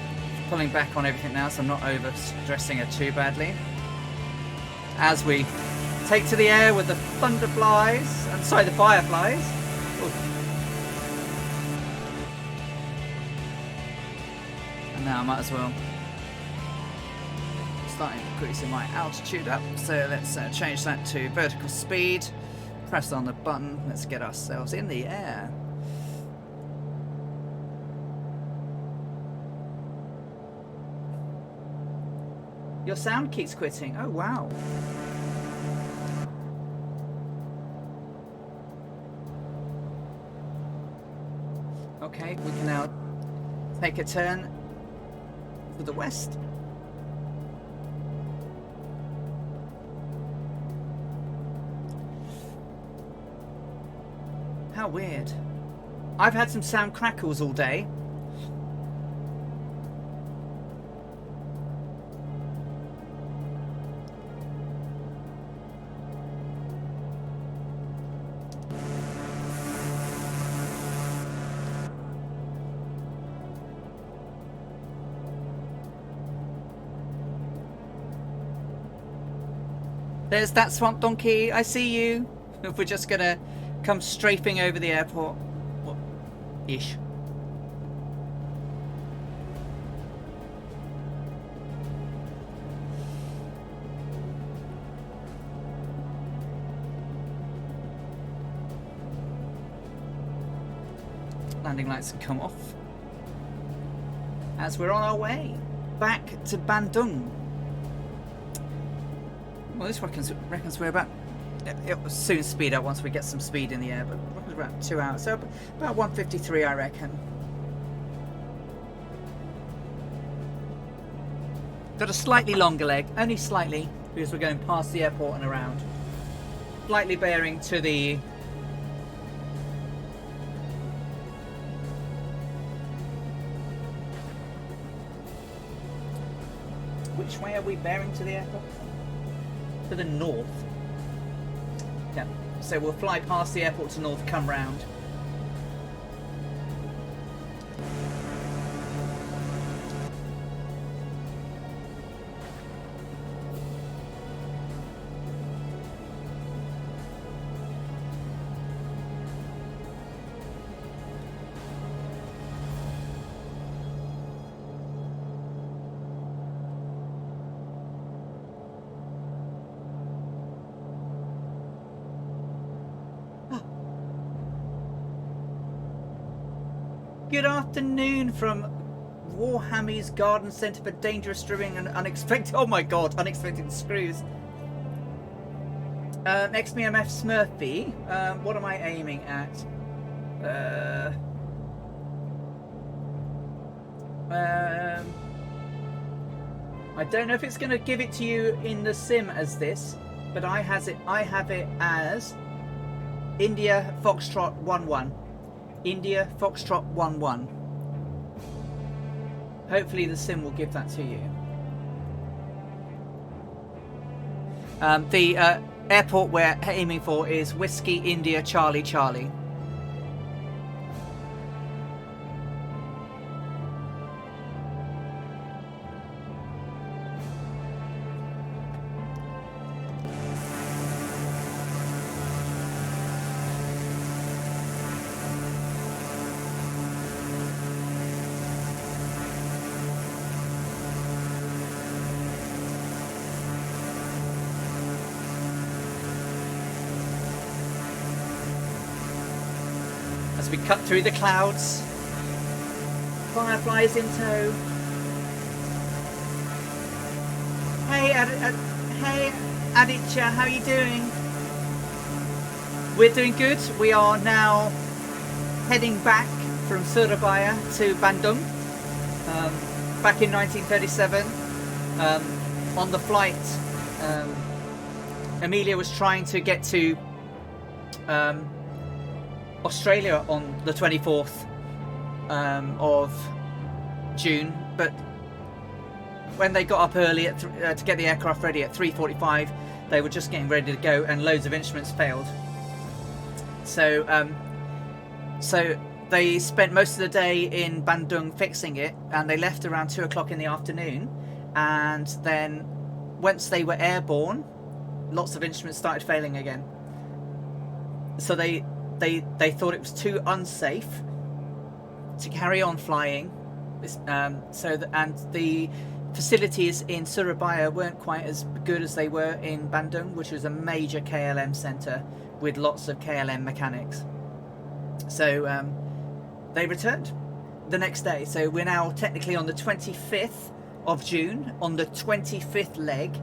Pulling back on everything now, so I'm not over stressing it too badly. As we take to the air with the thunderflies. I'm sorry, the fireflies. Ooh. And now I might as well. Starting increasing my altitude up. So let's change that to vertical speed. Press on the button. Let's get ourselves in the air. Your sound keeps quitting. Oh, wow. Okay, we can now take a turn to the west. How weird. I've had some sound crackles all day. There's that swamp donkey. I see you. If we're just gonna come strafing over the airport. What? Ish. Landing lights have come off. As we're on our way back to Bandoeng. Well, this reckons we're about... It will soon speed up once we get some speed in the air, but it's about 2 hours. So about 153, I reckon. Got a slightly longer leg, only slightly, because we're going past the airport and around. Slightly bearing to the... Which way are we bearing to the airport? To the north. Yeah, so we'll fly past the airport to north, come round. Good afternoon from Warhammy's Garden Centre for Dangerous Drilling and Unexpected... Oh my god, unexpected screws. XMF Smurfy, what am I aiming at? I don't know if it's going to give it to you in the sim as this, but I have it as India Foxtrot 11. India Foxtrot 11. Hopefully the sim will give that to you. The airport we're aiming for is Whiskey India Charlie Charlie. As we cut through the clouds, fireflies in tow. Hey, hey, Aditya, how are you doing? We're doing good. We are now heading back from Soerabaya to Bandoeng. Back in 1937, on the flight, Amelia was trying to get to Australia on the 24th of June, but when they got up early to get the aircraft ready at 3:45, they were just getting ready to go, and loads of instruments failed. So they spent most of the day in Bandoeng fixing it, and they left around 2 o'clock in the afternoon. And then once they were airborne, lots of instruments started failing again. So they thought it was too unsafe to carry on flying. And the facilities in Soerabaya weren't quite as good as they were in Bandoeng, which was a major KLM centre with lots of KLM mechanics. So they returned the next day. So we're now technically on the 25th of June, on the 25th leg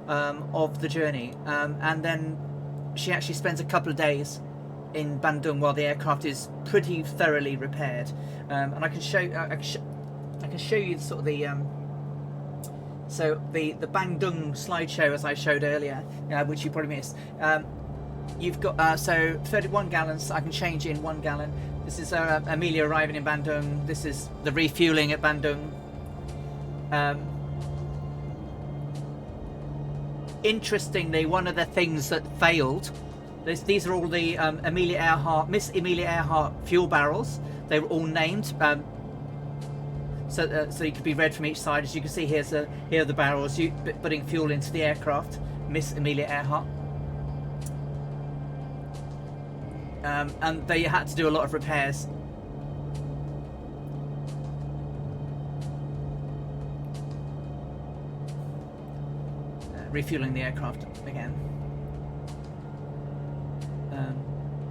of the journey. And then she actually spends a couple of days in Bandoeng while the aircraft is pretty thoroughly repaired. And I can show you sort of the Bandoeng slideshow, as I showed earlier, which you probably missed. You've got so 31 gallons. I can change in 1 gallon. This is Amelia arriving in Bandoeng. This is the refueling at Bandoeng. Interestingly, one of the things that failed. These are all the Miss Amelia Earhart fuel barrels. They were all named. So you could be read from each side. As you can see, here are the barrels putting fuel into the aircraft. Miss Amelia Earhart. And they had to do a lot of repairs. Refueling the aircraft again.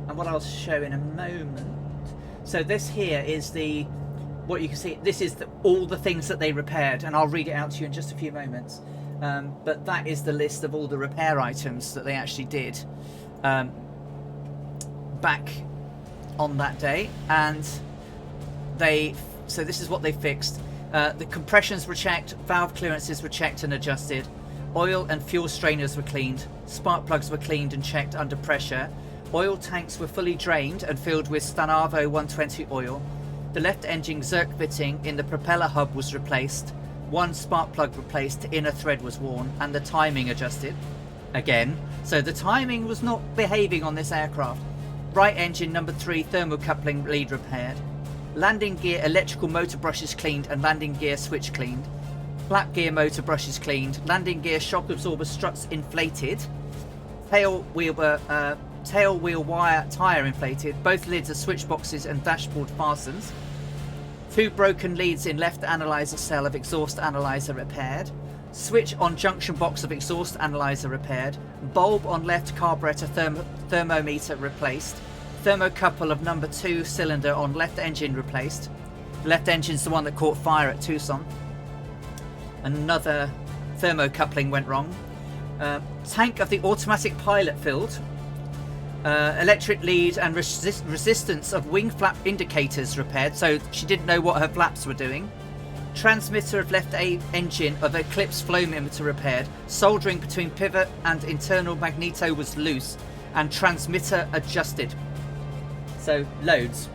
And what I'll show in a moment. So this here is what you can see. This is all the things that they repaired, and I'll read it out to you in just a few moments. But that is the list of all the repair items that they actually did back on that day. And so this is what they fixed. The compressions were checked, valve clearances were checked and adjusted, oil and fuel strainers were cleaned, spark plugs were cleaned and checked under pressure, oil tanks were fully drained and filled with Stanavo 120 oil, the left engine Zerk fitting in the propeller hub was replaced, one spark plug replaced, inner thread was worn, and the timing adjusted again. So the timing was not behaving on this aircraft. Right engine number 3 thermocoupling lead repaired, landing gear electrical motor brushes cleaned and landing gear switch cleaned, flap gear motor brushes cleaned, landing gear shock absorber struts inflated, tail wheel wire tyre inflated, both lids are switch boxes and dashboard fastens, 2 broken leads in left analyzer cell of exhaust analyzer repaired, switch on junction box of exhaust analyzer repaired, bulb on left carburetor thermometer replaced, thermocouple of number 2 cylinder on left engine replaced. The left engine's the one that caught fire at Tucson. Another thermocoupling went wrong. Tank of the automatic pilot filled. Electric lead and resistance of wing flap indicators repaired, so she didn't know what her flaps were doing. Transmitter of left engine of Eclipse flow limiter repaired. Soldering between pivot and internal magneto was loose, and transmitter adjusted. So loads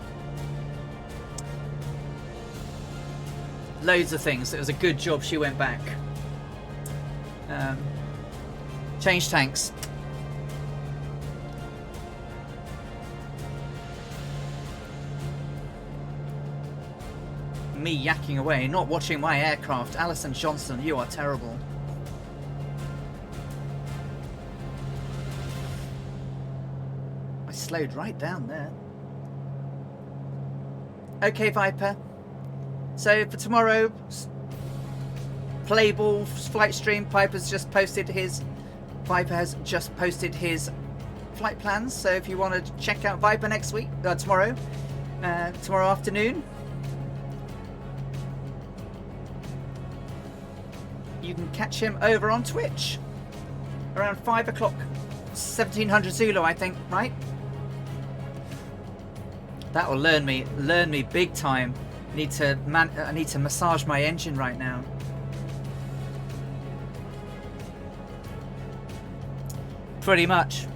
of things. It was a good job she went back. Change tanks. Me yakking away, not watching my aircraft. Alison Johnson, you are terrible. I slowed right down there. Okay, Viper. So for tomorrow, Playball flight stream. Viper has just posted his flight plans. So if you want to check out Viper tomorrow afternoon, you can catch him over on Twitch around 5 o'clock, 1700 Zulu, I think, right? That will learn me big time. I need to massage my engine right now. Pretty much,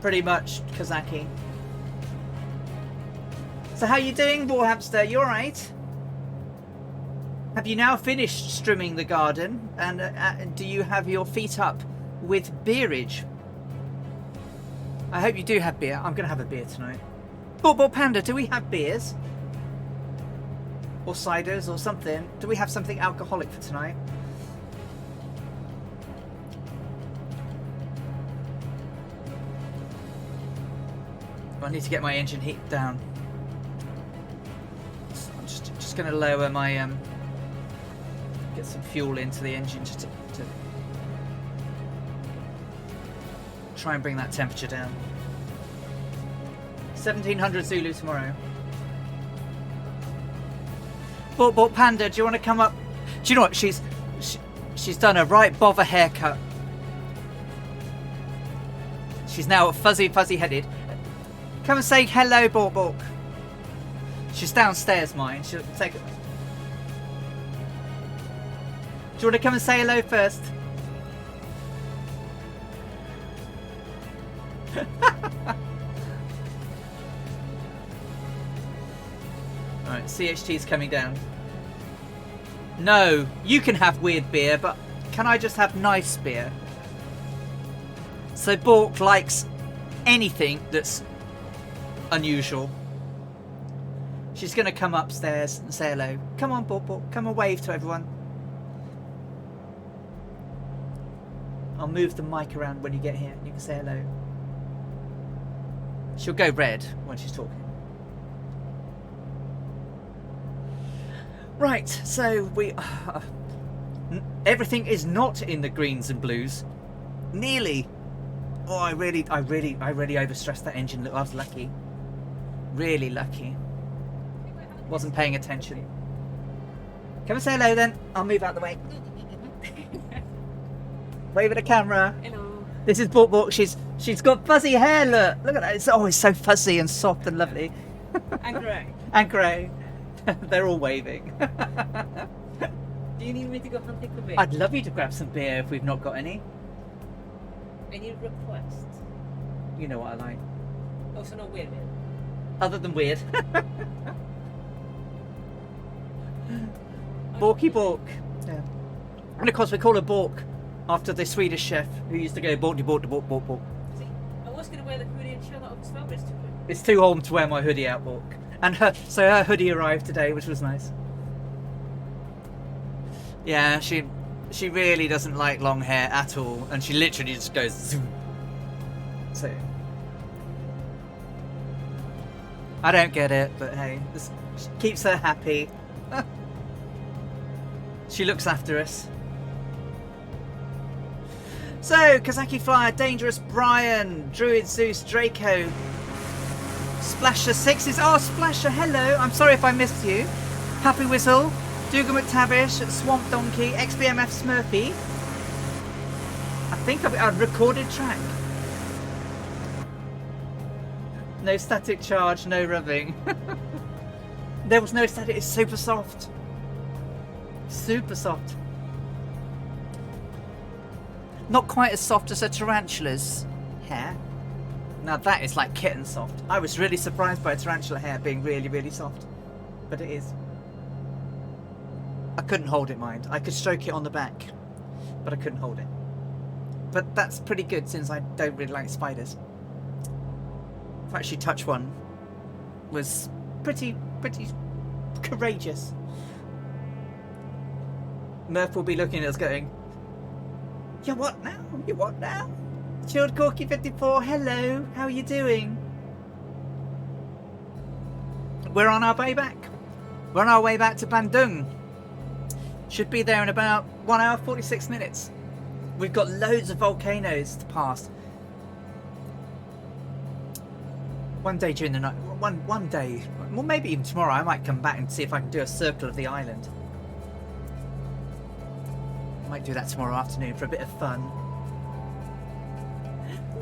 Kazaki. So how you doing, Ball Hamster? You alright? Have you now finished trimming the garden? And do you have your feet up with beerage? I hope you do have beer. I'm going to have a beer tonight. Ball Panda, do we have beers? Or ciders or something? Do we have something alcoholic for tonight? I need to get my engine heat down. So I'm just going to lower my get some fuel into the engine just to try and bring that temperature down. 1700 Zulu tomorrow. Bort Panda, do you want to come up? Do you know what? She's done a right bother haircut. She's now fuzzy headed. Come and say hello, Bort. She's downstairs, mine. She'll take it. Do you want to come and say hello first? Alright, CHT's coming down. No, you can have weird beer, but can I just have nice beer? So Bork likes anything that's unusual. She's going to come upstairs and say hello. Come on, Bork. Come and wave to everyone. I'll move the mic around when you get here. You can say hello. She'll go red when she's talking. Right, so we... everything is not in the greens and blues. Nearly. Oh, I really overstressed that engine. I was lucky. Really lucky. Wasn't paying attention. Come and say hello then. I'll move out the way. Wave at the camera. Hello. This is Bork. She's got fuzzy hair. Look at that. It's always so fuzzy and soft and lovely. And grey. And grey. They're all waving. Do you need me to go hunting for beer? I'd love you to grab some beer if we've not got any. Any request? You know what I like. Also not weird. Other than weird. Borky Bork. Yeah. And of course we call her Bork after the Swedish chef who used to go Borky Bork to Bork. See, I was going to wear the hoodie and shirt out of the but it's too good. It's too warm to wear my hoodie out, Bork. And her hoodie arrived today, which was nice. Yeah, she really doesn't like long hair at all, and she literally just goes zoom. So I don't get it, but hey, this keeps her happy. She looks after us. So, Kazaki Flyer, Dangerous Brian, Druid Zeus, Draco, Splasher Sixes. Oh, Splasher, hello. I'm sorry if I missed you. Happy Whistle, Dougal McTavish, Swamp Donkey, XBMF Smurfy. I think I've recorded track. No static charge, no rubbing. There was no static, it's super soft. Super soft. Not quite as soft as a tarantula's hair. Now that is like kitten soft. I was really surprised by a tarantula hair being really, really soft. But it is. I couldn't hold it, mind. I could stroke it on the back, but I couldn't hold it. But that's pretty good since I don't really like spiders. To actually touch one was pretty courageous. Murph will be looking at us going, "You what now? You what now?" Chilled Corky 54, hello, how are you doing? We're on our way back. We're on our way back to Bandoeng. Should be there in about 1 hour 46 minutes. We've got loads of volcanoes to pass. One day during the night, one day, well maybe even tomorrow, I might come back and see if I can do a circle of the island. I might do that tomorrow afternoon for a bit of fun.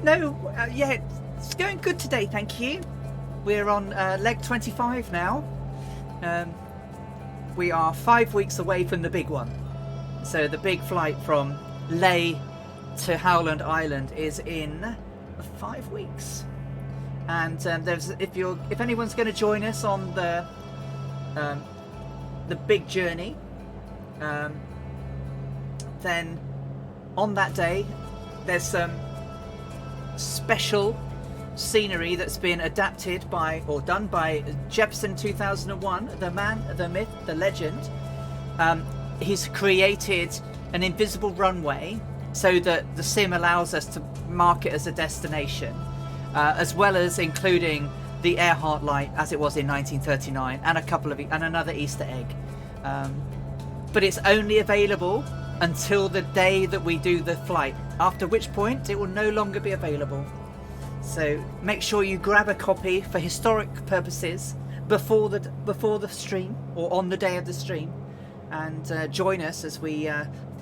No, yeah, it's going good today, thank you. we're on leg 25 now. We are 5 weeks away from the big one. So the big flight from Leh to Howland Island is in 5 weeks. And if anyone's going to join us on the big journey, then on that day there's some special scenery that's been adapted by or done by Jepson 2001, the man, the myth, the legend. He's created an invisible runway so that the sim allows us to mark it as a destination, as well as including the Earhart light as it was in 1939 and another Easter egg. But it's only available until the day that we do the flight, after which point it will no longer be available. So make sure you grab a copy for historic purposes before the stream or on the day of the stream, and join us as we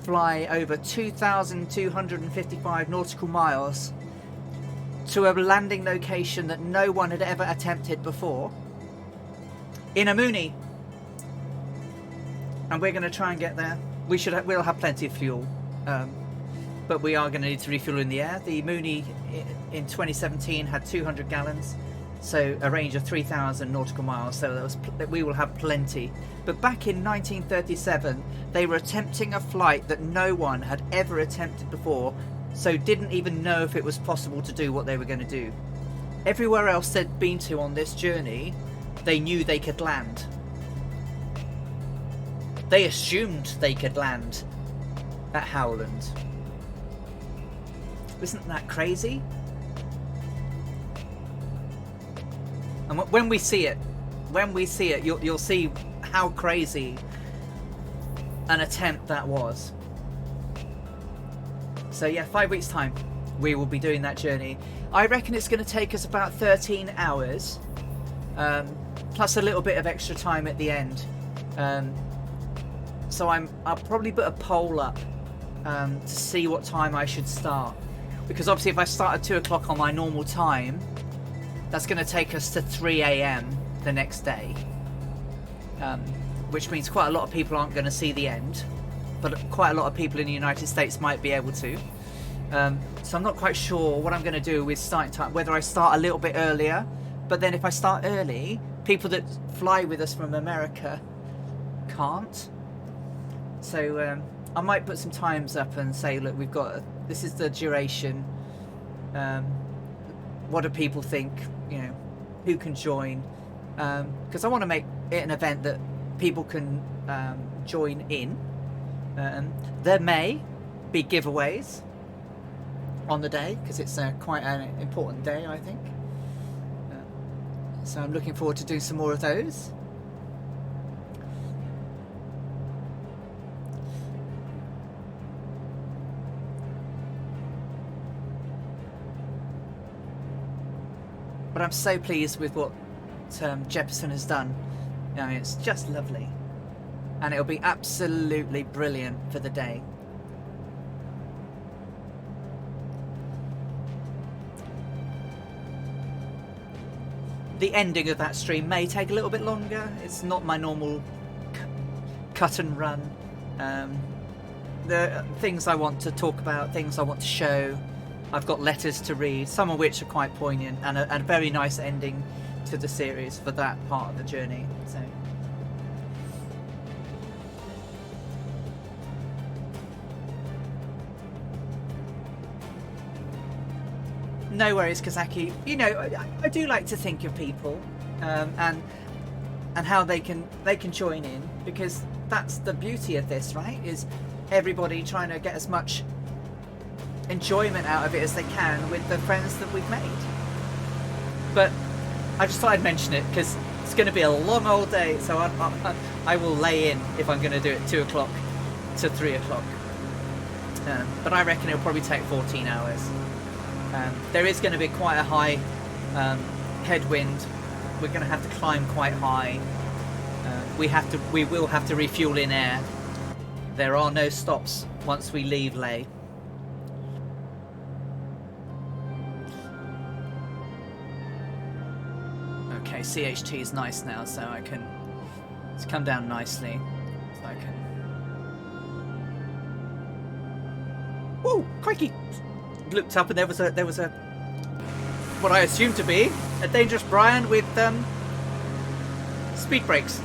fly over 2,255 nautical miles to a landing location that no one had ever attempted before in Amuni. And we're going to try and get there. We'll have plenty of fuel, but we are going to need to refuel in the air. The Mooney in 2017 had 200 gallons, so a range of 3,000 nautical miles. So we will have plenty. But back in 1937, they were attempting a flight that no one had ever attempted before, so didn't even know if it was possible to do what they were going to do. Everywhere else they'd been to on this journey, they knew they could land. They assumed they could land at Howland. Isn't that crazy? And when we see it, you'll see how crazy an attempt that was. So yeah, 5 weeks time, we will be doing that journey. I reckon it's going to take us about 13 hours, plus a little bit of extra time at the end. So I'll probably put a poll up to see what time I should start, because obviously if I start at 2 o'clock on my normal time, that's going to take us to 3 a.m. the next day, which means quite a lot of people aren't going to see the end, but quite a lot of people in the United States might be able to. So I'm not quite sure what I'm going to do with starting time, whether I start a little bit earlier, but then if I start early, people that fly with us from America can't. So I might put some times up and say, look, this is the duration. What do people think? You know, who can join? Because I want to make it an event that people can join in. There may be giveaways on the day, because it's quite an important day, I think. So I'm looking forward to doing some more of those. But I'm so pleased with what Jefferson has done. You know, it's just lovely. And it'll be absolutely brilliant for the day. The ending of that stream may take a little bit longer. It's not my normal cut and run. The things I want to talk about, things I want to show. I've got letters to read, some of which are quite poignant, and a very nice ending to the series for that part of the journey. So no worries, Kazaki. You know, I do like to think of people and how they can join in, because that's the beauty of this, right? Is everybody trying to get as much enjoyment out of it as they can with the friends that we've made. But I just thought I'd mention it because it's going to be a long old day, so I will lay in if I'm going to do it 2 o'clock to 3 o'clock. But I reckon it'll probably take 14 hours. There is going to be quite a high headwind. We're going to have to climb quite high. We will have to refuel in air. There are no stops once we leave Leh. Okay, CHT is nice now, so I can... It's come down nicely. So I can... Whoa, crikey! Looked up and there was a what I assumed to be a dangerous Brian with speed brakes.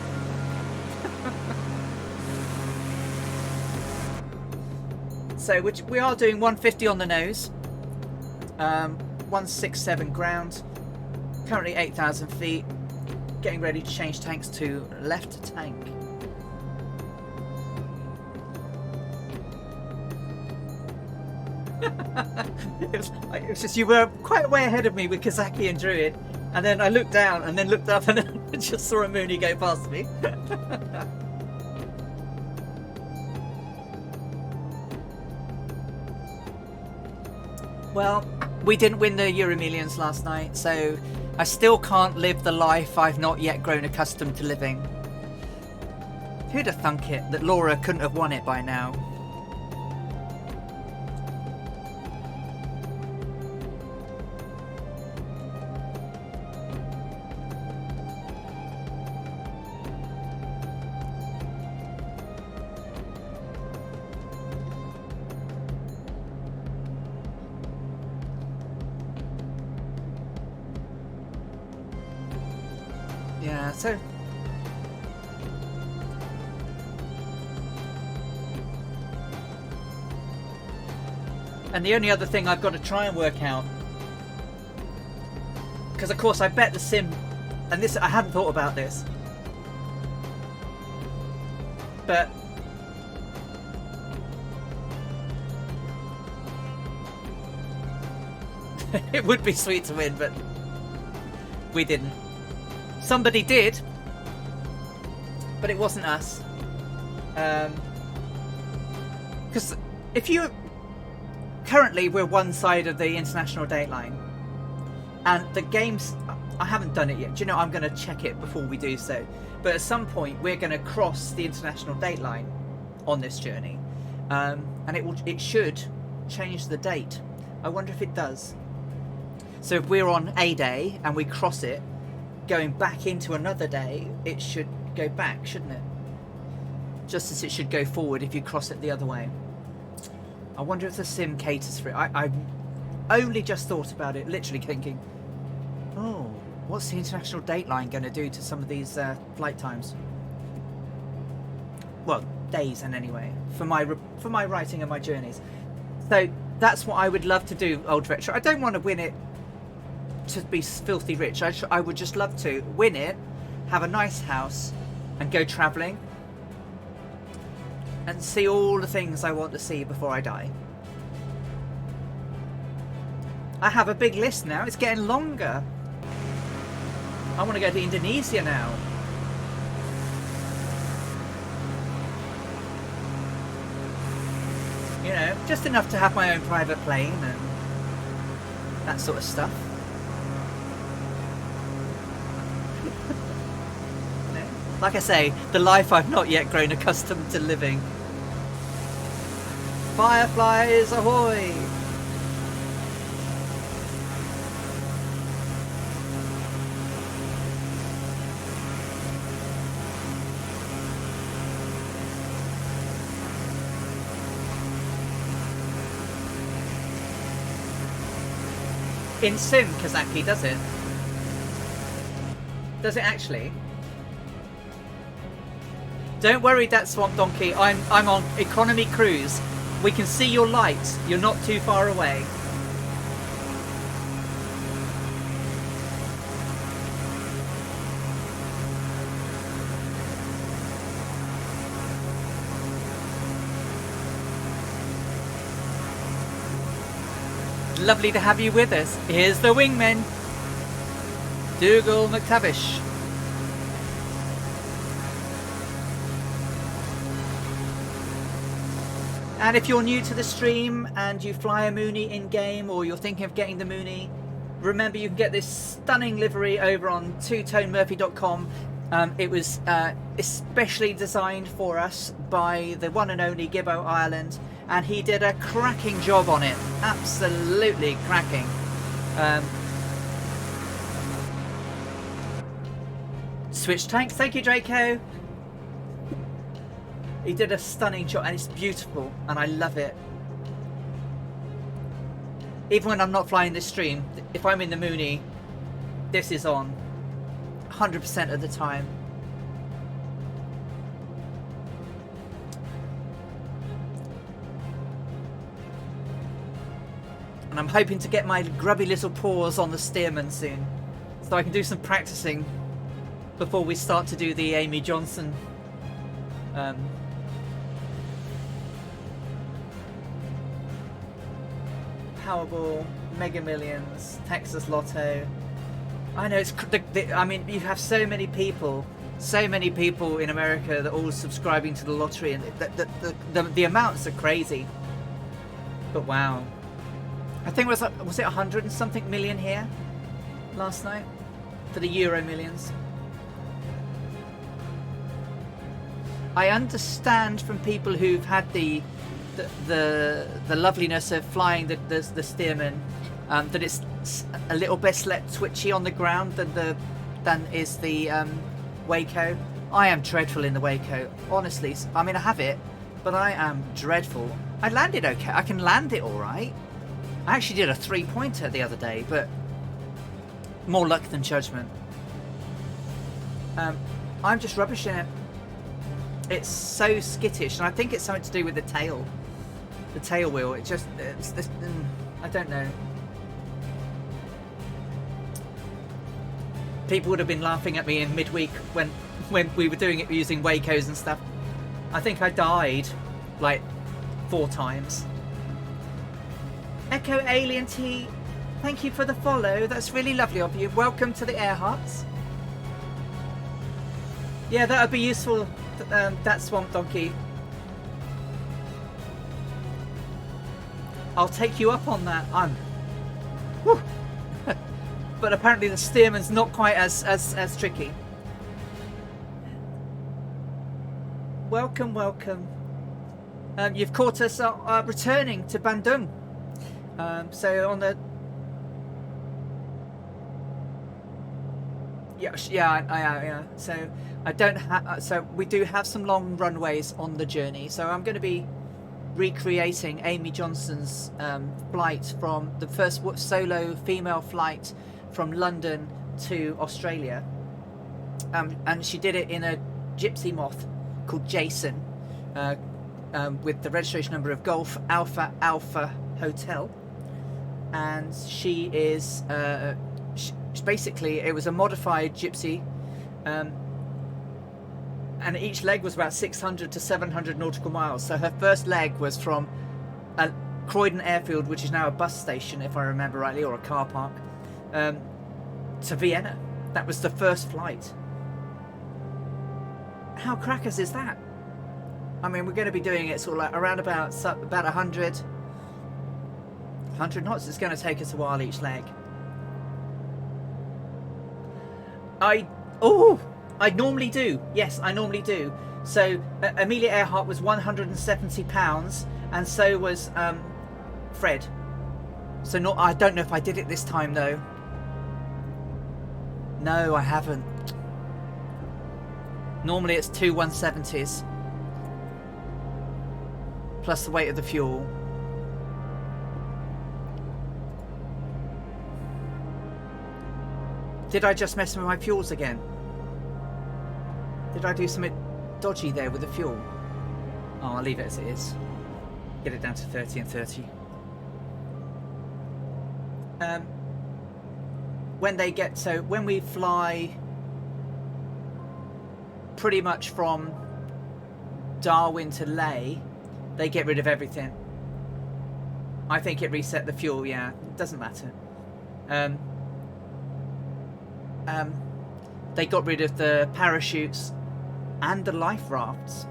So we are doing 150 on the nose, 167 ground, currently 8,000 feet, getting ready to change tanks to left tank. it was just, you were quite way ahead of me with Kazaki and Druid, and then I looked down and then looked up and then just saw a Mooney go past me. Well, we didn't win the Euromillions last night, so I still can't live the life I've not yet grown accustomed to living. Who'd have thunk it that Laura couldn't have won it by now? Yeah, so... And the only other thing I've got to try and work out, because of course I bet the sim, and this, I hadn't thought about this, but it would be sweet to win, but we didn't. Somebody did, but it wasn't us. Because if you... Currently, we're one side of the international date line. And the games... I haven't done it yet. Do you know, I'm going to check it before we do so. But at some point, we're going to cross the international date line on this journey. And it should change the date. I wonder if it does. So if we're on a day and we cross it, going back into another day, it should go back, shouldn't it? Just as it should go forward if you cross it the other way. I wonder if the sim caters for it. I only just thought about it, literally thinking, oh, what's the international date line going to do to some of these flight times? Well, days and anyway, for my writing and my journeys. So that's what I would love to do, Old Retro. I don't want to win it to be filthy rich. I would just love to win it, have a nice house, and go travelling and see all the things I want to see before I die. I have a big list now. It's getting longer. I want to go to Indonesia now. You know, just enough to have my own private plane and that sort of stuff. Like I say, the life I've not yet grown accustomed to living. Fireflies ahoy! In Sim, Kazaki, does it? Does it actually? Don't worry, that Swamp Donkey. I'm on economy cruise. We can see your lights. You're not too far away. Lovely to have you with us. Here's the wingmen. Dougal McTavish. And if you're new to the stream and you fly a Mooney in-game, or you're thinking of getting the Mooney, remember you can get this stunning livery over on twotonemurphy.com. It was especially designed for us by the one and only Gibbo Ireland, and he did a cracking job on it. Absolutely cracking. Switch tanks. Thank you, Draco. He did a stunning job, and it's beautiful, and I love it. Even when I'm not flying this stream, if I'm in the Mooney, this is on 100% of the time. And I'm hoping to get my grubby little paws on the Stearman soon, so I can do some practicing before we start to do the Amy Johnson Powerball, Mega Millions, Texas Lotto. I know it's. I mean, you have so many people in America that are all subscribing to the lottery, and the amounts are crazy. But wow, I think was it 100 and something million here last night for the Euro Millions. I understand from people who've had the loveliness of flying the Stearman, that it's a little bit less twitchy on the ground than is the Waco. I am dreadful in the Waco, honestly. I mean, I have it, but I am dreadful. I landed okay. I can land it all right. I actually did a 3-pointer the other day, but more luck than judgment. I'm just rubbish in it. It's so skittish, and I think it's something to do with the tail wheel. It's I don't know. People would have been laughing at me in midweek when we were doing it using Wacos and stuff. I think I died like 4 times. Echo Alien T, thank you for the follow. That's really lovely of you. Welcome to the Earharts. Yeah, that would be useful. That Swamp Donkey. I'll take you up on that. Whew. But apparently the Stearman's not quite as tricky. Welcome, welcome. You've caught us returning to Bandoeng. So on the yeah. So I don't have. So we do have some long runways on the journey. So I'm going to be recreating Amy Johnson's flight from the first solo female flight from London to Australia, and she did it in a gypsy moth called Jason, with the registration number of Golf Alpha Alpha Hotel, and she is basically it was a modified gypsy, and each leg was about 600 to 700 nautical miles. So her first leg was from Croydon Airfield, which is now a bus station if I remember rightly, or a car park, to Vienna. That was the first flight. How crackers is that? I mean, we're going to be doing it sort of like around about 100 knots. It's going to take us a while each leg. I normally do. Yes, I normally do. So Amelia Earhart was 170 pounds, and so was Fred. So I don't know if I did it this time though. No, I haven't. Normally it's 2 170s plus the weight of the fuel. Did I just mess with my fuels again? Did I do something dodgy there with the fuel? Oh, I'll leave it as it is. Get it down to 30 and 30. When we fly pretty much from Darwin to Ley, they get rid of everything. I think it reset the fuel, yeah. It doesn't matter. They got rid of the parachutes and the life rafts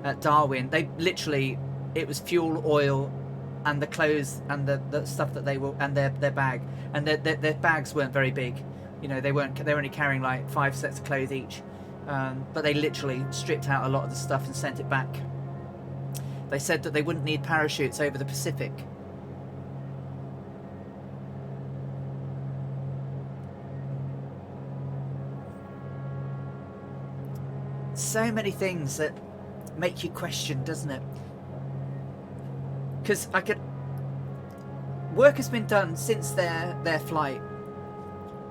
at Darwin. They literally, it was fuel, oil, and the clothes and the stuff that they were, and their bag, and their bags weren't very big. You know, they were only carrying like 5 sets of clothes each. But they literally stripped out a lot of the stuff and sent it back. They said that they wouldn't need parachutes over the Pacific. so many things that make you question, doesn't it? Because work has been done since their flight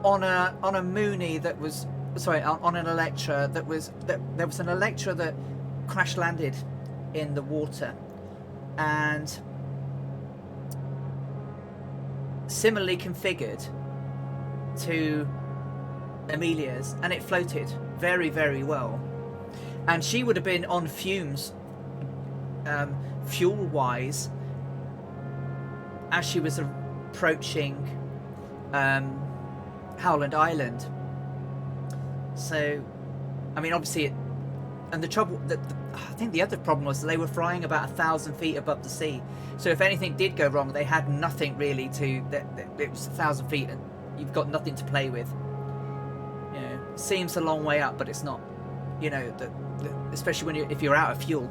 on a Mooney that was, sorry, on an Electra that was, there was an Electra that crash landed in the water, and similarly configured to Amelia's, and it floated very, very well, and she would have been on fumes fuel wise as she was approaching Howland Island. So I mean, obviously and the trouble that I think the other problem was they were flying about 1,000 feet above the sea, so if anything did go wrong, they had nothing really to, it was 1,000 feet and you've got nothing to play with. You know, seems a long way up, but it's not, you know, especially when if you're out of fuel.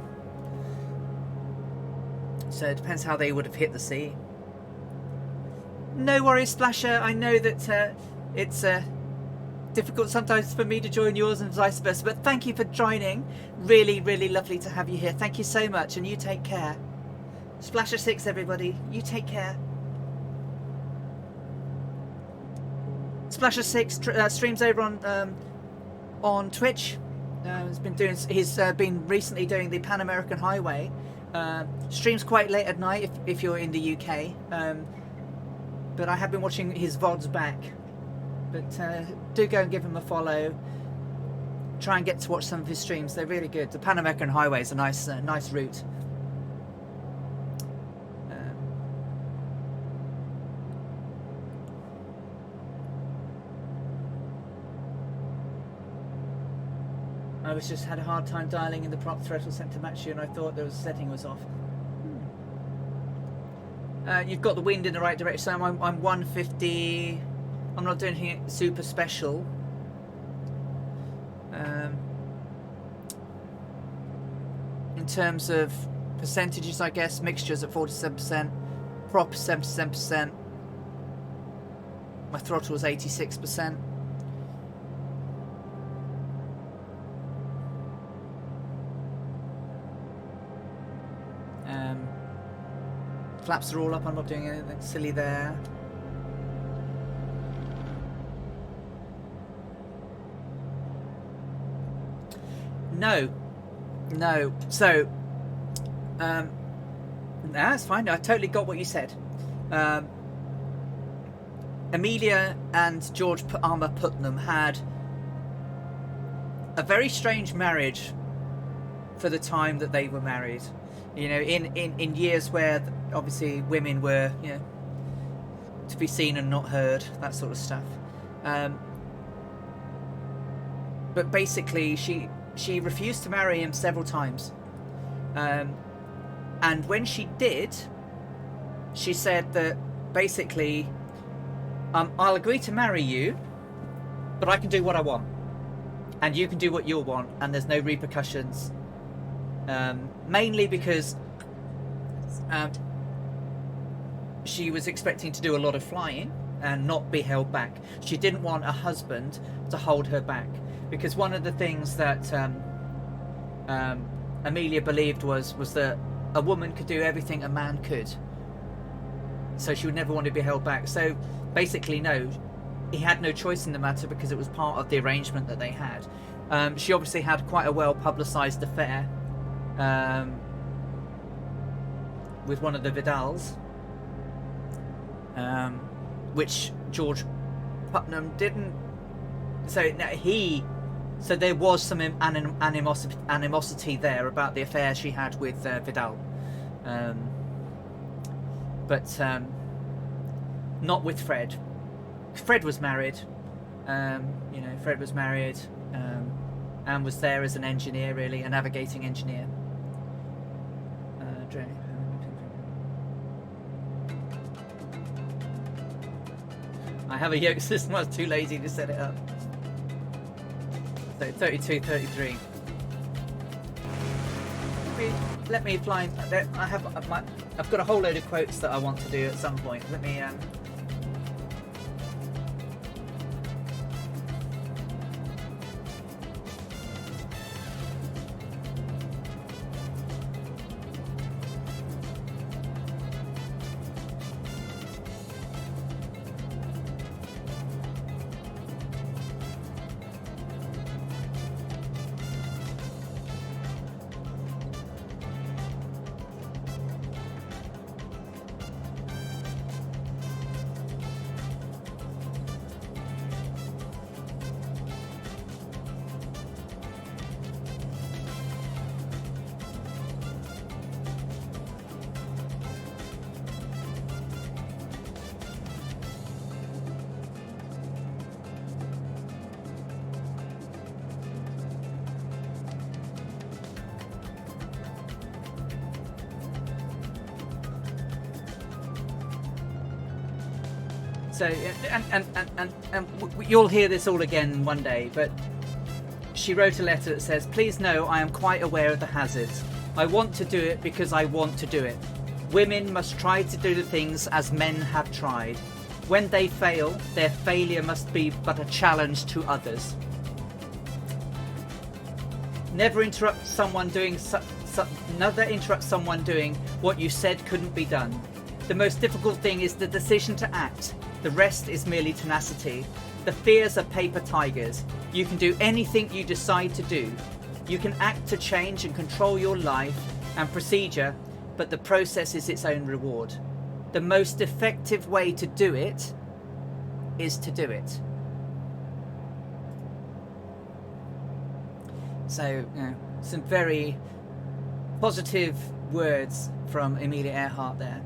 So it depends how they would have hit the sea. No worries, Splasher. I know that it's difficult sometimes for me to join yours and vice versa, but thank you for joining. Really, really lovely to have you here. Thank you so much, and you take care. Splasher 6, everybody. You take care. Splasher 6 streams over on Twitch. He's been recently doing the Pan American Highway. Streams quite late at night if you're in the UK. But I have been watching his VODs back. But do go and give him a follow. Try and get to watch some of his streams. They're really good. The Pan American Highway is a nice route. I just had a hard time dialing in the prop throttle set to match you, and I thought the setting was off. You've got the wind in the right direction. So I'm 150. I'm not doing anything super special. In terms of percentages, I guess mixtures at 47%, prop 77%. My throttle was 86%. Flaps are all up. I'm not doing anything silly there. No. So, that's fine. I totally got what you said. Amelia and George Armour Putnam had a very strange marriage for the time that they were married. You know, in years where obviously women were, you know, to be seen and not heard, that sort of stuff. But basically, she refused to marry him several times. And when she did, she said that basically, I'll agree to marry you, but I can do what I want, and you can do what you want, and there's no repercussions. Mainly because she was expecting to do a lot of flying and not be held back. She didn't want a husband to hold her back, because one of the things that Amelia believed was that a woman could do everything a man could, so she would never want to be held back. So basically, no, he had no choice in the matter, because it was part of the arrangement that they had. She obviously had quite a well publicised affair with one of the Vidals, which George Putnam didn't. So there was some animosity there about the affair she had with Vidal, but not with Fred. Fred was married. You know, Fred was married and was there as an engineer, really, a navigating engineer. I have a yoke system. I was too lazy to set it up. So 32, 33. Let me fly. I've got a whole load of quotes that I want to do at some point. Let me. So, you'll hear this all again one day, but she wrote a letter that says, "Please know I am quite aware of the hazards. I want to do it because I want to do it. Women must try to do the things as men have tried. When they fail, their failure must be but a challenge to others. Never interrupt someone doing what you said couldn't be done. The most difficult thing is the decision to act. The rest is merely tenacity. The fears are paper tigers. You can do anything you decide to do. You can act to change and control your life and procedure, but the process is its own reward. The most effective way to do it is to do it." So, some very positive words from Amelia Earhart there.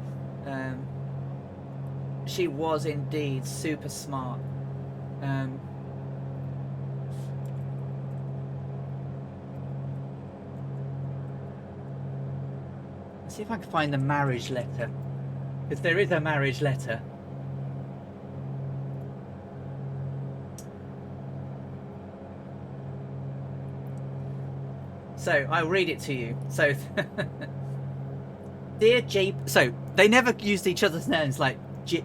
She was indeed super smart. Let's see if I can find the marriage letter, because there is a marriage letter. So I'll read it to you. So, dear G. So they never used each other's names. Like,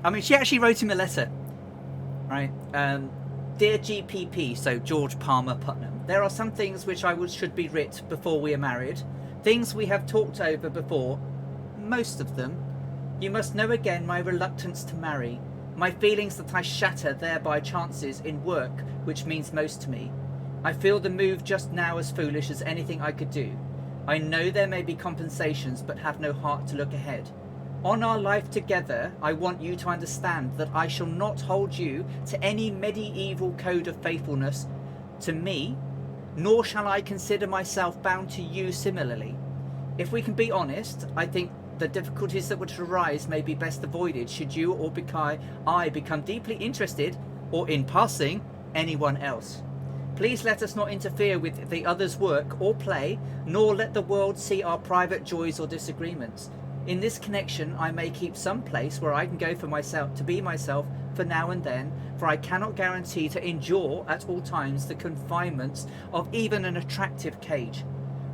I mean, she actually wrote him a letter, right? Dear GPP. So George Palmer Putnam. There are some things which should be writ before we are married. Things we have talked over before. Most of them. You must know again my reluctance to marry. My feelings that I shatter thereby chances in work which means most to me. I feel the move just now as foolish as anything I could do. I know there may be compensations, but have no heart to look ahead. On our life together, I want you to understand that I shall not hold you to any medieval code of faithfulness to me, nor shall I consider myself bound to you similarly. If we can be honest, I think the difficulties that would arise may be best avoided should you or I become deeply interested, or in passing, anyone else. Please let us not interfere with the other's work or play, nor let the world see our private joys or disagreements. In this connection, I may keep some place where I can go for myself, to be myself for now and then, for I cannot guarantee to endure at all times the confinements of even an attractive cage.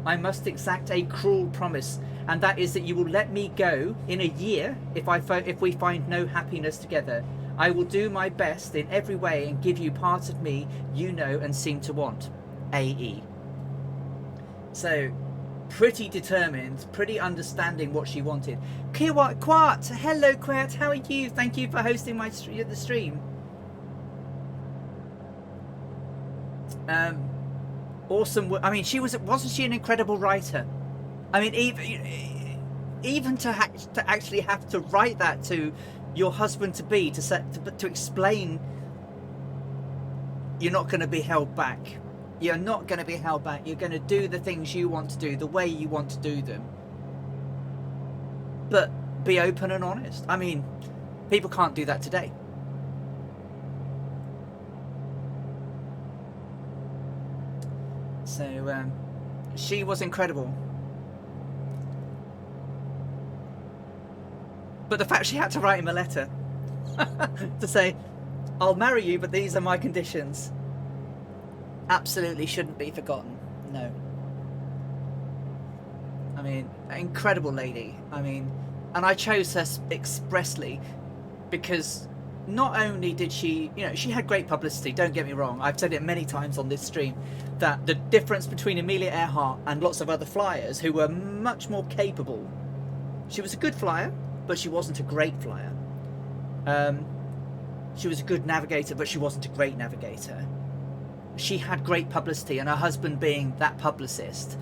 I must exact a cruel promise, and that is that you will let me go in a year if we find no happiness together. I will do my best in every way and give you part of me you know and seem to want. A.E. So, pretty determined, pretty understanding what she wanted. Quart, hello Quart, how are you? Thank you for hosting the stream. Awesome. I mean, wasn't she an incredible writer? I mean, even to actually have to write that to your husband to be to explain you're not going to be held back. You're not going to be held back. You're going to do the things you want to do the way you want to do them. But be open and honest. I mean, people can't do that today. So she was incredible. But the fact she had to write him a letter to say, I'll marry you, but these are my conditions, absolutely shouldn't be forgotten. No. I mean, incredible lady. I mean, and I chose her expressly because not only did she, she had great publicity, don't get me wrong. I've said it many times on this stream that the difference between Amelia Earhart and lots of other flyers who were much more capable. She was a good flyer, but she wasn't a great flyer. She was a good navigator, but she wasn't a great navigator. She had great publicity, and her husband being that publicist,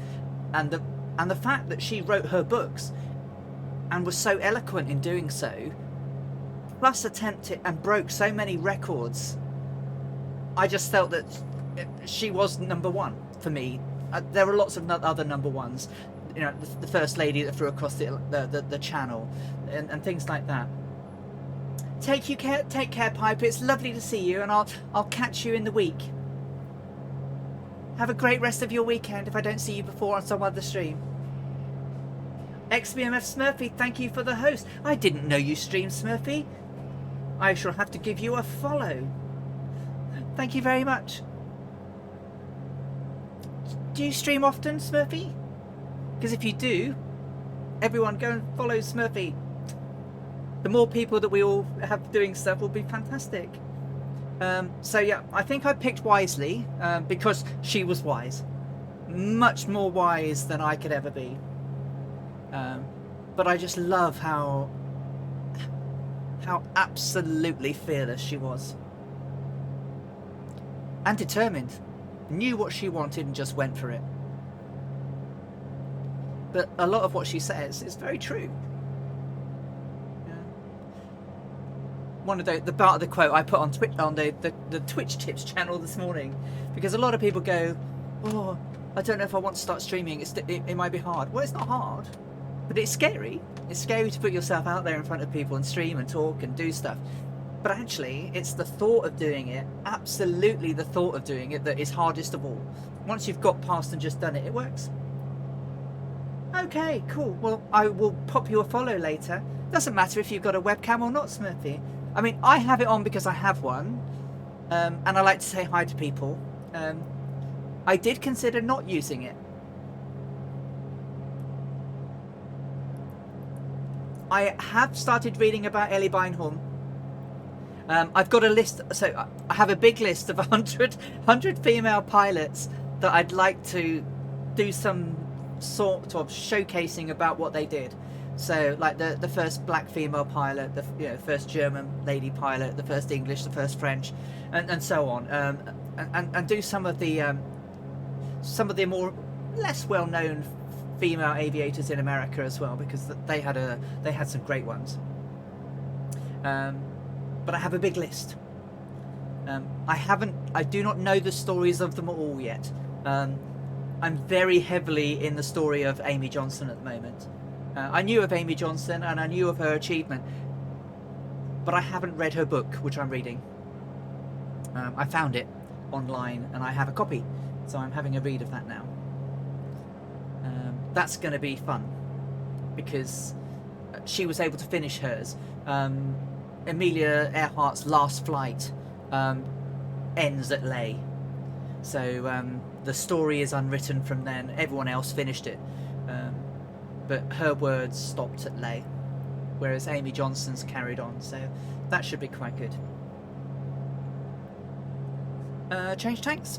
and the fact that she wrote her books and was so eloquent in doing so, plus attempted and broke so many records. I just felt that she was number one for me. There were lots of other number ones. The first lady that flew across the channel and things like that. Take care, Piper. It's lovely to see you, and I'll catch you in the week. Have a great rest of your weekend if I don't see you before on some other stream. XBMF Smurfy, thank you for the host. I didn't know you streamed, Smurfy. I shall have to give you a follow. Thank you very much. Do you stream often, Smurfy? Because if you do, everyone go and follow Smurfy. The more people that we all have doing stuff will be fantastic. So yeah, I think I picked wisely because she was wise. Much more wise than I could ever be. But I just love how absolutely fearless she was. And determined. Knew what she wanted and just went for it. But a lot of what she says is very true. Yeah. One of the part of the quote I put on Twitch, on the Twitch Tips channel this morning, because a lot of people go, oh, I don't know if I want to start streaming. It might be hard. Well, it's not hard, but it's scary. It's scary to put yourself out there in front of people and stream and talk and do stuff. But actually, it's the thought of doing it, absolutely the thought of doing it, that is hardest of all. Once you've got past and just done it, it works. Okay, cool. Well, I will pop you a follow later. Doesn't matter if you've got a webcam or not, Smurfy. I mean, I have it on because I have one, and I like to say hi to people. I did consider not using it. I have started reading about Ellie Beinholm. I've got a list, so I have a big list of 100 female pilots that I'd like to do some sort of showcasing about what they did. So like the first black female pilot, the first German lady pilot, the first English, the first French, and so on, and do some of the more less well known female aviators in America as well, because they had some great ones. But I have a big list. I do not know the stories of them all yet. I'm very heavily in the story of Amy Johnson at the moment. I knew of Amy Johnson and I knew of her achievement, but I haven't read her book, which I'm reading. I found it online and I have a copy, so I'm having a read of that now. That's going to be fun because she was able to finish hers. Amelia Earhart's last flight ends at Ley, so the story is unwritten from then. Everyone else finished it, but her words stopped at Ley, whereas Amy Johnson's carried on, so that should be quite good. Change tanks.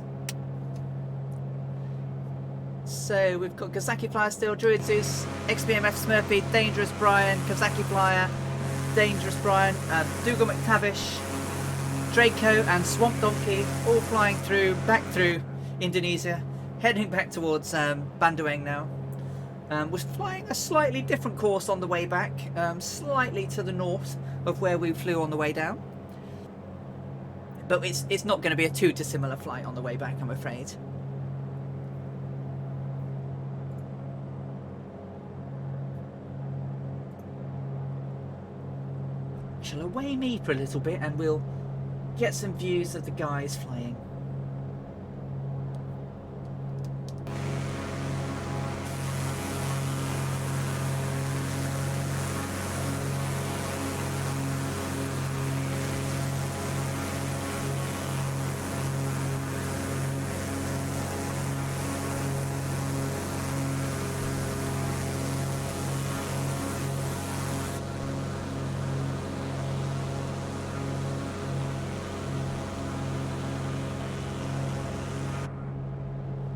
So we've got Kazaki Flyer still, Druid Zeus, XBMF Smurfy, Dangerous Brian, Kazaki Flyer, Dangerous Brian, Dougal McTavish, Draco and Swamp Donkey, all flying back through Indonesia, heading back towards Bandoeng now. We're flying a slightly different course on the way back, slightly to the north of where we flew on the way down. But it's not going to be a too dissimilar flight on the way back, I'm afraid. Shall away me for a little bit and we'll get some views of the guys flying.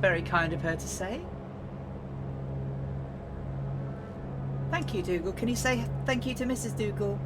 Very kind of her to say. Thank you, Dougal. Can you say thank you to Mrs. Dougal?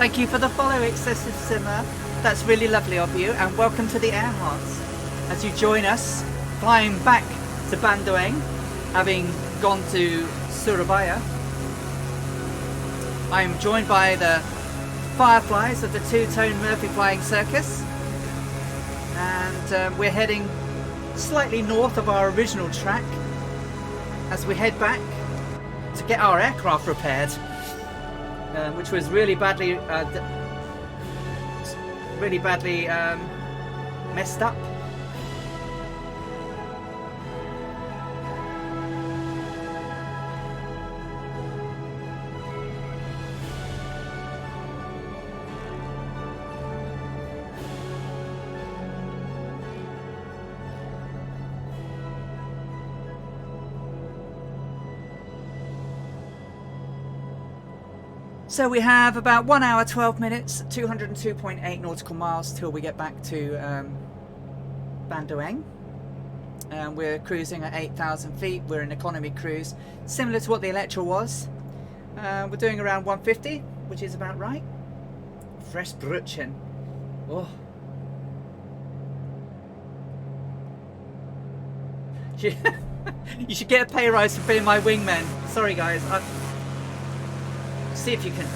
Thank you for the follow, Excessive Simmer. That's really lovely of you, and welcome to the Earharts. As you join us, flying back to Bandoeng, having gone to Soerabaya, I am joined by the Fireflies of the Two-Tone Murphy Flying Circus, and we're heading slightly north of our original track as we head back to get our aircraft repaired, which was really badly messed up. So we have about 1 hour 12 minutes, 202.8 nautical miles till we get back to Bandoeng. We're cruising at 8,000 feet. We're an economy cruise, similar to what the Electra was. We're doing around 150, which is about right. Fresh Brötchen. Oh. You should get a pay rise for being my wingman. Sorry guys. See if you can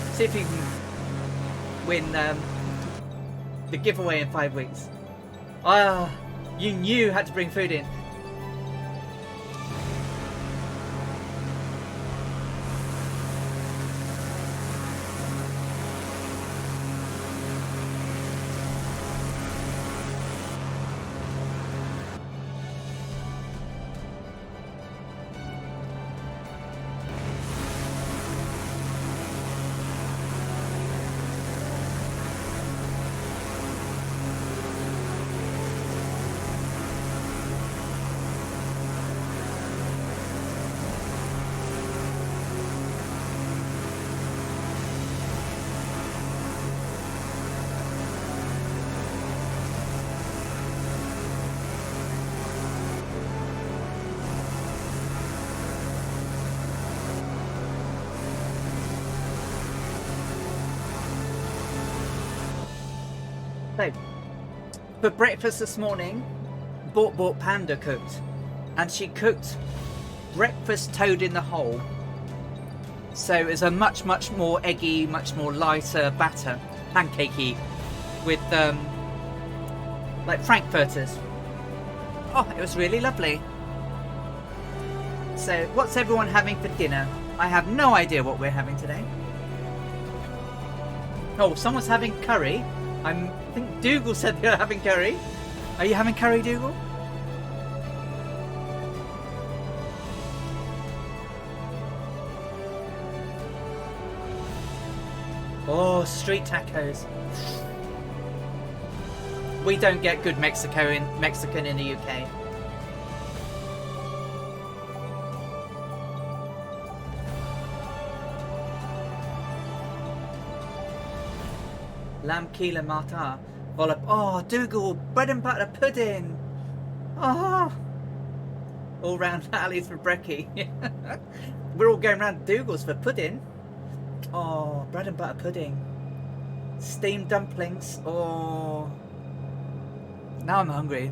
win the giveaway in 5 weeks. Ah, you knew you had to bring food in. So, for breakfast this morning, bought Panda cooked, and she cooked breakfast toad in the hole. So it's a much more eggy, much more lighter batter, pancakey, with like frankfurters. Oh, it was really lovely. So, what's everyone having for dinner? I have no idea what we're having today. Oh, someone's having curry. I think Dougal said they're having curry. Are you having curry, Dougal? Oh, street tacos. We don't get good Mexican in the UK. Lamb kila mata. Oh, Dougal, bread and butter pudding. Oh, all round alleys for brekkie. We're all going round Dougal's for pudding. Oh, bread and butter pudding. Steamed dumplings. Oh, now I'm hungry.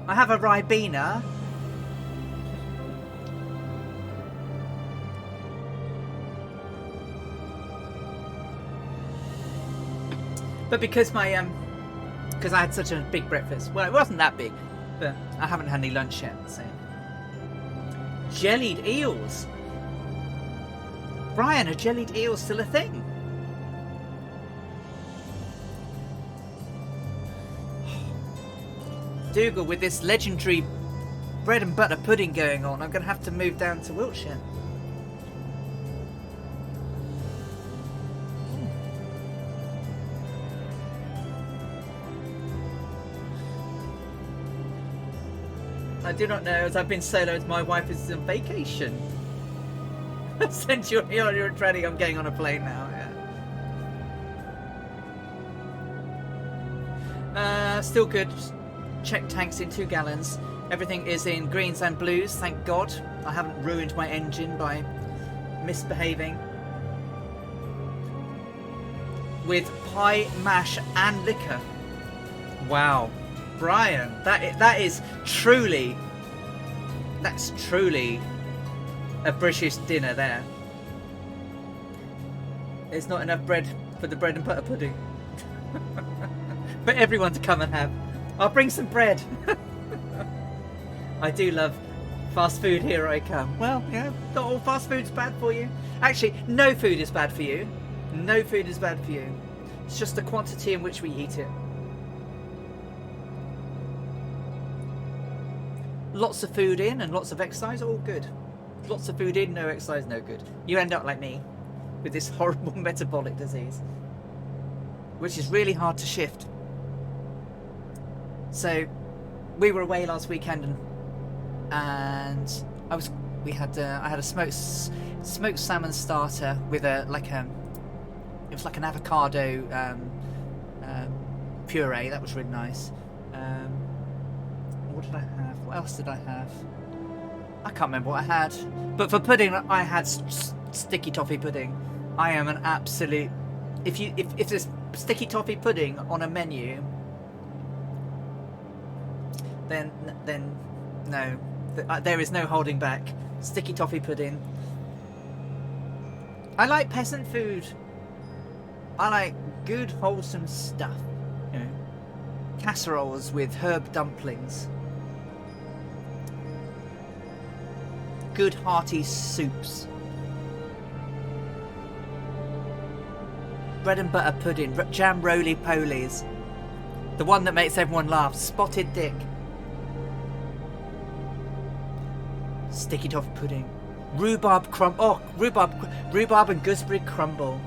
I have a Ribena. But because I had such a big breakfast, well, it wasn't that big, but I haven't had any lunch yet. So, jellied eels. Brian, are jellied eels still a thing? Dougal, with this legendary bread and butter pudding going on, I'm going to have to move down to Wiltshire. I do not know, as I've been soloed, my wife is on vacation. Since you're dreading, I'm getting on a plane now, yeah. Still good. Check tanks in 2 gallons. Everything is in greens and blues, thank God. I haven't ruined my engine by misbehaving. with pie, mash, and liquor. Wow, Brian, that's truly a British dinner there. There's not enough bread for the bread and butter pudding. For everyone to come and have. I'll bring some bread. I do love fast food, here I come. Well, yeah, not all fast food's bad for you. Actually, no food is bad for you. No food is bad for you. It's just the quantity in which we eat it. Lots of food in and lots of exercise, all good. Lots of food in, no exercise, no good. You end up like me, with this horrible metabolic disease, which is really hard to shift. So, we were away last weekend, and I had a smoked salmon starter with it was like an avocado puree. That was really nice. What did I have? What else did I have? I can't remember what I had. But for pudding, I had sticky toffee pudding. I am an absolute. If there's sticky toffee pudding on a menu, then no, there is no holding back. Sticky toffee pudding. I like peasant food. I like good wholesome stuff. You know, casseroles with herb dumplings. Good hearty soups. Bread and butter pudding, jam roly-polies. The one that makes everyone laugh, spotted dick. Sticky toffee pudding. Rhubarb rhubarb and gooseberry crumble.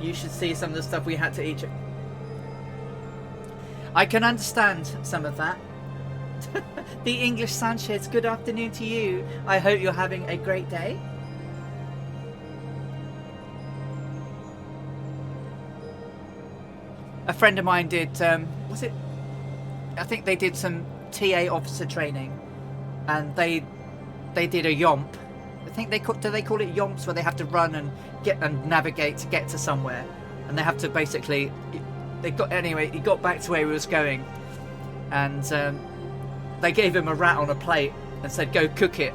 You should see some of the stuff we had to eat. I can understand some of that. The English Sanchez, good afternoon to you. I hope you're having a great day. A friend of mine did, I think they did some TA officer training, and they did a yomp. I think do they call it yomps, where they have to run and navigate to get to somewhere, and they have to basically, he got back to where he was going, and they gave him a rat on a plate and said, go cook it.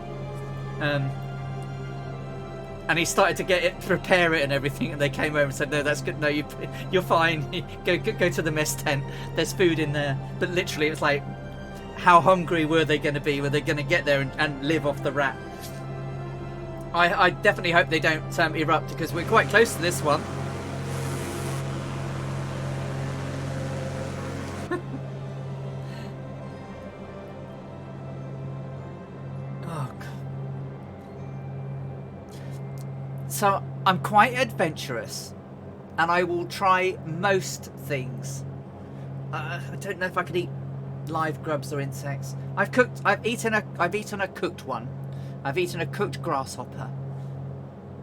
And he started to prepare it and everything, and they came over and said, no, that's good, no, you're fine, go to the mess tent, there's food in there. But literally, it was like, how hungry were they going to be? Were they going to get there and live off the rat? I definitely hope they don't erupt, because we're quite close to this one. So I'm quite adventurous, and I will try most things. I don't know if I could eat live grubs or insects. I've eaten a cooked one. I've eaten a cooked grasshopper.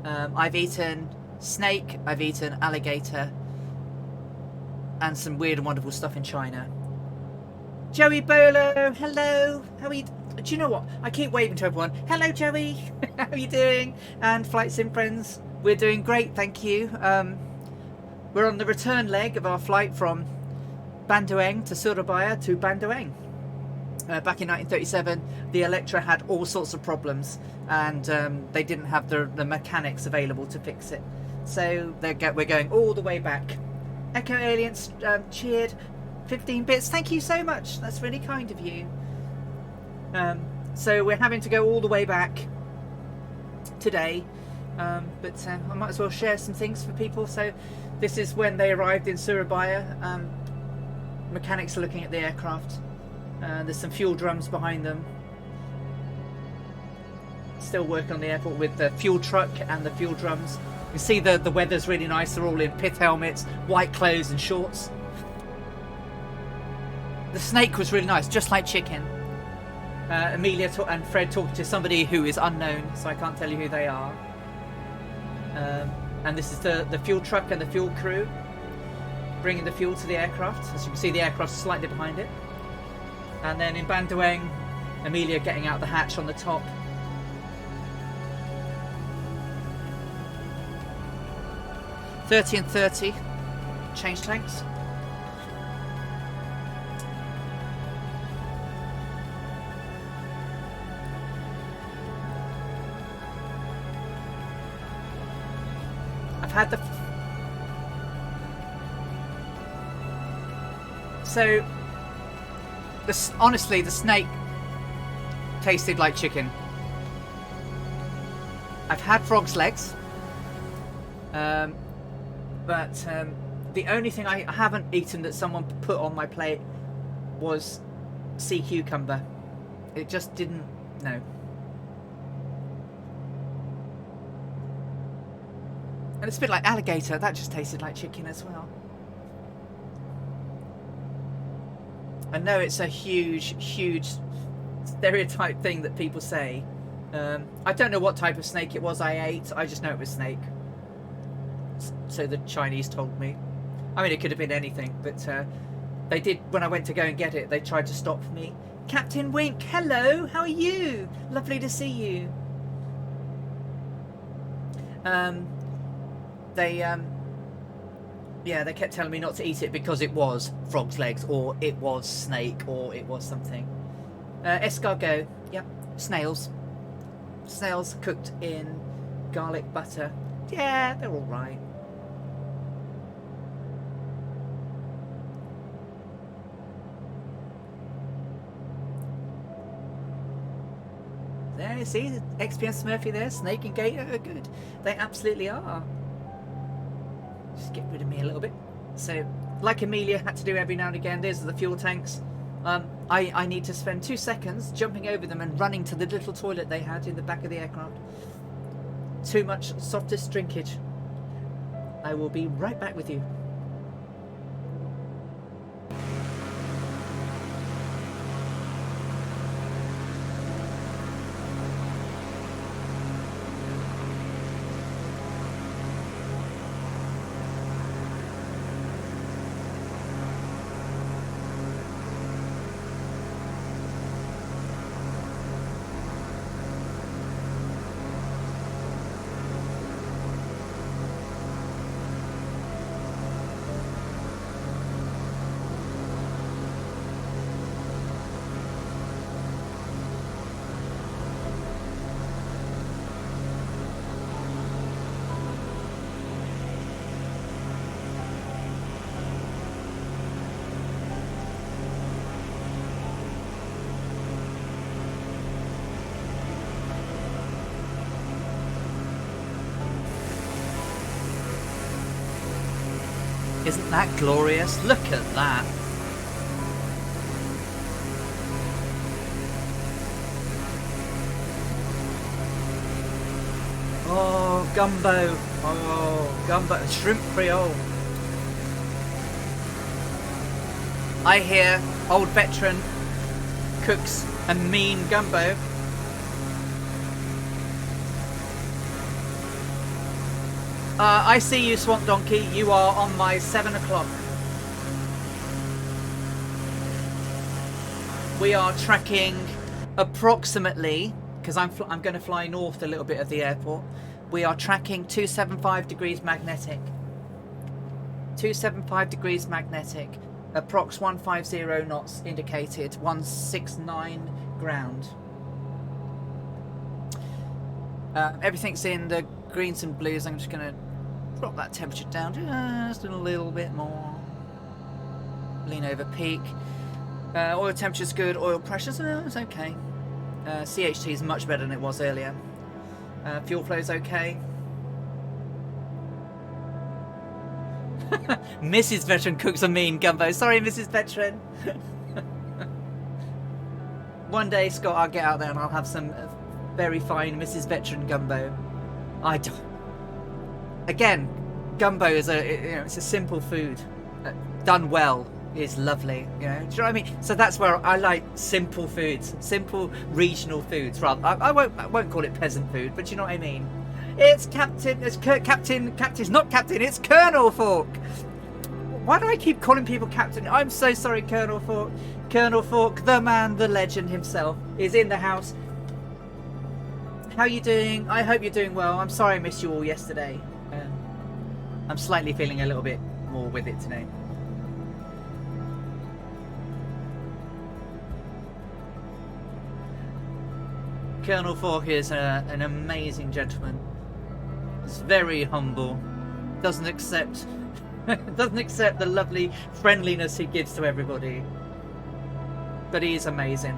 I've eaten snake. I've eaten alligator, and some weird and wonderful stuff in China. Joey Bolo, hello. How are you? Do you know what? I keep waving to everyone. Hello, Joey. How are you doing? And Flight Sim friends, we're doing great, thank you. We're on the return leg of our flight from Bandoeng to Soerabaya to Bandoeng. Back in 1937, the Electra had all sorts of problems, and they didn't have the mechanics available to fix it. So we're going all the way back. Echo Aliens cheered. 15 bits. Thank you so much. That's really kind of you. So we're having to go all the way back today, but I might as well share some things for people. So this is when they arrived in Soerabaya. Mechanics are looking at the aircraft. There's some fuel drums behind them. Still working on the airport with the fuel truck and the fuel drums. You see the weather's really nice. They're all in pith helmets, white clothes and shorts. The snake was really nice, just like chicken. Amelia and Fred talking to somebody who is unknown, so I can't tell you who they are. And this is the fuel truck and the fuel crew bringing the fuel to the aircraft. As you can see, the aircraft's slightly behind it. And then in Bandoeng, Amelia getting out the hatch on the top. 30 and 30 change tanks. I've had the... So, honestly, the snake tasted like chicken. I've had frog's legs, but the only thing I haven't eaten that someone put on my plate was sea cucumber. It just didn't, no. And it's a bit like alligator, that just tasted like chicken as well. I know it's a huge stereotype thing that people say. I don't know what type of snake it was I ate, I just know it was snake. So the Chinese told me. I mean, it could have been anything, but they did, when I went to go and get it, they tried to stop me. Captain Wink, hello, how are you? Lovely to see you. Yeah, they kept telling me not to eat it because it was frog's legs, or it was snake, or it was something. Escargot, yep, snails. Snails cooked in garlic butter. Yeah, they're all right. There, you see, XPS Smurfy there, snake and gator are good. They absolutely are. Just get rid of me a little bit. So, like Amelia had to do every now and again, there's the fuel tanks. I need to spend 2 seconds jumping over them and running to the little toilet they had in the back of the aircraft. Too much softest drinkage. I will be right back with you. Isn't that glorious? Look at that. Oh, gumbo. Oh, gumbo. Shrimp Creole. I hear old veteran cooks a mean gumbo. I see you, Swamp Donkey. You are on my 7 o'clock. We are tracking approximately, because I'm going to fly north a little bit of the airport. We are tracking 275 degrees magnetic. 275 degrees magnetic. Approx 150 knots indicated. 169 ground. Everything's in the greens and blues. I'm just going to drop that temperature down just a little bit more. Lean over peak. Oil temperature's good. Oil pressure's it's okay. CHT is much better than it was earlier. Fuel flow's okay. Mrs. Veteran cooks a mean gumbo. Sorry, Mrs. Veteran. One day, Scott, I'll get out there and I'll have some very fine Mrs. Veteran gumbo. I don't. Again, gumbo is it's a simple food, done well is lovely. Do you know what I mean? So that's where I like simple foods, simple regional foods. Rather, I won't call it peasant food, but you know what I mean. It's Captain. It's Captain. Captain's not Captain. It's Colonel Fork. Why do I keep calling people Captain? I'm so sorry, Colonel Fork. Colonel Fork, the man, the legend himself, is in the house. How are you doing? I hope you're doing well. I'm sorry I missed you all yesterday. I'm slightly feeling a little bit more with it today. Colonel Falk is an amazing gentleman. He's very humble. Doesn't accept the lovely friendliness he gives to everybody. But he is amazing.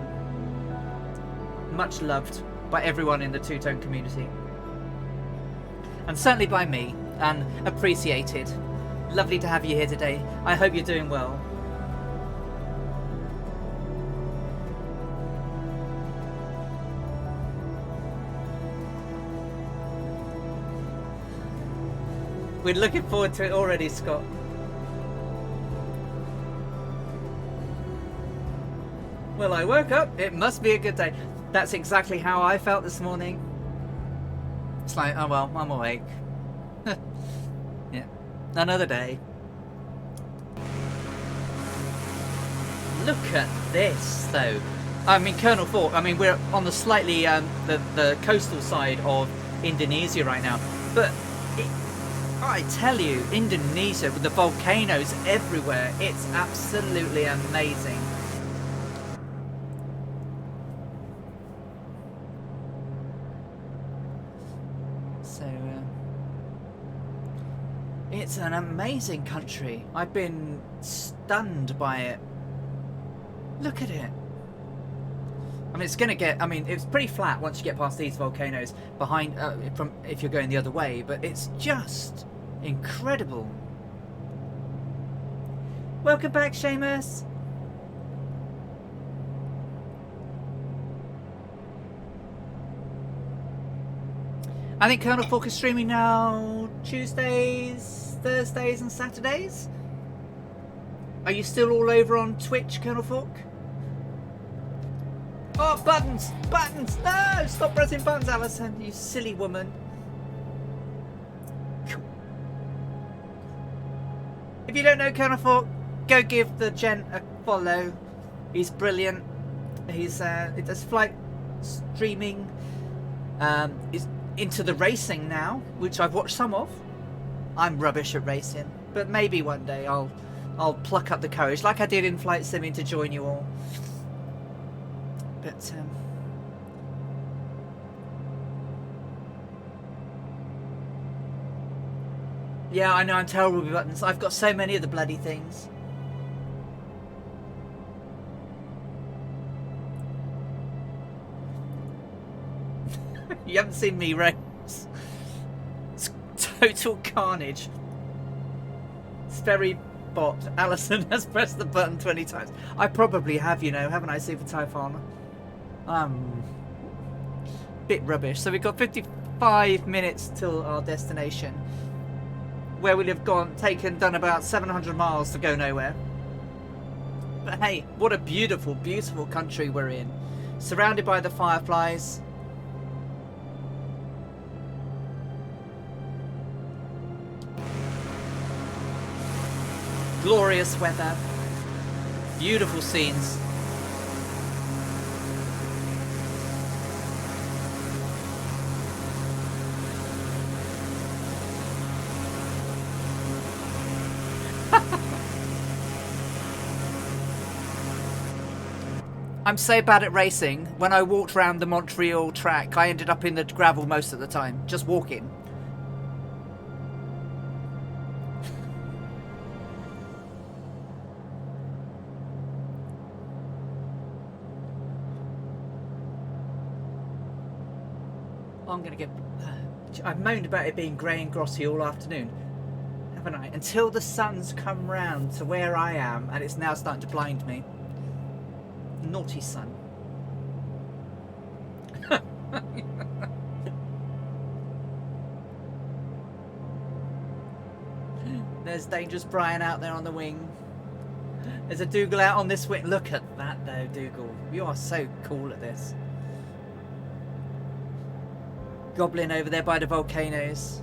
Much loved by everyone in the two-tone community. And certainly by me, and appreciated. Lovely to have you here today. I hope you're doing well. We're looking forward to it already, Scott. Well, I woke up. It must be a good day. That's exactly how I felt this morning. It's like, oh well, I'm awake. Yeah, another day. Look at this, though. I mean, Colonel Falk. I mean, we're on the slightly the coastal side of Indonesia right now, but I tell you, Indonesia with the volcanoes everywhere. It's absolutely amazing. It's an amazing country. I've been stunned by it. Look at it. I mean, it's going to get... I mean, it's pretty flat once you get past these volcanoes behind... from if you're going the other way. But it's just incredible. Welcome back, Seamus. I think Colonel Falk is streaming now Tuesdays, Thursdays and Saturdays. Are you still all over on Twitch, Colonel Falk? Oh, buttons! Buttons! No! Stop pressing buttons, Alison, you silly woman. If you don't know Colonel Falk, go give the gent a follow. He's brilliant. He's it does flight streaming. He's into the racing now, which I've watched some of. I'm rubbish at racing, but maybe one day I'll pluck up the courage, like I did in flight simming, to join you all. But yeah, I know I'm terrible with buttons. I've got so many of the bloody things. You haven't seen me race. It's total carnage. It's very bot. Alison has pressed the button 20 times. I probably have, you know, haven't I, Super Typhon? Bit rubbish. So we've got 55 minutes till our destination, where we'll have done about 700 miles to go nowhere. But hey, what a beautiful, beautiful country we're in. Surrounded by the fireflies. Glorious weather. Beautiful scenes. I'm so bad at racing. When I walked around the Montreal track, I ended up in the gravel most of the time, just walking. I'm going to get... I've moaned about it being grey and grotty all afternoon, haven't I? Until the sun's come round to where I am, and it's now starting to blind me. Naughty sun. There's Dangerous Brian out there on the wing. There's a Dougal out on this wing. Look at that though, Dougal. You are so cool at this. Goblin over there by the volcanoes.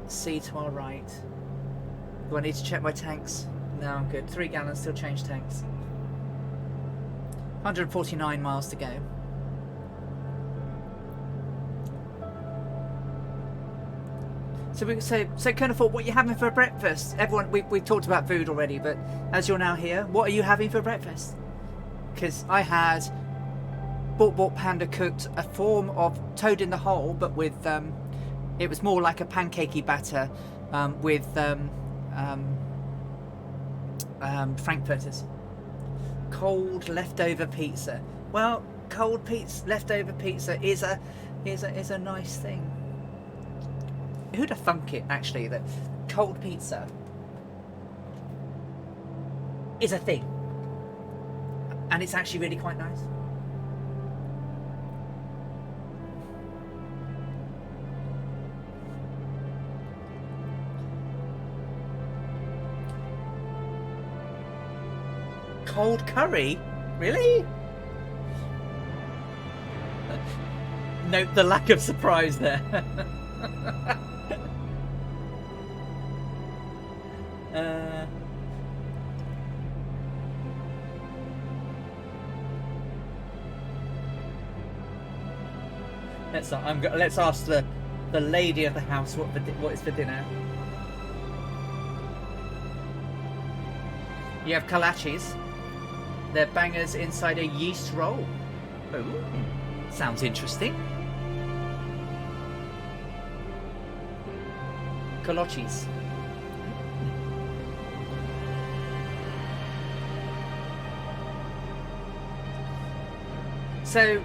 Sea to our right. Do I need to check my tanks? No, I'm good. 3 gallons, still change tanks. 149 miles to go. So kind of thought, what are you having for breakfast? Everyone, we've talked about food already, but as you're now here, what are you having for breakfast? Because I had Bort Panda cooked a form of toad in the hole, but with it was more like a pancakey batter with frankfurters. Cold leftover pizza. Well, cold leftover pizza is a nice thing. Who'd have thunk it, actually, that cold pizza is a thing, and it's actually really quite nice. Cold curry? Really? Note the lack of surprise there. Let's ask the lady of the house what is for dinner. You have kolaches. They're bangers inside a yeast roll. Oh, sounds interesting. Kolaches. So,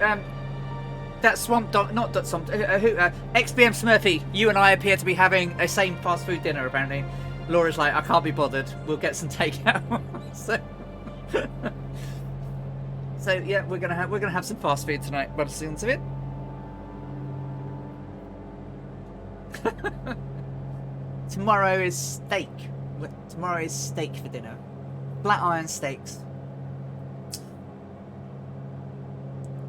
that Swamp Dog, not that Swamp, XBM Smurfy, you and I appear to be having a same fast food dinner, apparently. Laura's like, I can't be bothered. We'll get some takeout. So yeah, we're gonna have some fast food tonight, by the sounds of it. Tomorrow is steak. Tomorrow is steak for dinner. Flat iron steaks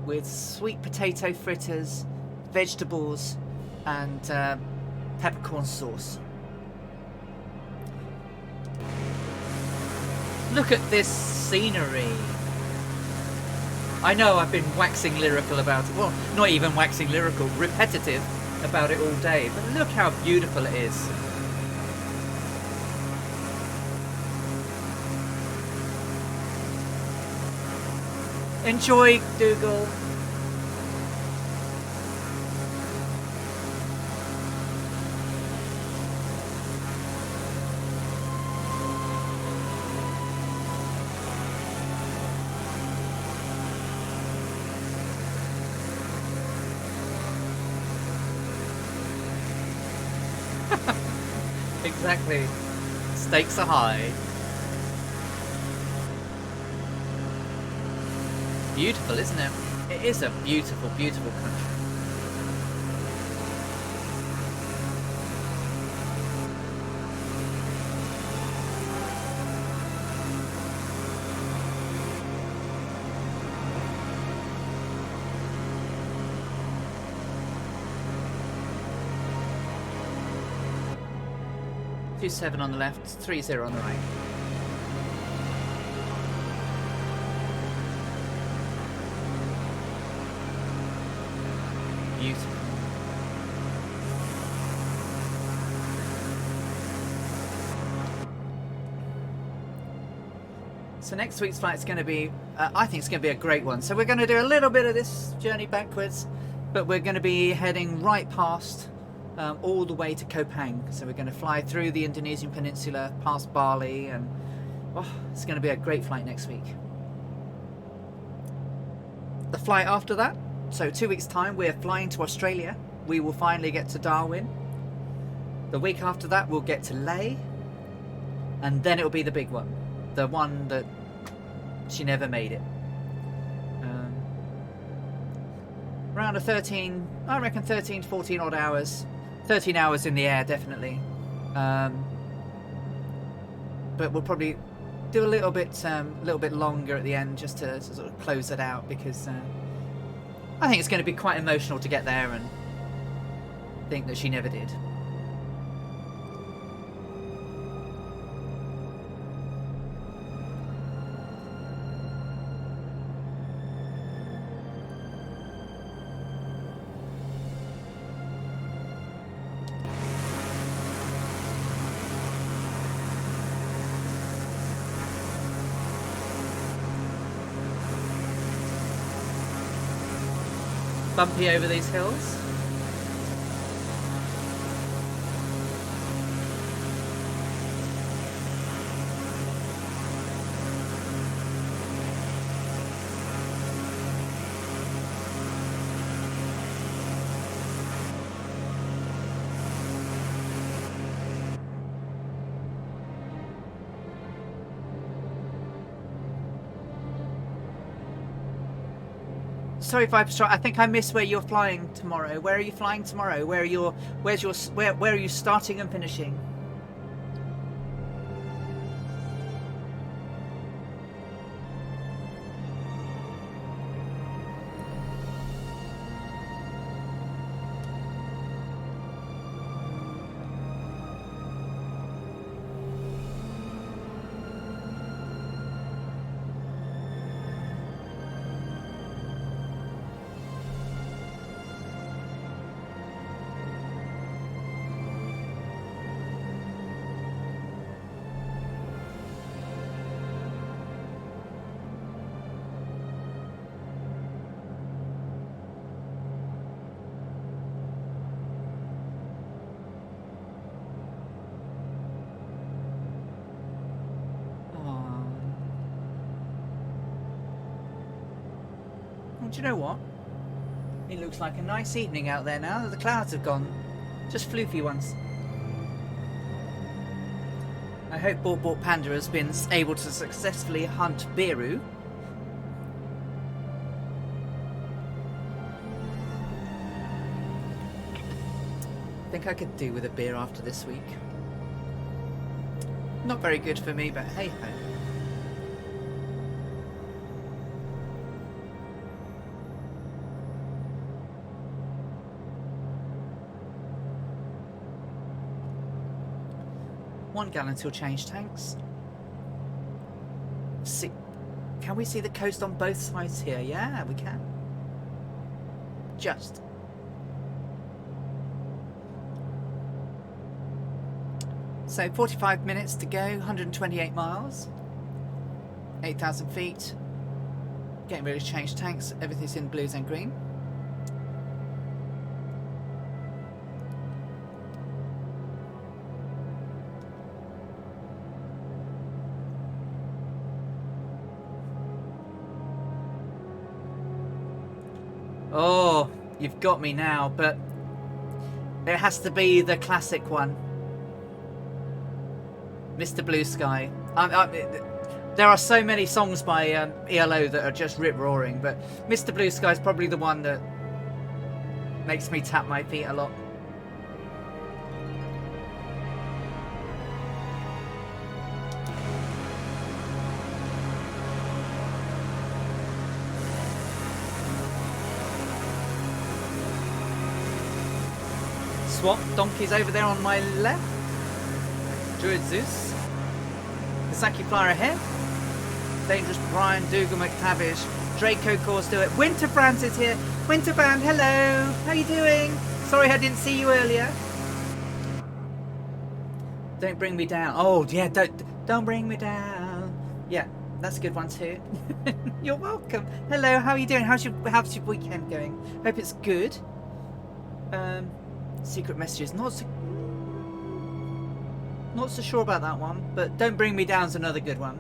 with sweet potato fritters, vegetables, and peppercorn sauce. Look at this scenery. I know I've been waxing lyrical about it. Well, not even waxing lyrical, repetitive about it all day. But look how beautiful it is. Enjoy, Dougal. Exactly. Stakes are high. Beautiful, isn't it? It is a beautiful, beautiful country. Seven on the left, 3-0 on the right. Beautiful. So next week's flight is going to be, I think it's going to be a great one. So we're going to do a little bit of this journey backwards, but we're going to be heading right past all the way to Kopang. So we're going to fly through the Indonesian peninsula, past Bali, and it's going to be a great flight next week. The flight after that, so 2 weeks time, we're flying to Australia. We will finally get to Darwin. The week after that, we'll get to Leh, and then it'll be the big one, the one that she never made it. Around a 13, I reckon 13 to 14 odd hours. 13 hours in the air, definitely. But we'll probably do a little bit longer at the end, just to sort of close it out, because I think it's going to be quite emotional to get there and think that she never did. bumpy over these hills. Sorry if I think I missed where you're flying tomorrow. Where are you flying tomorrow? Where are you starting and finishing? Do you know what? It looks like a nice evening out there now that the clouds have gone. Just floofy ones. I hope Bort Panda has been able to successfully hunt Beru. I think I could do with a beer after this week. Not very good for me, but hey ho. One gallon till change tanks. See, can we see the coast on both sides here? Yeah, we can. Just. So 45 minutes to go, 128 miles, 8,000 feet. Getting ready to change tanks. Everything's in blues and green. Oh, you've got me now, but it has to be the classic one. Mr. Blue Sky. There are so many songs by ELO that are just rip-roaring, but Mr. Blue Sky is probably the one that makes me tap my feet a lot. Swap donkeys over there on my left. Druid Zeus. Kasaki Flyer ahead. Dangerous Brian, Dougal McTavish. Draco Course do it. Winterbrand is here. Winterbrand, hello. How you doing? Sorry I didn't see you earlier. Don't bring me down. Oh yeah, don't bring me down. Yeah, that's a good one too. You're welcome. Hello, how are you doing? How's your weekend going? Hope it's good. Secret messages. Not so sure about that one, but Don't Bring Me Down's another good one.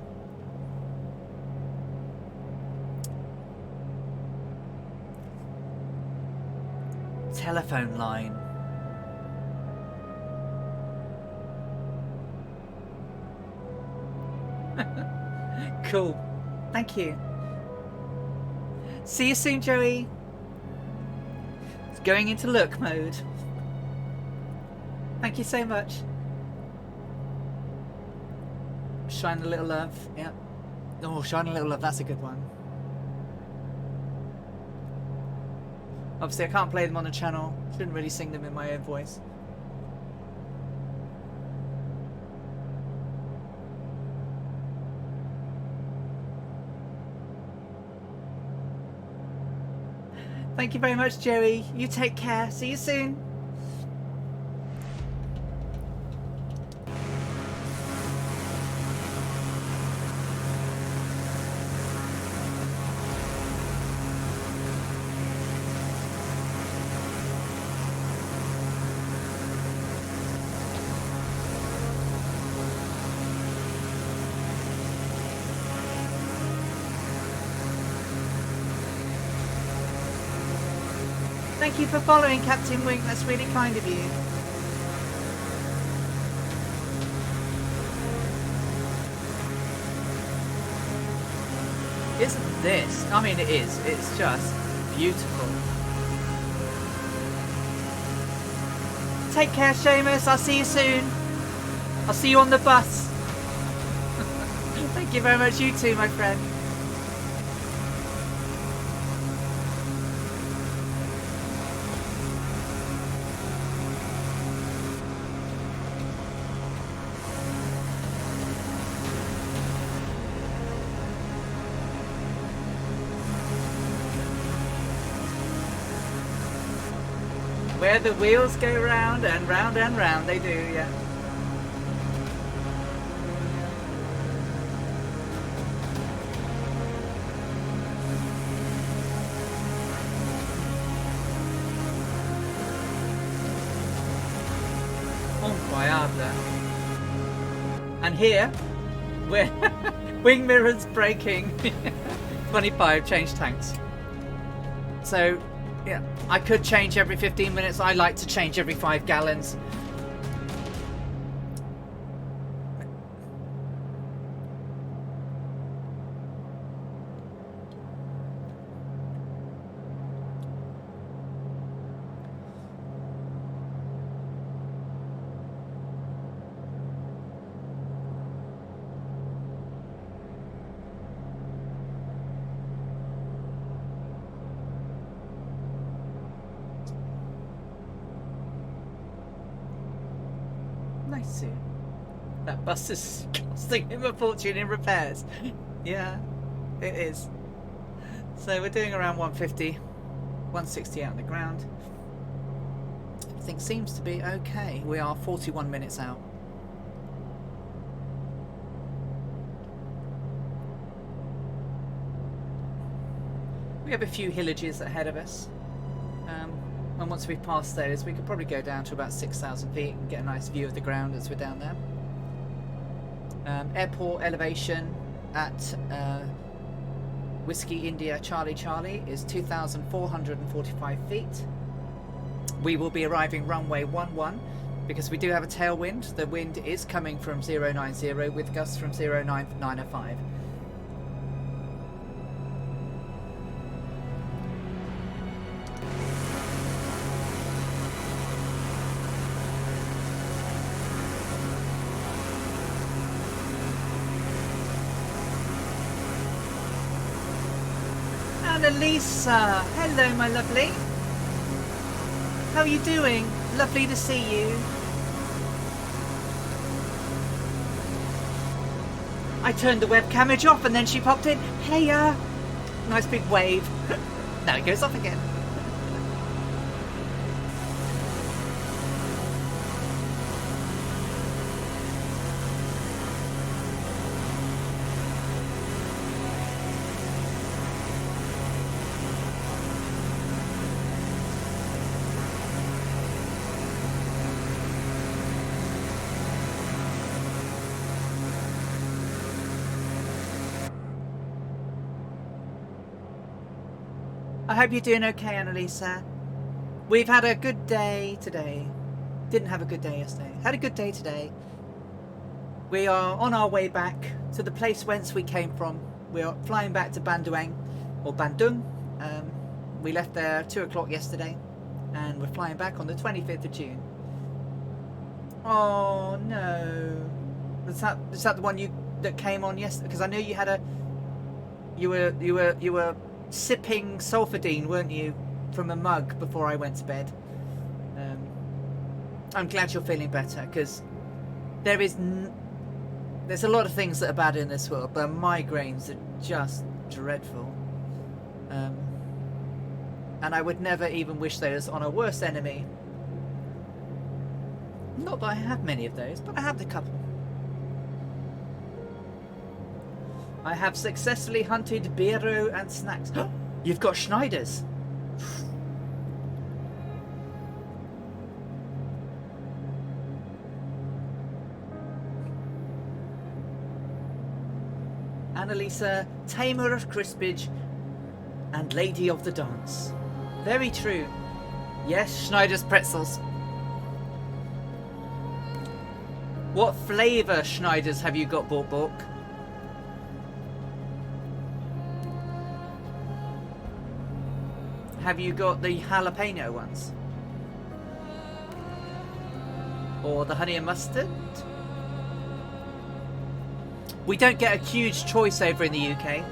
Telephone line. Cool. Thank you. See you soon, Joey. It's going into look mode. Thank you so much. Shine a Little Love. Yeah. Oh, Shine a Little Love. That's a good one. Obviously, I can't play them on the channel. Shouldn't really sing them in my own voice. Thank you very much, Joey. You take care. See you soon. Thank you for following, Captain Wink. That's really kind of you. Isn't this? I mean, it is. It's just beautiful. Take care, Seamus. I'll see you soon. I'll see you on the bus. Thank you very much. You too, my friend. Where the wheels go round and round and round, they do, yeah. Incroyable. And here, we're wing mirrors braking. 25, change tanks. So, yeah, I could change every 15 minutes. I like to change every 5 gallons. Nice. That bus is costing him a fortune in repairs. Yeah, it is. So we're doing around 150, 160 out on the ground. Everything seems to be okay. We are 41 minutes out. We have a few hillages ahead of us. And once we've passed those, we could probably go down to about 6,000 feet and get a nice view of the ground as we're down there. Airport elevation at Whiskey India Charlie Charlie is 2,445 feet. We will be arriving runway 11 because we do have a tailwind. The wind is coming from 090 with gusts from 0905. Annalisa, hello my lovely. How are you doing? Lovely to see you. I turned the webcam image off and then she popped in. Hey, nice big wave. Now it goes off again. I hope you're doing okay, Annalisa. We've had a good day today. Didn't have a good day yesterday. Had a good day today. We are on our way back to the place whence we came from. We are flying back to Bandoeng, or Bandoeng. We left there at 2 o'clock yesterday, and we're flying back on the 25th of June. Oh no! Is that the one that came on yesterday? Because I know you had a. You were sipping sulfadine, weren't you, from a mug before I went to bed. I'm glad you're feeling better, because there's a lot of things that are bad in this world, but migraines are just dreadful. And I would never even wish those on a worst enemy. Not that I have many of those, but I have a couple. I have successfully hunted Biro and snacks. You've got Schneiders. Annalisa, tamer of crispage and lady of the dance. Very true. Yes, Schneider's pretzels. What flavour Schneider's have you got, Bork? Have you got the jalapeno ones? Or the honey and mustard? We don't get a huge choice over in the UK.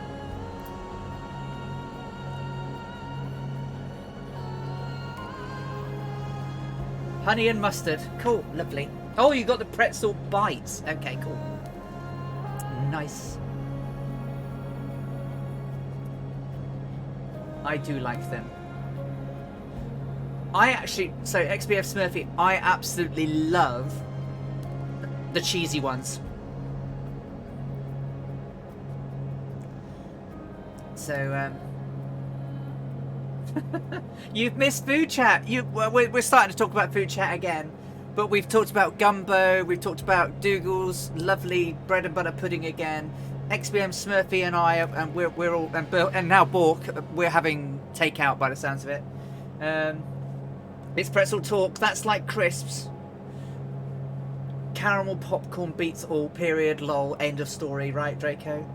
Honey and mustard. Cool, lovely. Oh, you got the pretzel bites. Okay, cool. Nice. I do like them. So XBF Smurfy, I absolutely love the cheesy ones. So, you've missed food chat. We're starting to talk about food chat again, but we've talked about gumbo. We've talked about Dougal's lovely bread and butter pudding again. XBM Smurfy and I, and we're all, and now Bork, we're having takeout by the sounds of it. It's pretzel talk. That's like crisps. Caramel popcorn beats all. Period. Lol. End of story. Right, Draco?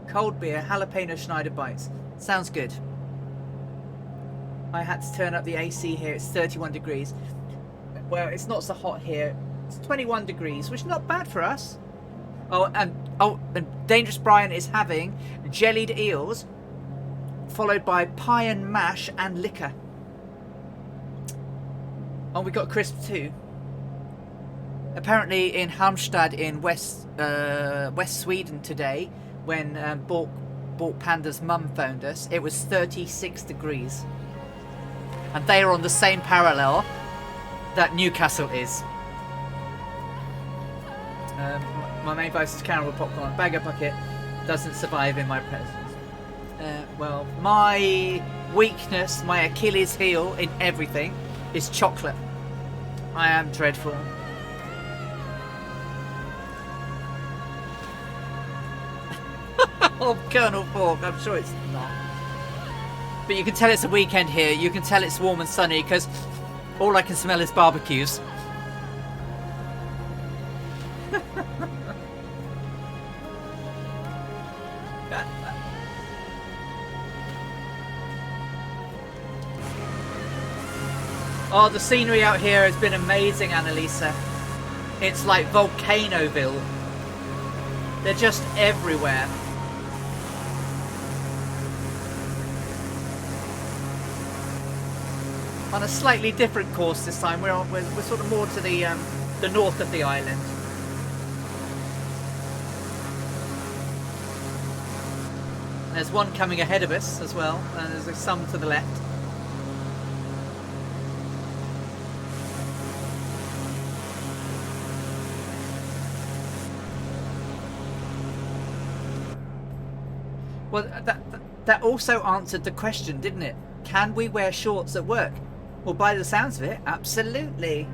Cold beer, jalapeno Schneider bites. Sounds good. I had to turn up the AC here. It's 31 degrees. Well, it's not so hot here. It's 21 degrees, which is not bad for us. And Dangerous Brian is having jellied eels, followed by pie and mash and liquor. Oh, we got crisp too. Apparently in Halmstad in West Sweden today, when Bork Panda's mum phoned us, it was 36 degrees. And they are on the same parallel that Newcastle is. My main vice is caramel popcorn. Bag of bucket doesn't survive in my presence. Well, my weakness, my Achilles heel in everything is chocolate. I am dreadful. Oh, Colonel Fork, I'm sure it's not. But you can tell it's a weekend here. You can tell it's warm and sunny because all I can smell is barbecues. Oh, the scenery out here has been amazing, Annalisa. It's like Volcanoville. They're just everywhere. On a slightly different course this time. We're sort of more to the north of the island. There's one coming ahead of us as well, and there's some to the left. Well, that also answered the question, didn't it? Can we wear shorts at work? Well, by the sounds of it, absolutely.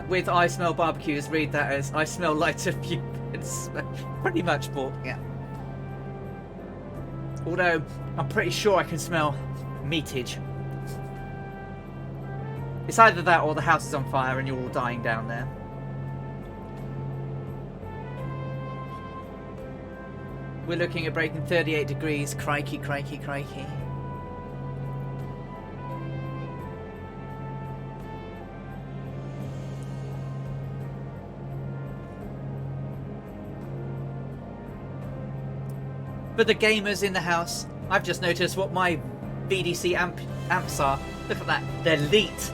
With I smell barbecues, read that as I smell lighter fumigants. Pretty much, Bork, yeah. Although, I'm pretty sure I can smell meatage. It's either that or the house is on fire and you're all dying down there. We're looking at breaking 38 degrees. Crikey, crikey, crikey. For the gamers in the house, I've just noticed what my VDC amps are. Look at that. They're elite.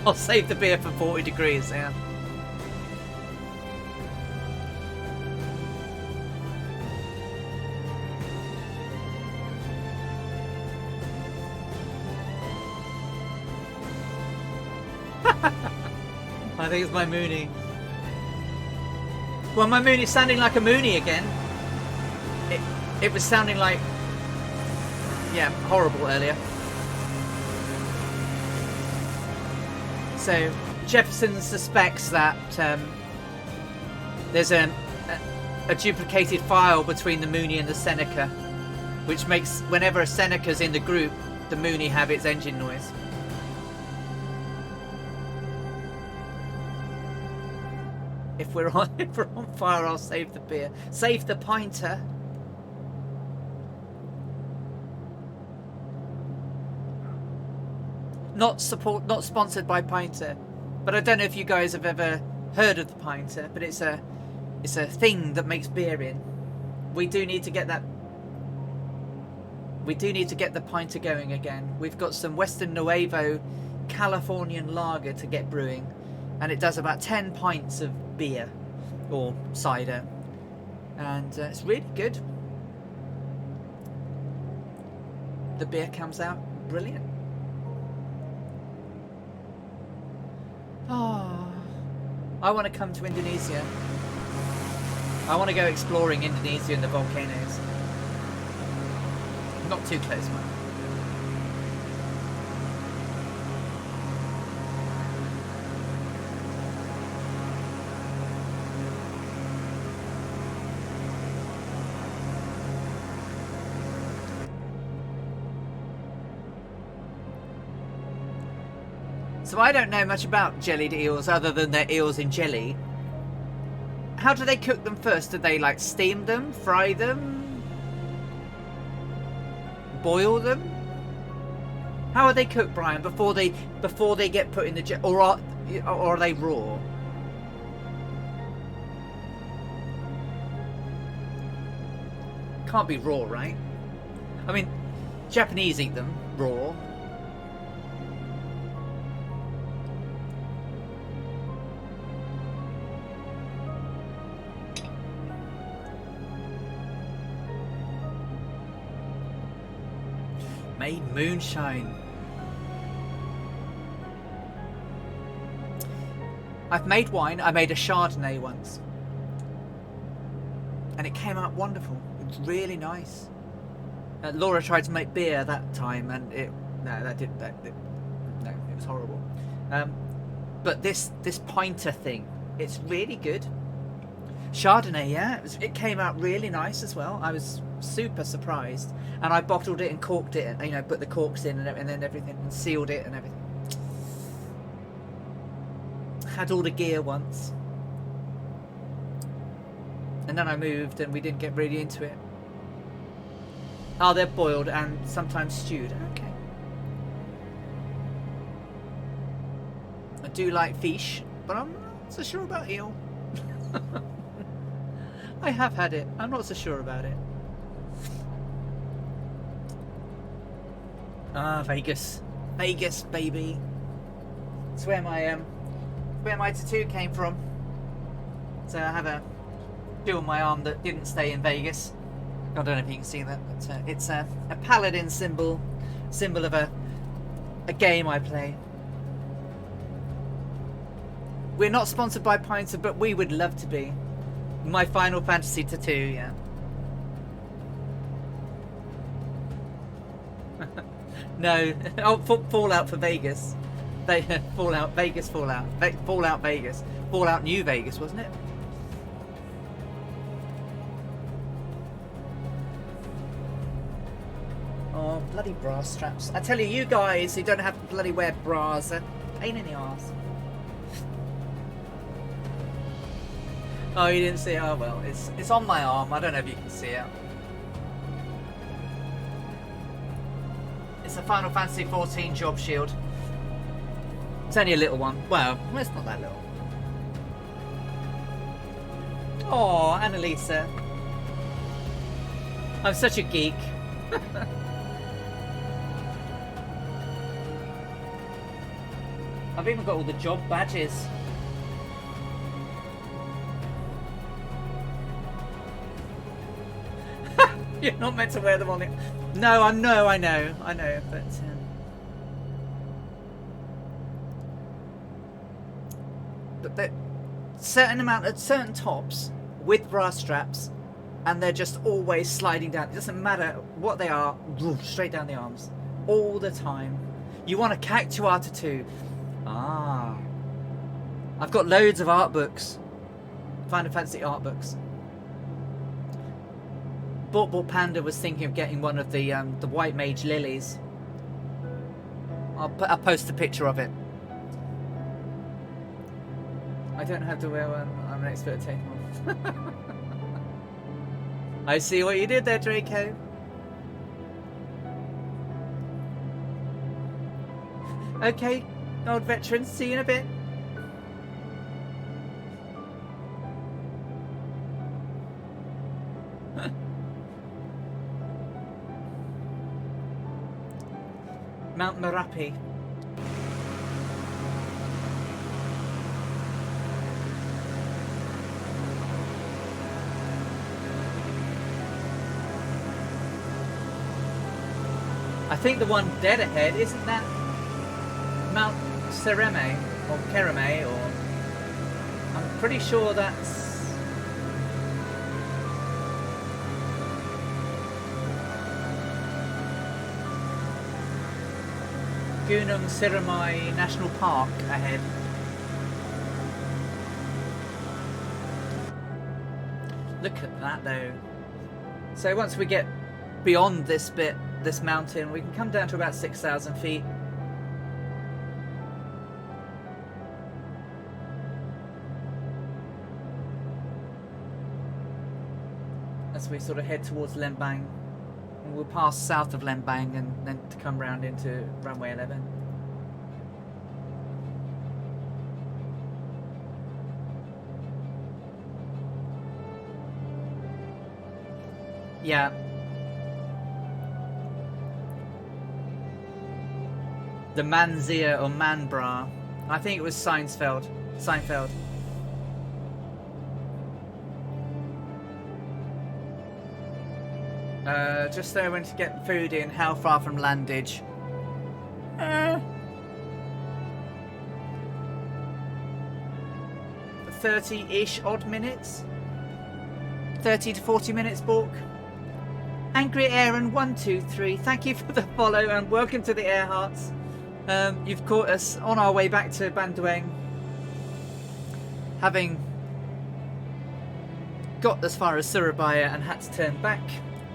I'll save the beer for 40 degrees, yeah. I think it's my Mooney. Well, my Mooney's sounding like a Mooney again. It was sounding like... yeah, horrible earlier. So Jefferson suspects that there's a duplicated file between the Mooney and the Seneca, which makes whenever a Seneca's in the group, the Mooney have its engine noise. If we're on fire, I'll save the beer. Save the pinter. Not sponsored by Pinter, but I don't know if you guys have ever heard of the Pinter, but it's a thing that makes beer in. We do need to get that. We do need to get the Pinter going again. We've got some Western Nuevo Californian lager to get brewing, and it does about 10 pints of beer or cider, and it's really good. The beer comes out brilliant. Oh, I want to come to Indonesia. I want to go exploring Indonesia and the volcanoes. Not too close, man. So I don't know much about jellied eels other than they're eels in jelly. How do they cook them first? Do they like steam them, fry them, boil them? How are they cooked, Brian, before they get put in the jelly, or are they raw? Can't be raw, right? I mean, Japanese eat them raw. Made moonshine. I've made wine. I made a Chardonnay once, and it came out wonderful. It was really nice. Laura tried to make beer that time, and it was horrible. But this pinter thing, it's really good. Chardonnay, yeah, it came out really nice as well. I was super surprised, and I bottled it and corked it, and, you know, put the corks in and then everything, and sealed it and everything. Had all the gear once, and then I moved, and we didn't get really into it. Oh, they're boiled and sometimes stewed. Okay. I do like fish, but I'm not so sure about eel. I have had it. I'm not so sure about it. Ah, Vegas. Vegas, baby. It's where my tattoo came from. So I have a tattoo on my arm that didn't stay in Vegas. I don't know if you can see that, but it's a paladin symbol of a game I play. We're not sponsored by Pinter, but we would love to be. My Final Fantasy tattoo, yeah. No, oh, Fallout for Vegas. Fallout Vegas, Fallout Vegas, Fallout New Vegas, wasn't it? Oh, bloody bra straps! I tell you, you guys who don't have to bloody wear bras, are a pain in the arse. Oh, you didn't see it? Oh well, it's on my arm. I don't know if you can see it. It's a Final Fantasy 14 job shield. It's only a little one. Well, it's not that little. Oh, Annalisa. I'm such a geek. I've even got all the job badges. You're not meant to wear them on it. No, I know, but the certain tops with bra straps and they're just always sliding down. It doesn't matter what they are, straight down the arms all the time. You want a Cactuata too? Ah, I've got loads of art books, Final Fantasy art books. Bought Panda was thinking of getting one of the white mage lilies. I'll post a picture of it. I don't have to wear one. I'm an expert at taking one. I see what you did there, Draco. Okay, old veterans, see you in a bit. Mount Merapi. I think the one dead ahead, isn't that Mount Sereme or Kereme, or I'm pretty sure that's Gunung Siramai National Park ahead. Look at that though. So once we get beyond this bit, this mountain, we can come down to about 6,000 feet. As we sort of head towards Lembang. And we'll pass south of Lembang and then to come round into runway 11. Yeah. The Manzia or Manbra. I think it was Seinfeld. Just there when to get food in. How far from Landage? 30-ish odd minutes. 30 to 40 minutes, Bork. Angry Aaron 123, thank you for the follow and welcome to the Earharts. You've caught us on our way back to Bandoeng, having got as far as Soerabaya and had to turn back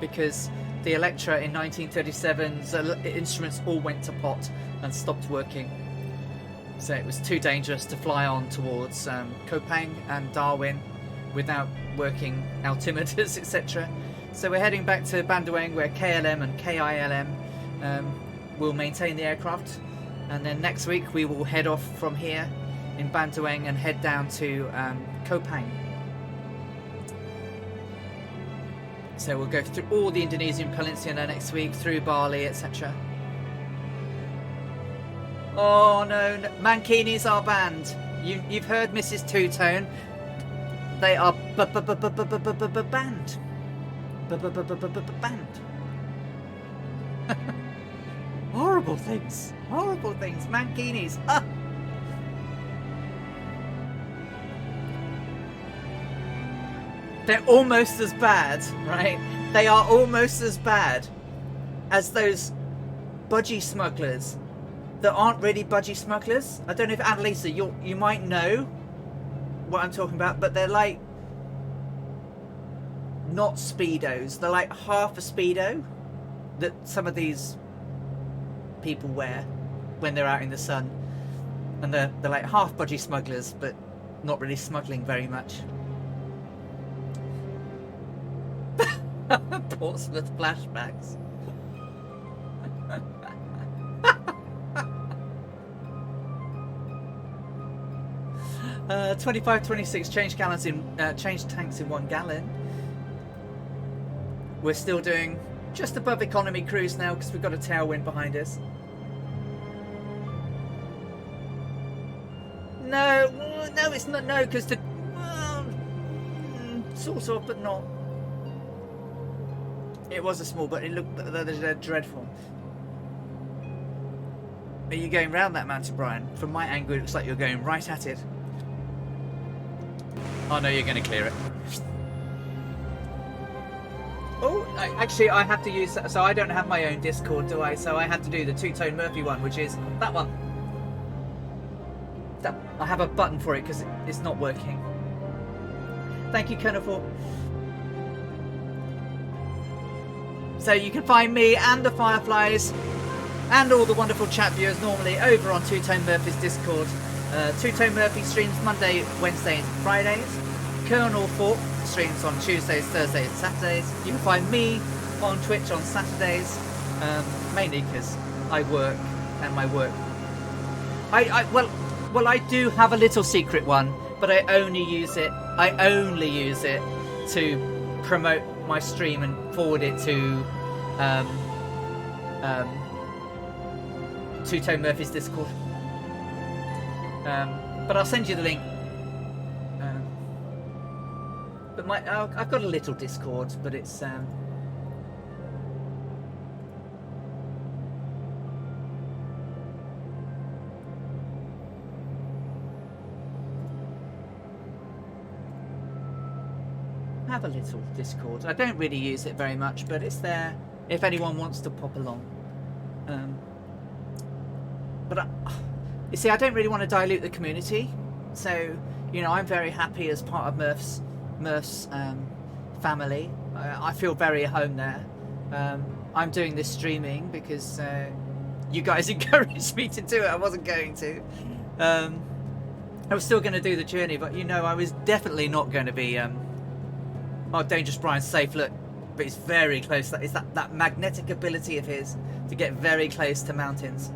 because the Electra in 1937's instruments all went to pot and stopped working. So it was too dangerous to fly on towards Kopang and Darwin without working altimeters, etc. So we're heading back to Bandoeng where KLM and KILM will maintain the aircraft, and then next week we will head off from here in Bandoeng and head down to Kopang. So we'll go through all the Indonesian peninsula next week, through Bali, etc. Oh no, Mankinis are banned. You've heard Mrs. Two-Tone. They are banned. Banned. Horrible things. Horrible things. Mankinis. Ah. They're almost as bad, right? They are almost as bad as those budgie smugglers that aren't really budgie smugglers. I don't know if Annalisa, you might know what I'm talking about, but they're like not Speedos. They're like half a Speedo that some of these people wear when they're out in the sun. And they're like half budgie smugglers, but not really smuggling very much. Portsmouth flashbacks. 25-26 change tanks in 1 gallon. We're still doing just above economy cruise now because we've got a tailwind behind us. No, it's not. No, because the sort of, but not. It was a small, but it looked dreadful. Are you going round that mountain, Brian? From my angle, it looks like you're going right at it. Oh no, you're going to clear it. Actually, I have to use that. So I don't have my own Discord, do I? So I have to do the Two-Tone Murphy one, which is that one. I have a button for it because it's not working. Thank you, Colonel Fort. So you can find me and the Fireflies and all the wonderful chat viewers normally over on Two-Tone Murphy's Discord. Two-Tone Murphy streams Monday, Wednesdays and Fridays. Colonel Fort streams on Tuesdays, Thursdays and Saturdays. You can find me on Twitch on Saturdays, mainly because I work and my work. Well, I do have a little secret one, but I only use it to promote my stream and forward it to Two-Tone Murphy's Discord. But I'll send you the link. But I've got a little Discord, but it's have a little Discord. I don't really use it very much, but it's there if anyone wants to pop along. But you see, I don't really want to dilute the community, so you know, I'm very happy as part of Murph's family. I feel very at home there. I'm doing this streaming because you guys encouraged me to do it. I wasn't going to. I was still going to do the journey, but you know, I was definitely not going to be. Oh, Dangerous Brian's safe. Look, but it's very close. It's that magnetic ability of his to get very close to mountains.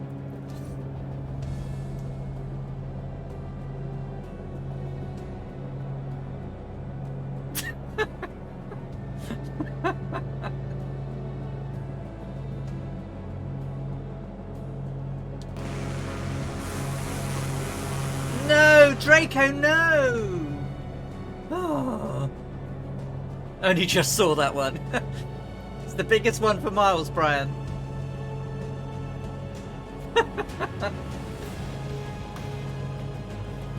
No, Draco, no! Oh. Only just saw that one. It's the biggest one for miles, Brian.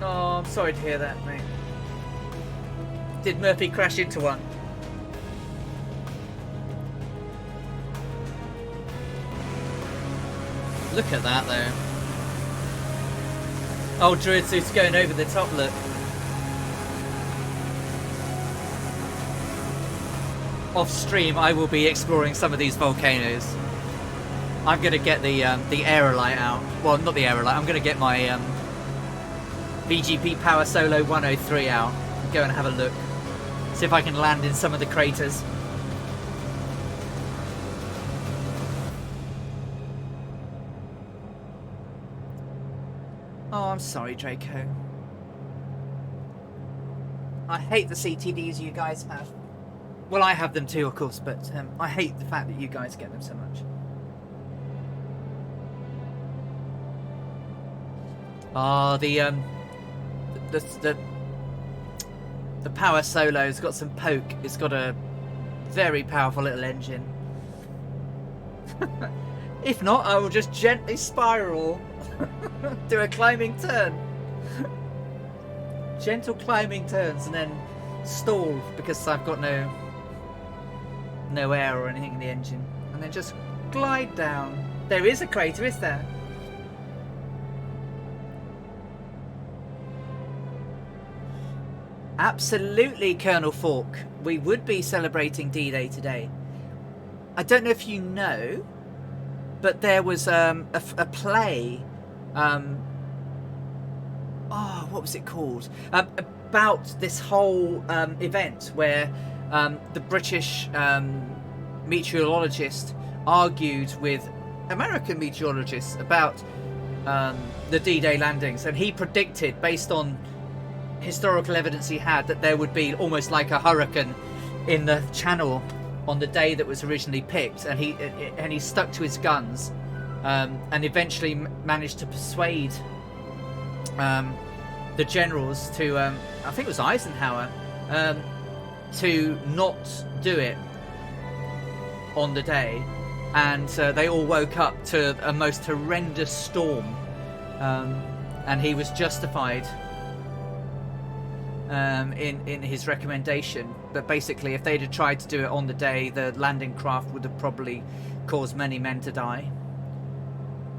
Oh, I'm sorry to hear that, mate. Did Murphy crash into one? Look at that, though. Oh, Druid Suit's going over the top, look. Off stream, I will be exploring some of these volcanoes. I'm going to get the aerolite out. Well, not the aerolite. I'm going to get my VGP Power Solo 103 out and go and have a look. See if I can land in some of the craters. Oh, I'm sorry, Draco. I hate the CTDs you guys have. Well, I have them too, of course, but I hate the fact that you guys get them so much. Ah, the Power Solo's got some poke. It's got a very powerful little engine. If not, I will just gently spiral. Do a climbing turn. Gentle climbing turns and then stall because I've got no air or anything in the engine. And then just glide down. There is a crater, is there? Absolutely, Colonel Falk. We would be celebrating D-Day today. I don't know if you know, but there was a play. Oh, what was it called? About this whole event where the British meteorologist argued with American meteorologists about the D-Day landings, and he predicted, based on historical evidence he had, that there would be almost like a hurricane in the channel on the day that was originally picked, and he stuck to his guns, and eventually managed to persuade the generals to I think it was Eisenhower, to not do it on the day, and they all woke up to a most horrendous storm, and he was justified in his recommendation. But basically, if they'd have tried to do it on the day, the landing craft would have probably caused many men to die.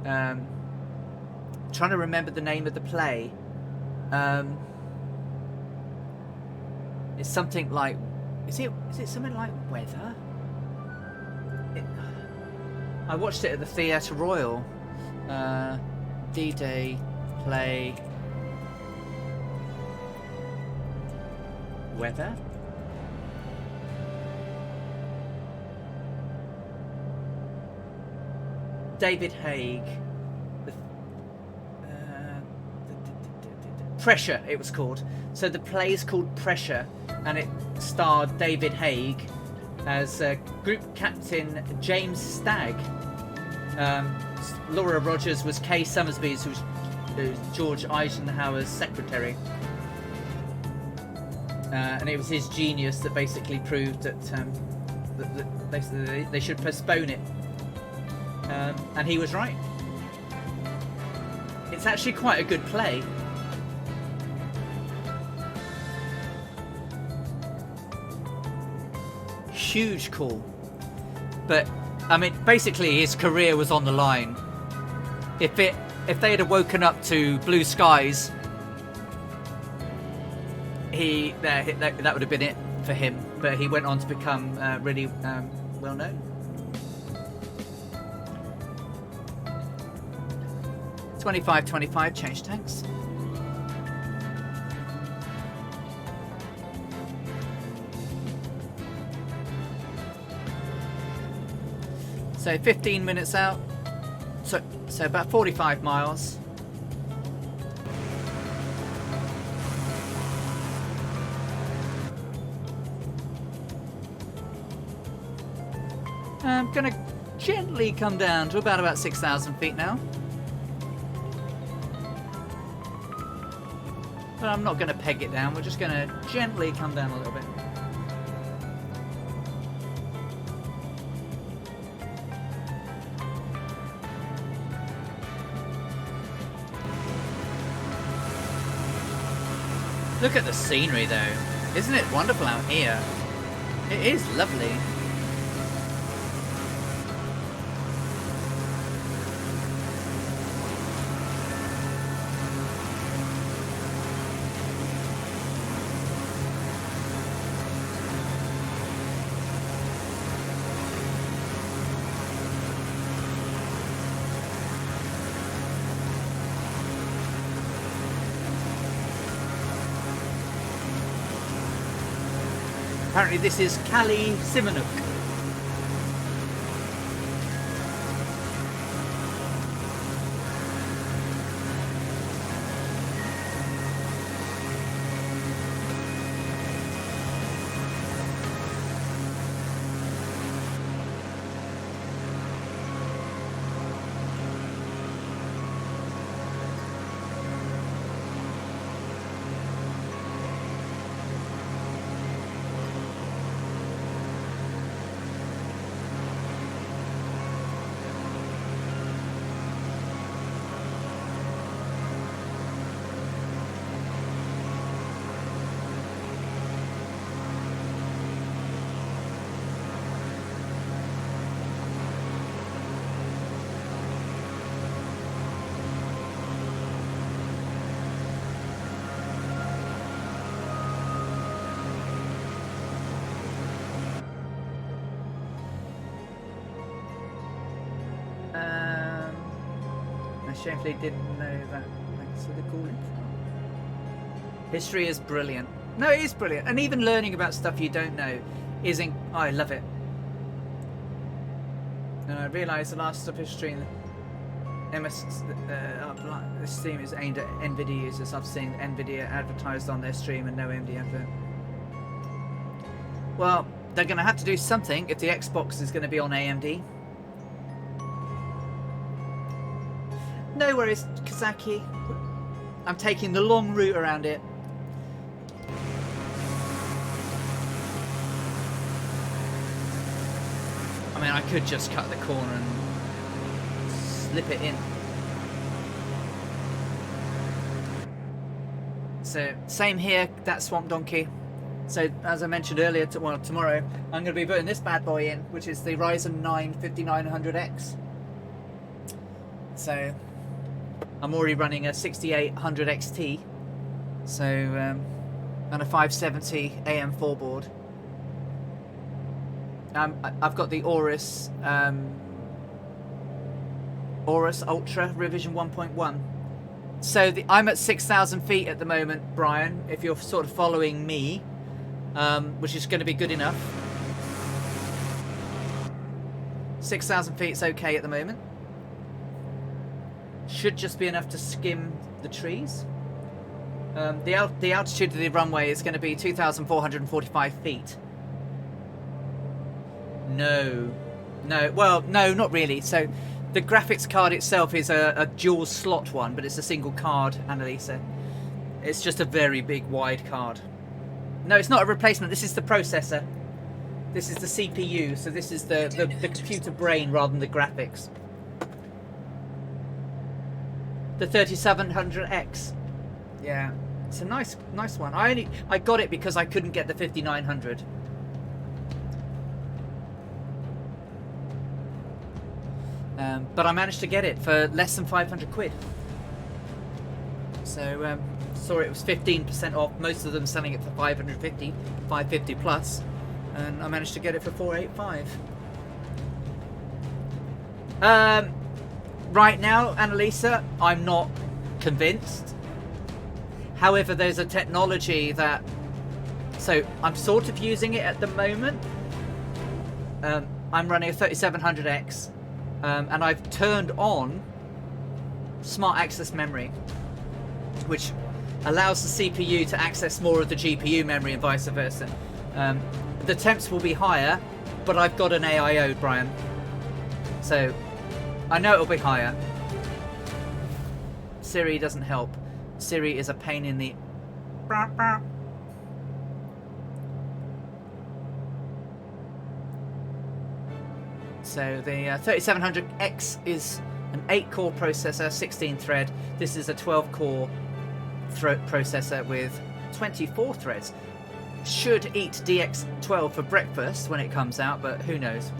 Trying to remember the name of the play. It's something like, is it something like Weather? I watched it at the Theatre Royal. D-Day play. Weather? David Haig. Pressure, it was called. So the play is called Pressure, and it starred David Haig as Group Captain James Stagg. Laura Rogers was Kay Summersby, who's George Eisenhower's secretary. And it was his genius that basically proved that, they should postpone it. And he was right. It's actually quite a good play. Huge call. But, I mean, basically his career was on the line. If they had woken up to blue skies, that would have been it for him. But he went on to become really well known. $25.25 change tanks. So 15 minutes out. So about 45 miles. I'm gonna gently come down to about 6,000 feet now. But I'm not gonna peg it down, we're just gonna gently come down a little bit. Look at the scenery though. Isn't it wonderful out here? It is lovely. Apparently this is Cali Simanuk. I shamefully didn't know that. That's what they call it. History is brilliant. No, it is brilliant. And even learning about stuff you don't know is I love it. And I realise the last stuff history in this stream is aimed at NVIDIA users. I've seen NVIDIA advertised on their stream and no AMD advert. Well, they're going to have to do something if the Xbox is going to be on AMD. No worries, Kazaki. I'm taking the long route around it. I mean, I could just cut the corner and slip it in. So same here. That Swamp Donkey. So as I mentioned earlier, tomorrow I'm going to be putting this bad boy in, which is the Ryzen 9 5900X. So I'm already running a 6800 XT. So and a 570 AM4 board. I've got the Aorus Ultra Revision 1.1. So I'm at 6,000 feet at the moment, Brian, if you're sort of following me, which is going to be good enough. 6,000 feet is okay at the moment. Should just be enough to skim the trees. The altitude of the runway is going to be 2,445 feet. No, well, no, not really. So the graphics card itself is a dual slot one, but it's a single card, Annalisa. It's just a very big, wide card. No, it's not a replacement. This is the processor. This is the CPU. So this is the computer brain rather than the graphics. The 3700X. Yeah, it's a nice one. I got it because I couldn't get the 5900. But I managed to get it for less than 500 quid. So saw it was 15% off. Most of them selling it for 550, 550 plus, and I managed to get it for 485. Right now, Annalisa, I'm not convinced. However, there's a technology that, so I'm sort of using it at the moment. I'm running a 3700X. And I've turned on Smart Access Memory, which allows the CPU to access more of the GPU memory and vice versa. The temps will be higher, but I've got an AIO, Brian. So I know it'll be higher. Siri doesn't help. Siri is a pain in the... So the 3700X is an 8-core processor, 16-thread. This is a 12-core processor with 24 threads. Should eat DX12 for breakfast when it comes out, but who knows?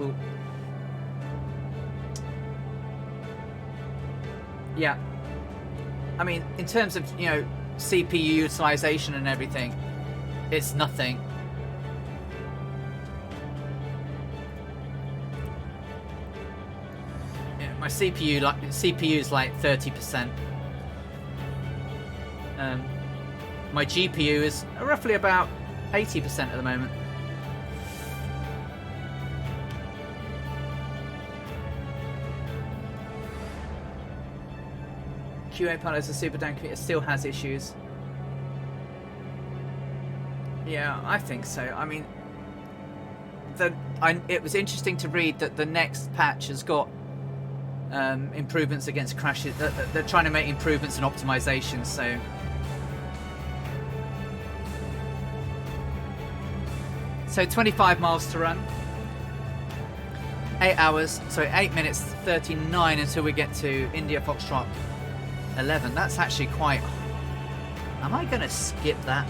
Yeah. I mean, in terms of, you know, CPU utilization and everything, it's nothing. My CPU is like 30%. My GPU is roughly about 80% at the moment. QA Pilot's a super damn computer, still has issues. Yeah, I think so. I mean, it was interesting to read that the next patch has got improvements against crashes. They're trying to make improvements and optimizations. So 25 miles to run. 8 minutes 39 until we get to India Foxtrot 11. That's actually quite... Am I going to skip that?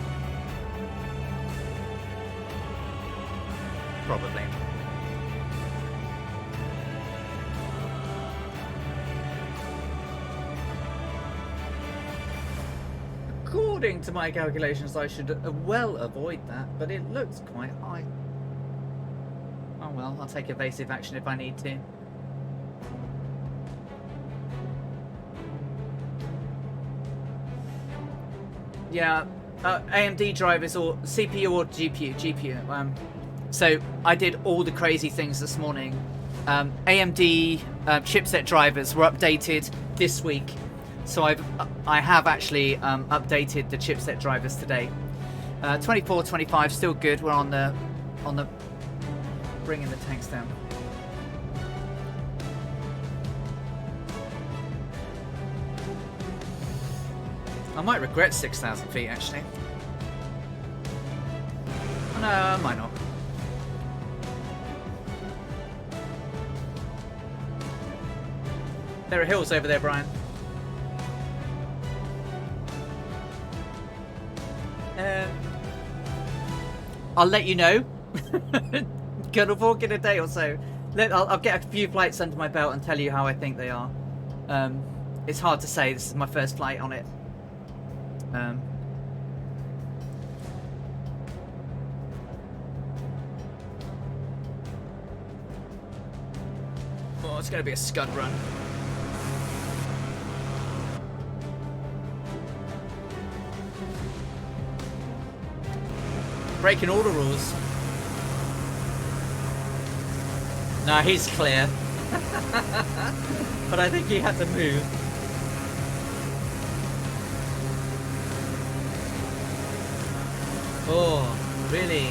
Probably. According to my calculations, I should well avoid that, but it looks quite high. Oh well, I'll take evasive action if I need to. Yeah, AMD drivers or CPU or GPU. So I did all the crazy things this morning. AMD chipset drivers were updated this week. So I have actually updated the chipset drivers today. 24, 25 still good. We're on the bringing the tanks down. I might regret 6,000 feet actually. No, I might not. There are hills over there, Brian. I'll let you know. Gonna walk in a day or so. I'll get a few flights under my belt and tell you how I think they are. It's hard to say. This is my first flight on it. Oh, it's going to be a scud run. Breaking all the rules. No, he's clear. But I think he had to move. Oh, really?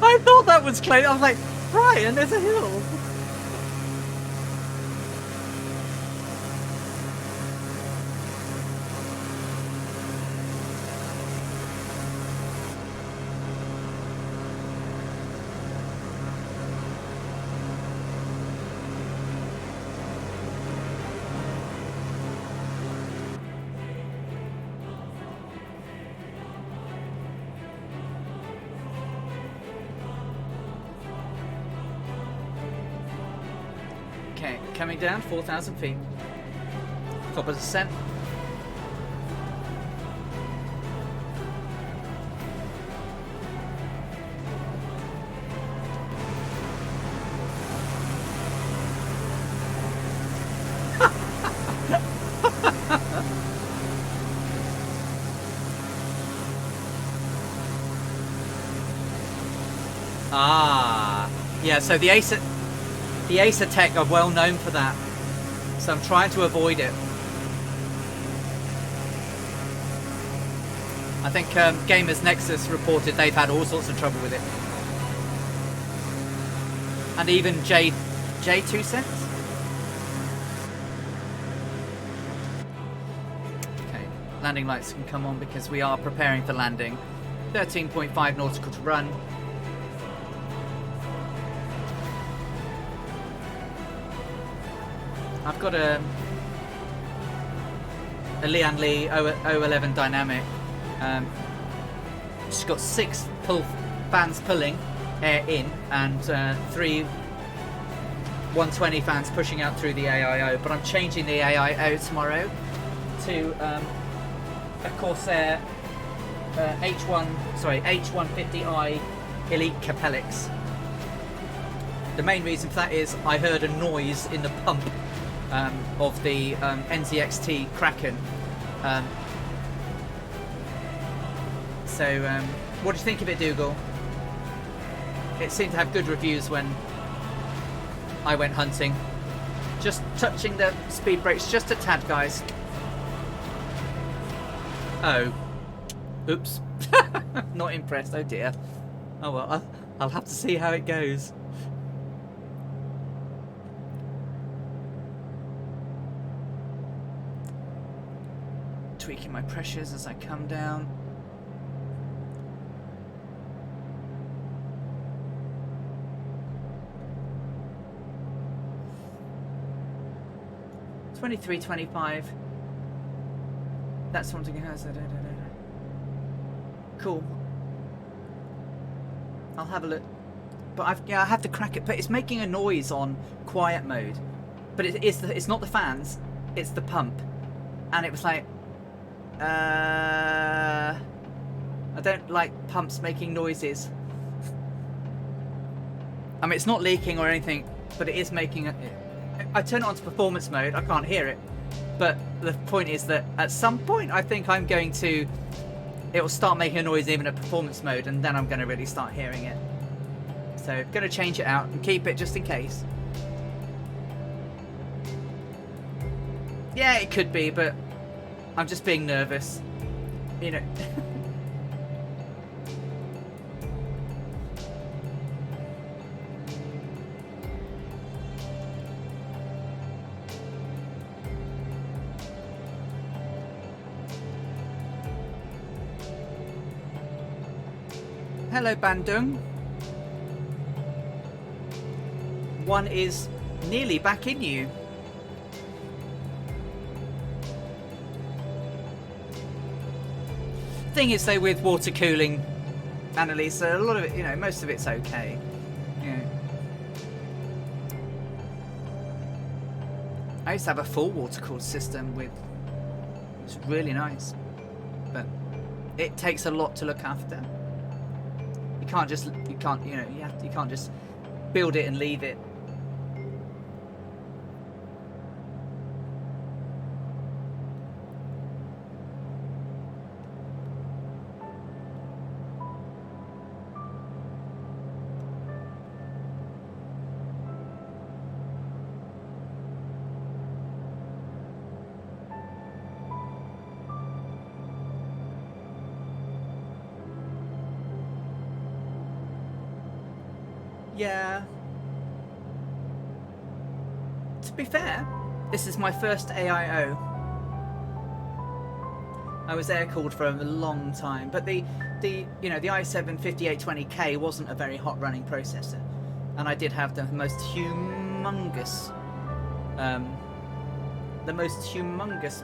I thought that was close. I was like, Brian, there's a hill. Okay, coming down 4,000 feet. Top of descent. Yeah, so the Acer Tech are well known for that, so I'm trying to avoid it. I think Gamers Nexus reported they've had all sorts of trouble with it, and even J2 cents. Okay, landing lights can come on because we are preparing for landing. 13.5 nautical to run. I've got a Lian Li 011 dynamic. She's got 6 fans pulling air in and 3 120 fans pushing out through the AIO. But I'm changing the AIO tomorrow to a Corsair H150i Elite Capellix. The main reason for that is I heard a noise in the pump of the NZXT Kraken. What do you think of it, Dougal? It seemed to have good reviews when I went hunting. Just touching the speed brakes just a tad, guys. Oh. Oops. Not impressed, oh dear. Oh well, I'll have to see how it goes. Tweaking my pressures as I come down. $23.25. That's something it has. Cool. I'll have a look. But I have to crack it. But it's making a noise on quiet mode. But it's not the fans. It's the pump. And it was like, I don't like pumps making noises. I mean, it's not leaking or anything, but it is making I turn it on to performance mode, I can't hear it. But the point is that at some point I think it will start making a noise even at performance mode, and then I'm going to really start hearing it. So I'm going to change it out and keep it just in case. Yeah, it could be, but I'm just being nervous, you know. Hello, Bandoeng. One is nearly back in you. Thing is, though, with water cooling, Annalisa, a lot of it, you know, most of it's okay. You know. I used to have a full water cooled system with. It was really nice, but it takes a lot to look after. You can't just, you can't, you know, you can't just build it and leave it. Yeah. To be fair, this is my first AIO. I was air cooled for a long time, but the you know, the i7-5820K wasn't a very hot running processor, and I did have the most humongous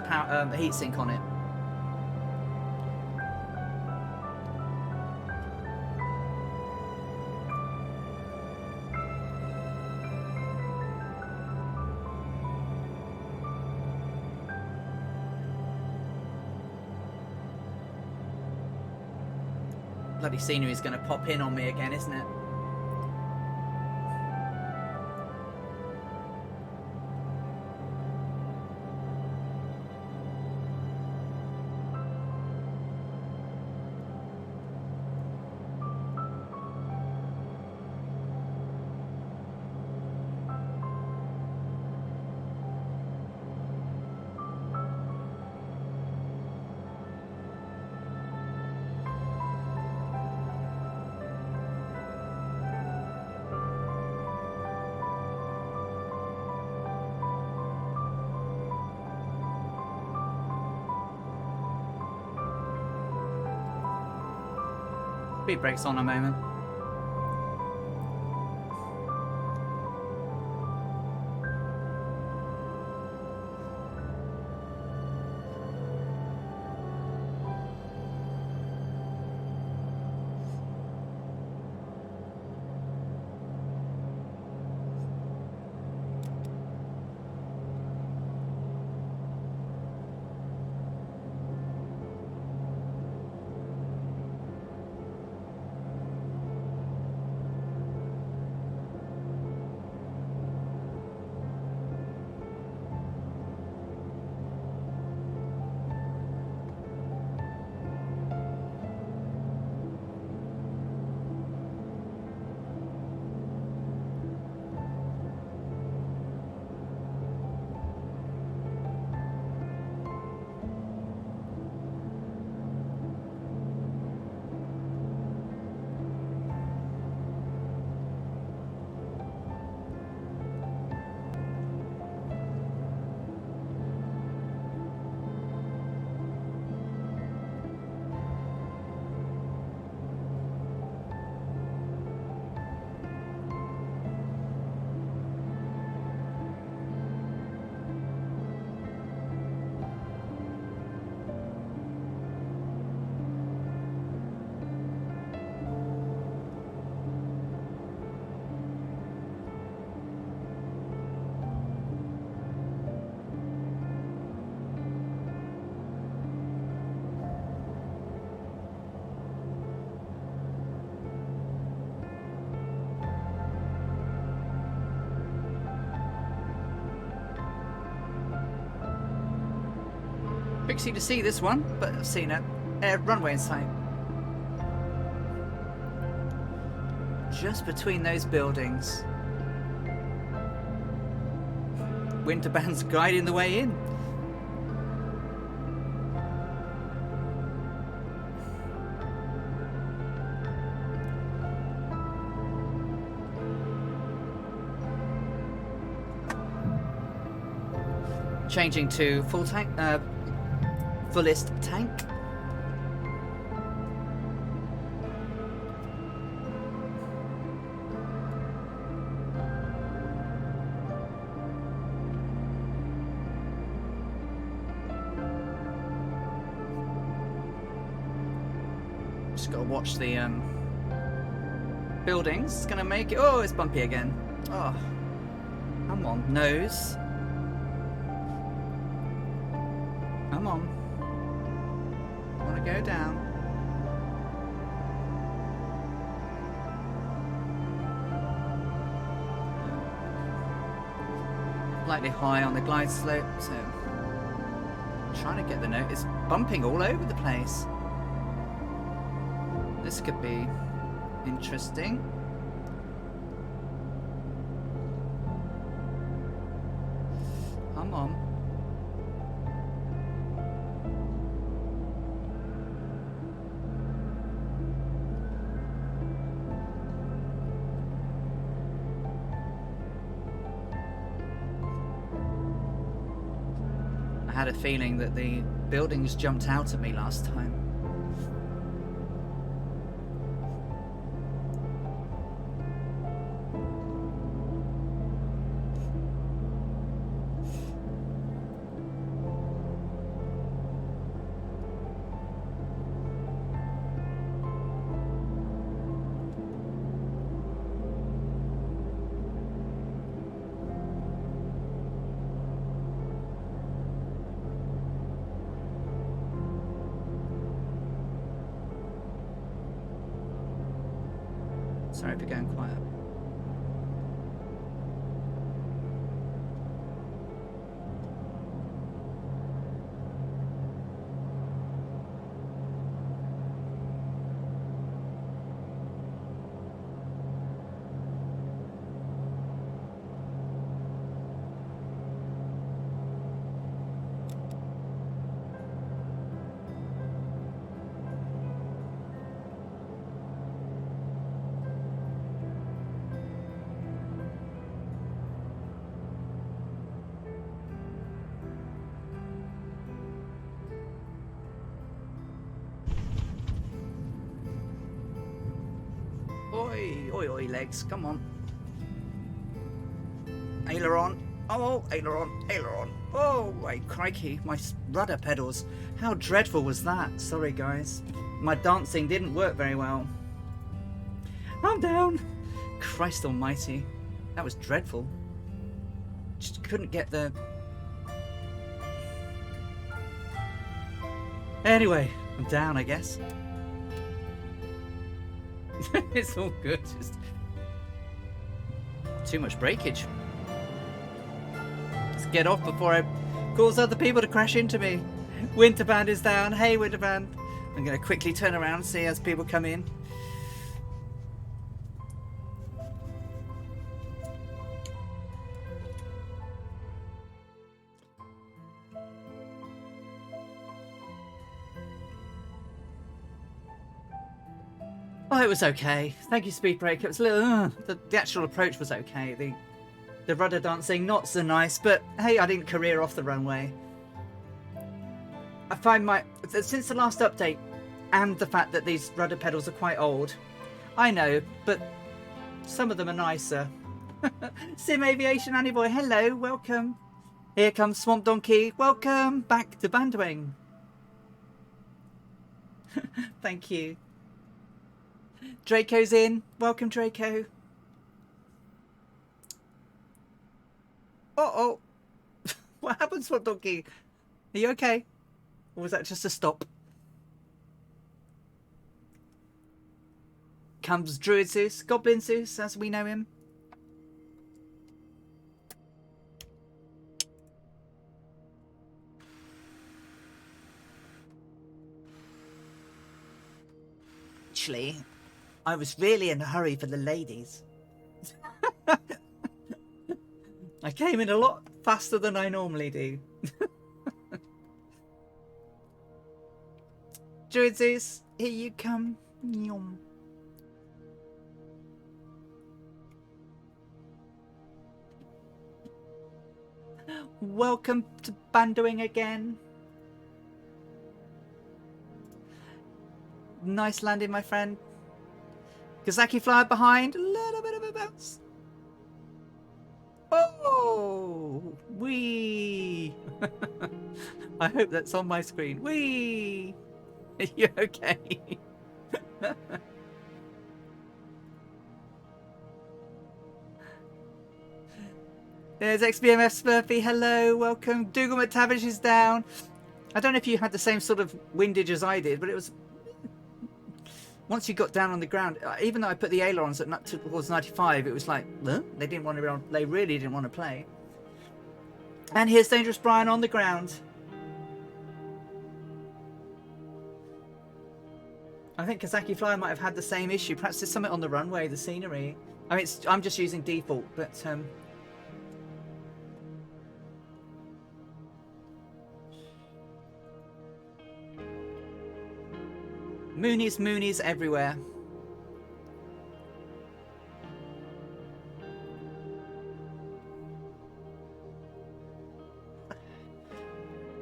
power heatsink on it. Bloody scenery is going to pop in on me again, isn't it? Speed brakes on a moment. Pixie to see this one, but I've seen it. Runway in sight. Just between those buildings. Winterband's guiding the way in. Changing to full tank, fullest tank. Just gotta watch the buildings. It's gonna make it. Oh, it's bumpy again. Oh, come on, nose. Come on. I wanna go down. Slightly high on the glide slope, so I'm trying to get the note. It's bumping all over the place. This could be interesting. Come on. I had a feeling that the buildings jumped out at me last time. Sorry for going quiet. Oi, oi, oi, legs, come on. Aileron. Oh, aileron, aileron. Oh, wait, crikey, my rudder pedals. How dreadful was that? Sorry, guys. My dancing didn't work very well. I'm down. Christ almighty. That was dreadful. Just couldn't get the... Anyway, I'm down, I guess. It's all good. Just too much breakage. Let's get off before I cause other people to crash into me. Winterband is down. Hey, Winterband. I'm going to quickly turn around and see as people come in. Oh, it was okay. Thank you, Speedbreak. It was a little... the actual approach was okay. The rudder dancing, not so nice. But, hey, I didn't career off the runway. I find since the last update, and the fact that these rudder pedals are quite old, I know, but some of them are nicer. Sim Aviation Annie Boy, hello, welcome. Here comes Swamp Donkey. Welcome back to Bandoeng. Thank you. Draco's in. Welcome, Draco. Uh-oh. What happened, Swamp Donkey? Are you okay? Or was that just a stop? Comes Druid Zeus, Goblin Zeus, as we know him. Actually, I was really in a hurry for the ladies. I came in a lot faster than I normally do. Druid Zeus, here you come. Yum. Welcome to Bandoeng again. Nice landing, my friend. Kazaki fly behind. A little bit of a bounce. Oh, wee. I hope that's on my screen. Wee. Are you okay? There's XBMF Smurfy. Hello, welcome. Dougal McTavish is down. I don't know if you had the same sort of windage as I did, but it was once you got down on the ground. Even though I put the ailerons at towards 95, it was like they didn't want to. They really didn't want to play. And here's Dangerous Brian on the ground. I think Kazaki Flyer might have had the same issue. Perhaps there's something on the runway, the scenery. I mean, I'm just using default, but Moonies everywhere.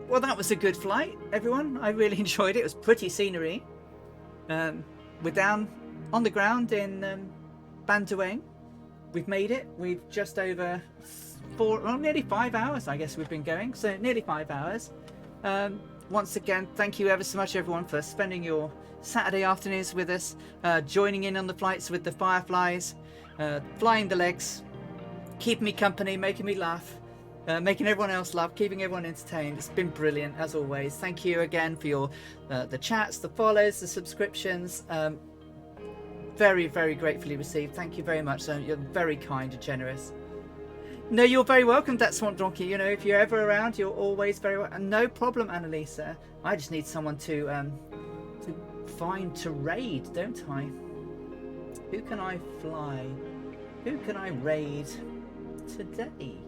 Well, that was a good flight, everyone. I really enjoyed it. It was pretty scenery. We're down on the ground in Bandoeng. We've made it. We've just over nearly 5 hours, I guess we've been going. So nearly 5 hours. Once again, thank you ever so much, everyone, for spending your Saturday afternoons with us, joining in on the flights with the Fireflies, flying the legs, keeping me company, making me laugh, making everyone else laugh, keeping everyone entertained. It's been brilliant, as always. Thank you again for your the chats, the follows, the subscriptions. Very, very gratefully received. Thank you very much. You're very kind and generous. No, you're very welcome, that Swamp Donkey. You know, if you're ever around, you're always very welcome. No problem, Annalisa. I just need someone to find to raid, don't I? Who can I fly? Who can I raid today?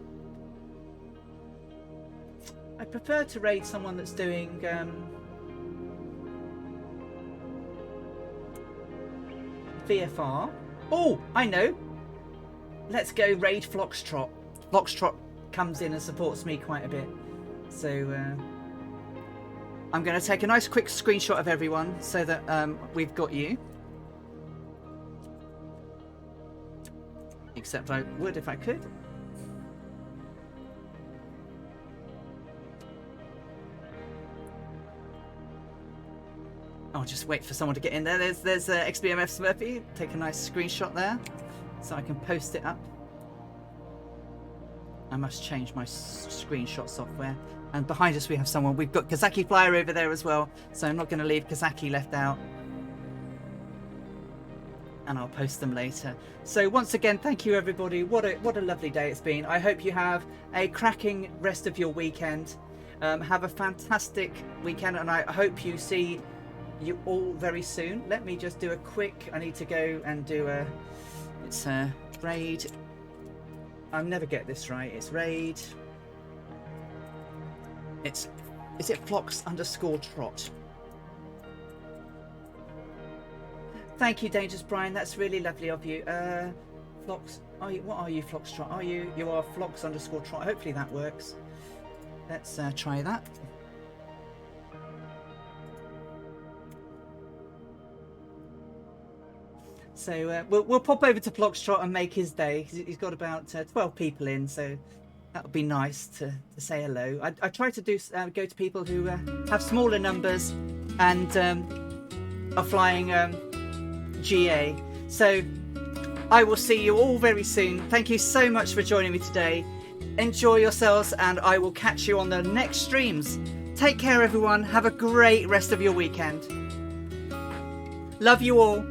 I prefer to raid someone that's doing VFR. Oh, I know. Let's go raid Foxtrot. Foxtrot comes in and supports me quite a bit. So I'm going to take a nice quick screenshot of everyone so that we've got you. Except I would if I could. I'll just wait for someone to get in there. There's XBMF Smurfy. Take a nice screenshot there so I can post it up. I must change my screenshot software. And behind us we have someone. We've got Kazaki Flyer over there as well. So I'm not going to leave Kazaki left out. And I'll post them later. So once again, thank you everybody. What a lovely day it's been. I hope you have a cracking rest of your weekend. Have a fantastic weekend, and I hope you see you all very soon. Let me just do a quick. I need to go and do a. It's a raid. I'll never get this right. It's raid. Is it Flox_Trot? Thank you, Dangerous Brian. That's really lovely of you. Flox. What are you, Floxtrot? You are Flox_Trot. Hopefully that works. Let's try that. So we'll pop over to Floxtrot and make his day. He's got about 12 people in, so that would be nice to say hello. I try to go to people who have smaller numbers and are flying GA. So I will see you all very soon. Thank you so much for joining me today. Enjoy yourselves, and I will catch you on the next streams. Take care, everyone. Have a great rest of your weekend. Love you all.